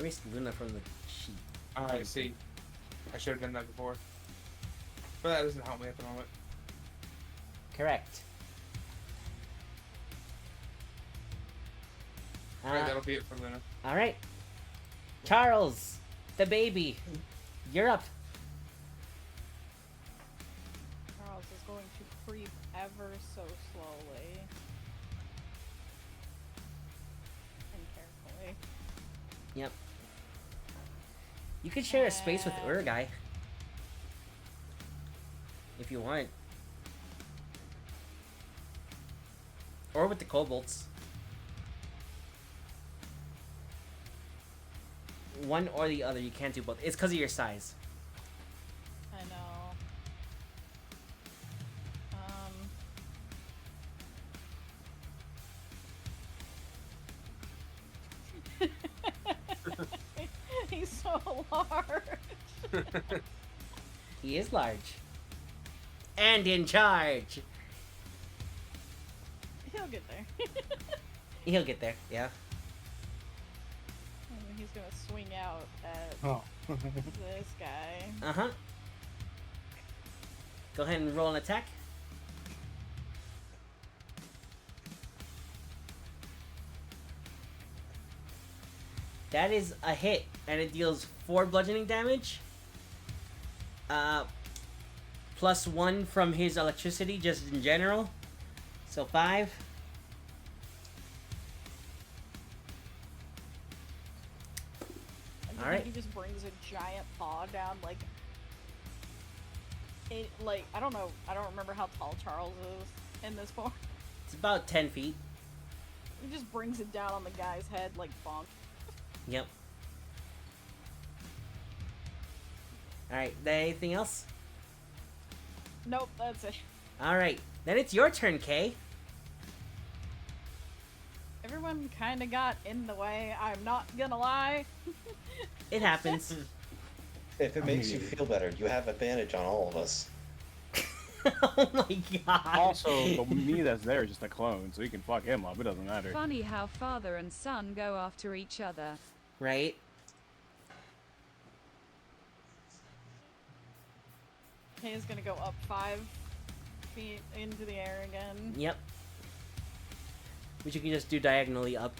erased Luna from the sheet. I see. I should have done that before. But that doesn't help me at the moment. Correct. Alright, that'll be it for Luna. Alright. Charles, the baby. You're up. Charles is going to creep ever so slowly. And carefully. Yep. You could share a space with Urgai. If you want. Or with the kobolds. One or the other, you can't do both. It's because of your size. I know. He's so large. He is large. And in charge. He'll get there. He'll get there, yeah. And he's gonna swing out at Oh. this guy. Uh-huh. Go ahead and roll an attack. That is a hit, and it deals 4 bludgeoning damage. Plus 1 from his electricity, just in general. So 5. And Alright. he just brings a giant paw down, like... It, like, I don't know, I don't remember how tall Charles is in this form. It's about 10 feet. He just brings it down on the guy's head, like, bonk. Yep. Alright, anything else? Nope, that's it. Alright, then it's your turn, Kay. Everyone kinda got in the way, I'm not gonna lie. It happens. If it makes you feel better, you have advantage on all of us. Oh my god. Also, the me that's there is just a clone, so you can fuck him up. It doesn't matter. Funny how father and son go after each other. Right? Kay is gonna go up 5 feet into the air again. Yep. Which you can just do diagonally up.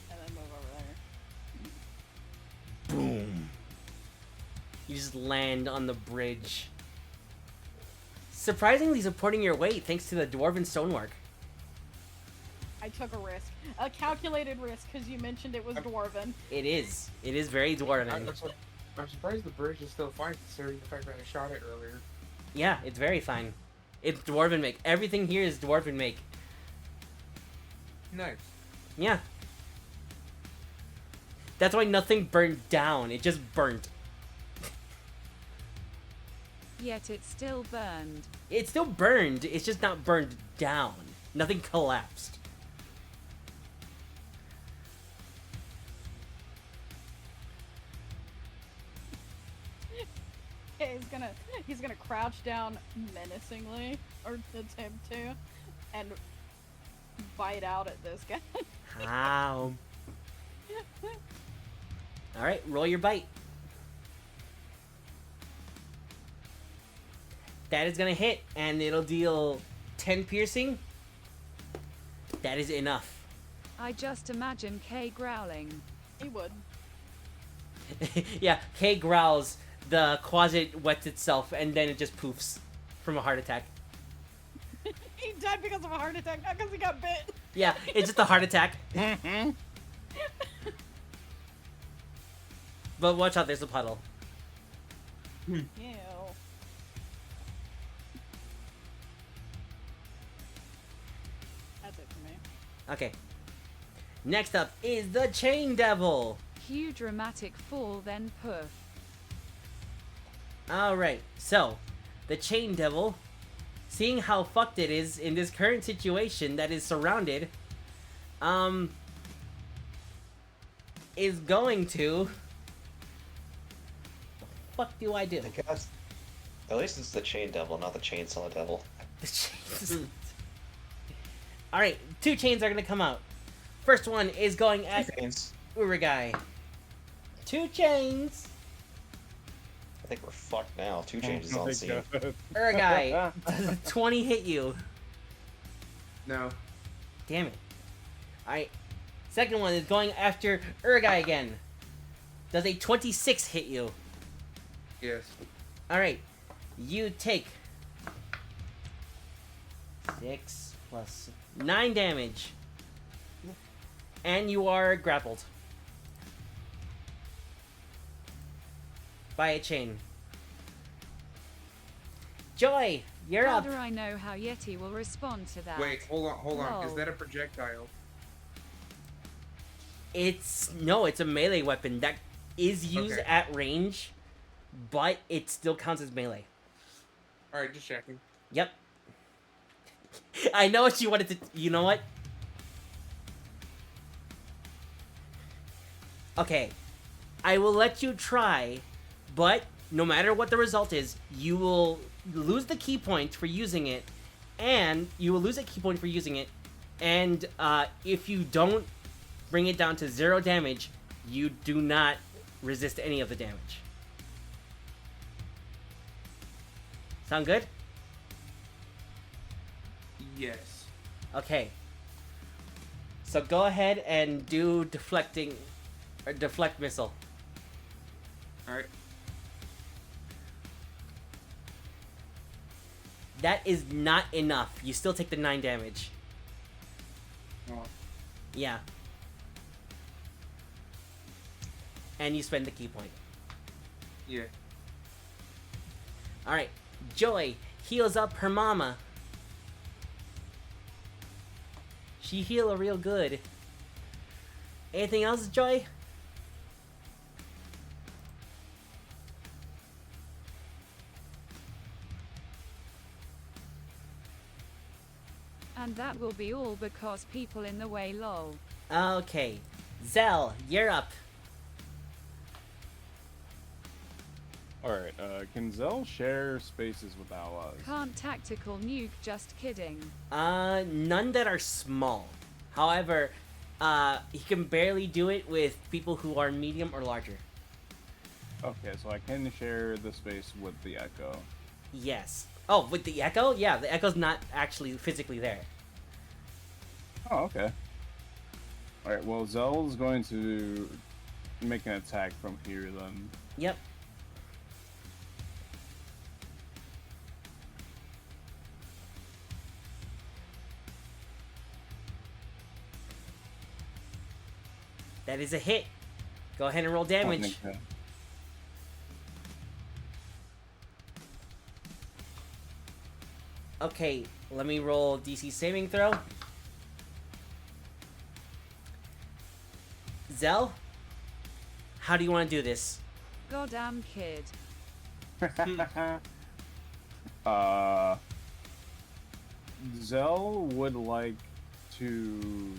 And then move over there. Boom. You just land on the bridge. Surprisingly supporting your weight thanks to the dwarven stonework. I took a risk. A calculated risk, because you mentioned it was dwarven. It is. It is very dwarven. I'm surprised the bridge is still fine considering the fact that I shot it earlier. Yeah, it's very fine. It's dwarven make. Everything here is dwarven make. Nice. Yeah. That's why nothing burned down. It just burnt. Yet it still burned. It's still burned. It's just not burned down. Nothing collapsed. Okay, he's gonna crouch down menacingly, or attempt to, and bite out at this guy. How? Alright, roll your bite. That is gonna hit, and it'll deal 10 piercing. That is enough. I just imagine Kay growling. He would. Yeah, Kay growls, the closet wets itself, and then it just poofs from a heart attack. He died because of a heart attack, not because he got bit. Yeah, it's just a heart attack. But watch out, there's a puddle. Ew. That's it for me. Okay. Next up is the Chain Devil. Cue dramatic fall, then poof. Alright, so, the Chain Devil, seeing how fucked it is in this current situation that is surrounded, is going to... The fuck do I do? I guess. At least it's the chain devil, not the chainsaw devil. The chains. Alright, 2 chains are gonna come out. First one is going at Chains. Uragai. 2 chains. I think we're fucked now. 2 changes Oh on my scene. God. Urgai, does a 20 hit you? No. Damn it. Alright. Second one is going after Urgai again. Does a 26 hit you? Yes. Alright. You take 6 plus 9 damage. And you are grappled by a chain. Joy, you're How up. do I know how Yeti will respond to that? Wait, hold on. Is Lol. that a projectile? It's a melee weapon that is used Okay. at range, but it still counts as melee. Alright, just checking. Yep. I know what you wanted to. You know what? Okay. I will let you try, but no matter what the result is, you will lose the key point for using it, and you will lose a key point for using it, and if you don't bring it down to 0 damage, you do not resist any of the damage. Sound good? Yes. Okay. So go ahead and do deflect missile. Alright. That is not enough. You still take the 9 damage. Oh. Yeah. And you spend the key point. Yeah. Alright. Joy heals up her mama. She heal her real good. Anything else, Joy? And that will be all because people in the way, lol. Okay. Zell, you're up. Alright, can Zell share spaces with allies? Can't tactical nuke, just kidding. None that are small. However, he can barely do it with people who are medium or larger. Okay, so I can share the space with the Echo. Yes. Oh, with the Echo? Yeah, the Echo's not actually physically there. Oh, okay. Alright, well, Zell's going to make an attack from here then. Yep. That is a hit. Go ahead and roll damage. Okay. Okay, let me roll DC saving throw. Zell, how do you want to do this? Goddamn kid. Zell would like to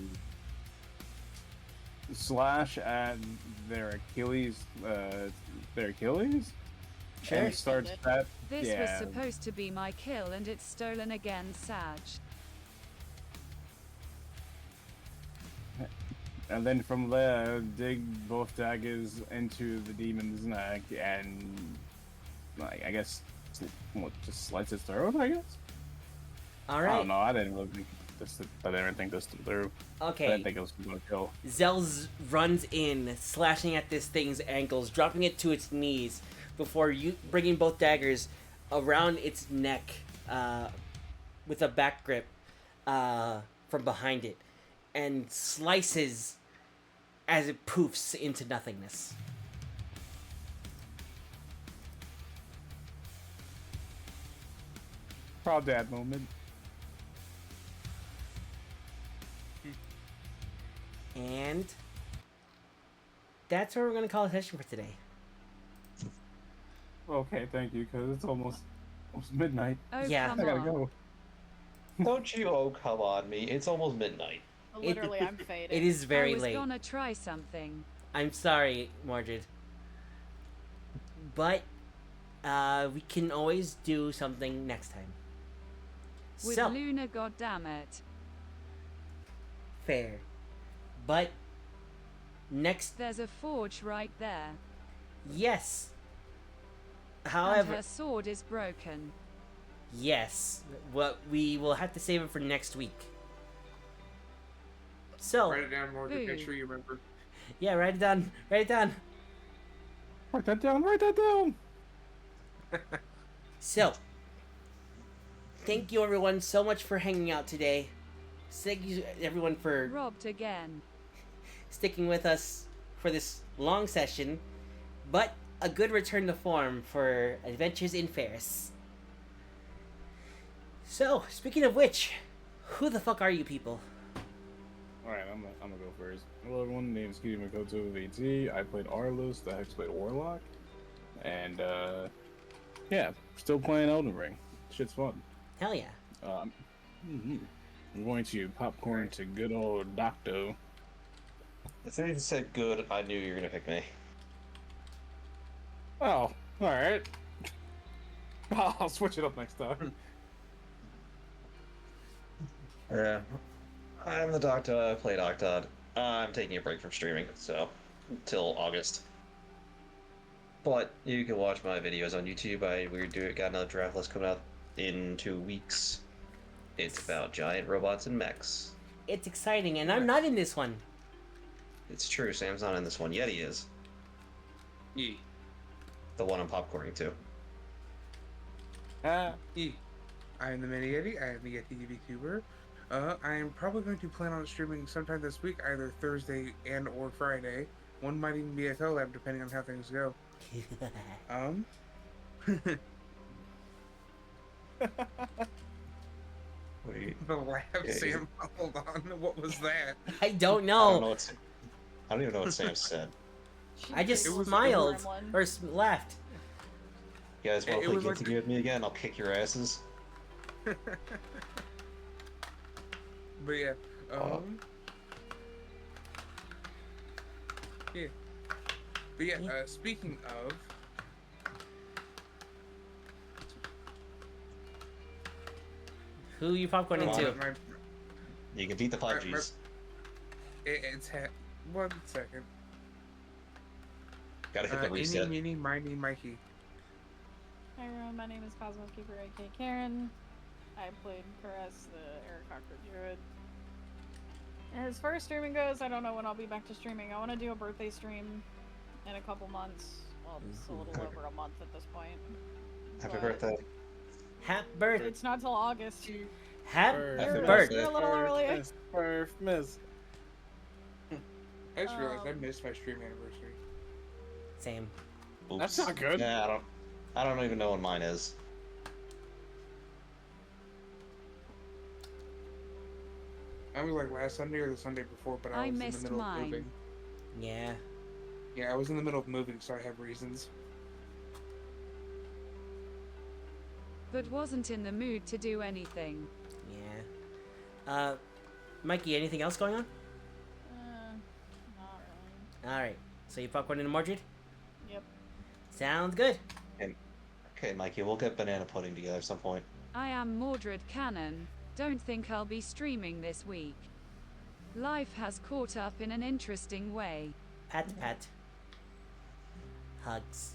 slash at their Achilles, Sure. and starts that. This yeah. was supposed to be my kill and it's stolen again, Sag. And then from there, dig both daggers into the demon's neck and, like, I guess, just slice its throat, I guess? Alright. I don't know, I didn't really think this through. I Okay. didn't think it was going to kill. Zell runs in, slashing at this thing's ankles, dropping it to its knees, before you bringing both daggers around its neck with a back grip from behind it, and slices as it poofs into nothingness. Proud dad moment. And that's where we're going to call a session for today. Okay, thank you, because it's almost midnight. Oh, Yeah. come I gotta on. go. Don't you come on me. It's almost midnight. Literally, I'm faded. It is very I was late. gonna try something. I'm sorry, Mordred. But we can always do something next time. With So, Luna, goddammit. fair. But next, There's a forge right there. yes. And However, her sword is broken. yes. What we will have to save it for next week. So, Write it down, Mordred. Make Boo. sure you remember. yeah, write it down. Write it down. Write that down. Write that down. So, thank you everyone so much for hanging out today. Thank you everyone for Robbed again. sticking with us for this long session, but a good return to form for Adventures in Farris. So, speaking of which, who the fuck are you people? Alright, I'm gonna go first. Hello everyone, my name is KiryuMakotoVT. I played Arliss, the Hexblade Warlock. And yeah, still playing Elden Ring. Shit's fun. Hell yeah. I'm going to popcorn to good old Docto. If anything said good, I knew you were gonna pick me. Oh, alright. I'll switch it up next time. Yeah. I'm the Doctor. I played Octod. I'm taking a break from streaming, so till August. But you can watch my videos on YouTube. Got another draft list coming out in 2 weeks. It's about giant robots and mechs. It's exciting, and I'm not in this one. It's true, Sam's not in this one yet. He is. Yeah. The one I'm popcorning to. Yeah. I am the Mini Yeti. I am the Yeti VTuber. I am probably going to plan on streaming sometime this week, either Thursday and or Friday. One might even be a collab, depending on how things go. Wait. The laugh, Yeah, Sam. Hold on. What was that? I don't I know. don't know what. I don't even know what Sam said. I just It was- smiled Gremlin. or laughed. You guys want It to play was Get like- Together with me again? I'll kick your asses. But yeah. Yeah. But yeah, speaking of... Who you popcorning Come to? on. You can beat the 5Gs. It's... One second. Gotta hit the Eeny, reset. meeny, miny, Mikey. Hi everyone, my name is Cosmos Keeper, aka Karen. I played Caress, the Aarakocra Druid. As far as streaming goes, I don't know when I'll be back to streaming. I want to do a birthday stream in a couple months. Well, it's a little over a month at this point. Happy But birthday. Happy birthday. It's not till August. Happy Happy birthday. A little early. Miss. I just realized I missed my stream anniversary. Same. Oops. That's not good. Yeah, I don't even know when mine is. I was like last Sunday or the Sunday before, but I I was in the missed middle mine. of moving. Yeah. Yeah, I was in the middle of moving, so I have reasons. But wasn't in the mood to do anything. Yeah. Mikey, anything else going on? Not really. Alright. So you popcorn into Mordred? Yep. Sounds good. Okay, Mikey, we'll get banana pudding together at some point. I am Mordred Cannon. Don't think I'll be streaming this week. Life has caught up in an interesting way. Pat pat. Hugs.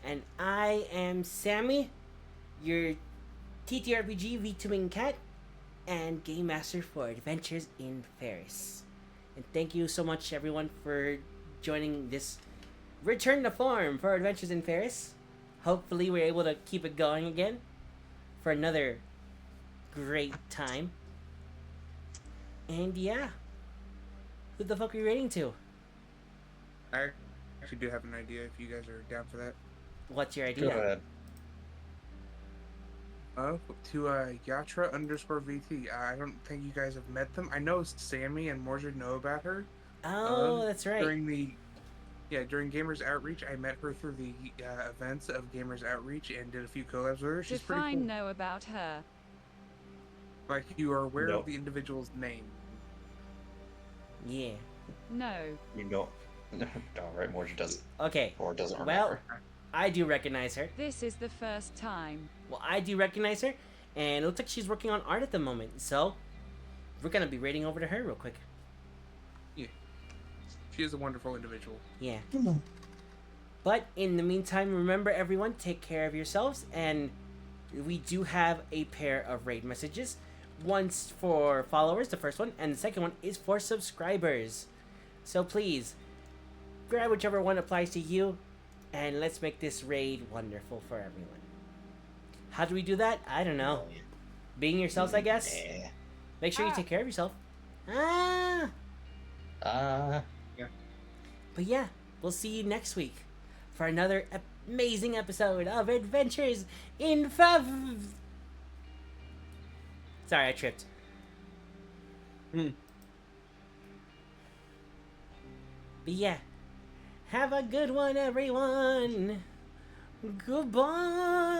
And I am Sammy, your TTRPG VTubing cat and game master for Adventures in Farris. And thank you so much everyone for joining this return to form for Adventures in Farris. Hopefully we're able to keep it going again for another great time. And yeah. Who the fuck are you rating to? I actually do have an idea if you guys are down for that. What's your Go idea? ahead. To Yatra_VT. I don't think you guys have met them. I know Sammy and Mordred know about her. Oh, that's right. During Gamers Outreach, I met her through the events of Gamers Outreach and did a few collabs with her. She's pretty Define cool. know about her. Like, you are aware No. of the individual's name. Yeah. No. You know. Alright, Mordred doesn't. Okay. Or doesn't Well, remember. I do recognize her. This is the first time. Well, I do recognize her, and it looks like she's working on art at the moment. So, we're gonna be rating over to her real quick. She is a wonderful individual. Yeah. But in the meantime, remember everyone, take care of yourselves, and we do have a pair of raid messages. One's for followers, the first one, and the second one is for subscribers. So please, grab whichever one applies to you, and let's make this raid wonderful for everyone. How do we do that? I don't know. Being yourselves, I guess. Yeah. Make sure you take care of yourself. Ah! But yeah, we'll see you next week for another amazing episode of Adventures in Sorry, I tripped. But yeah, have a good one, everyone. Goodbye.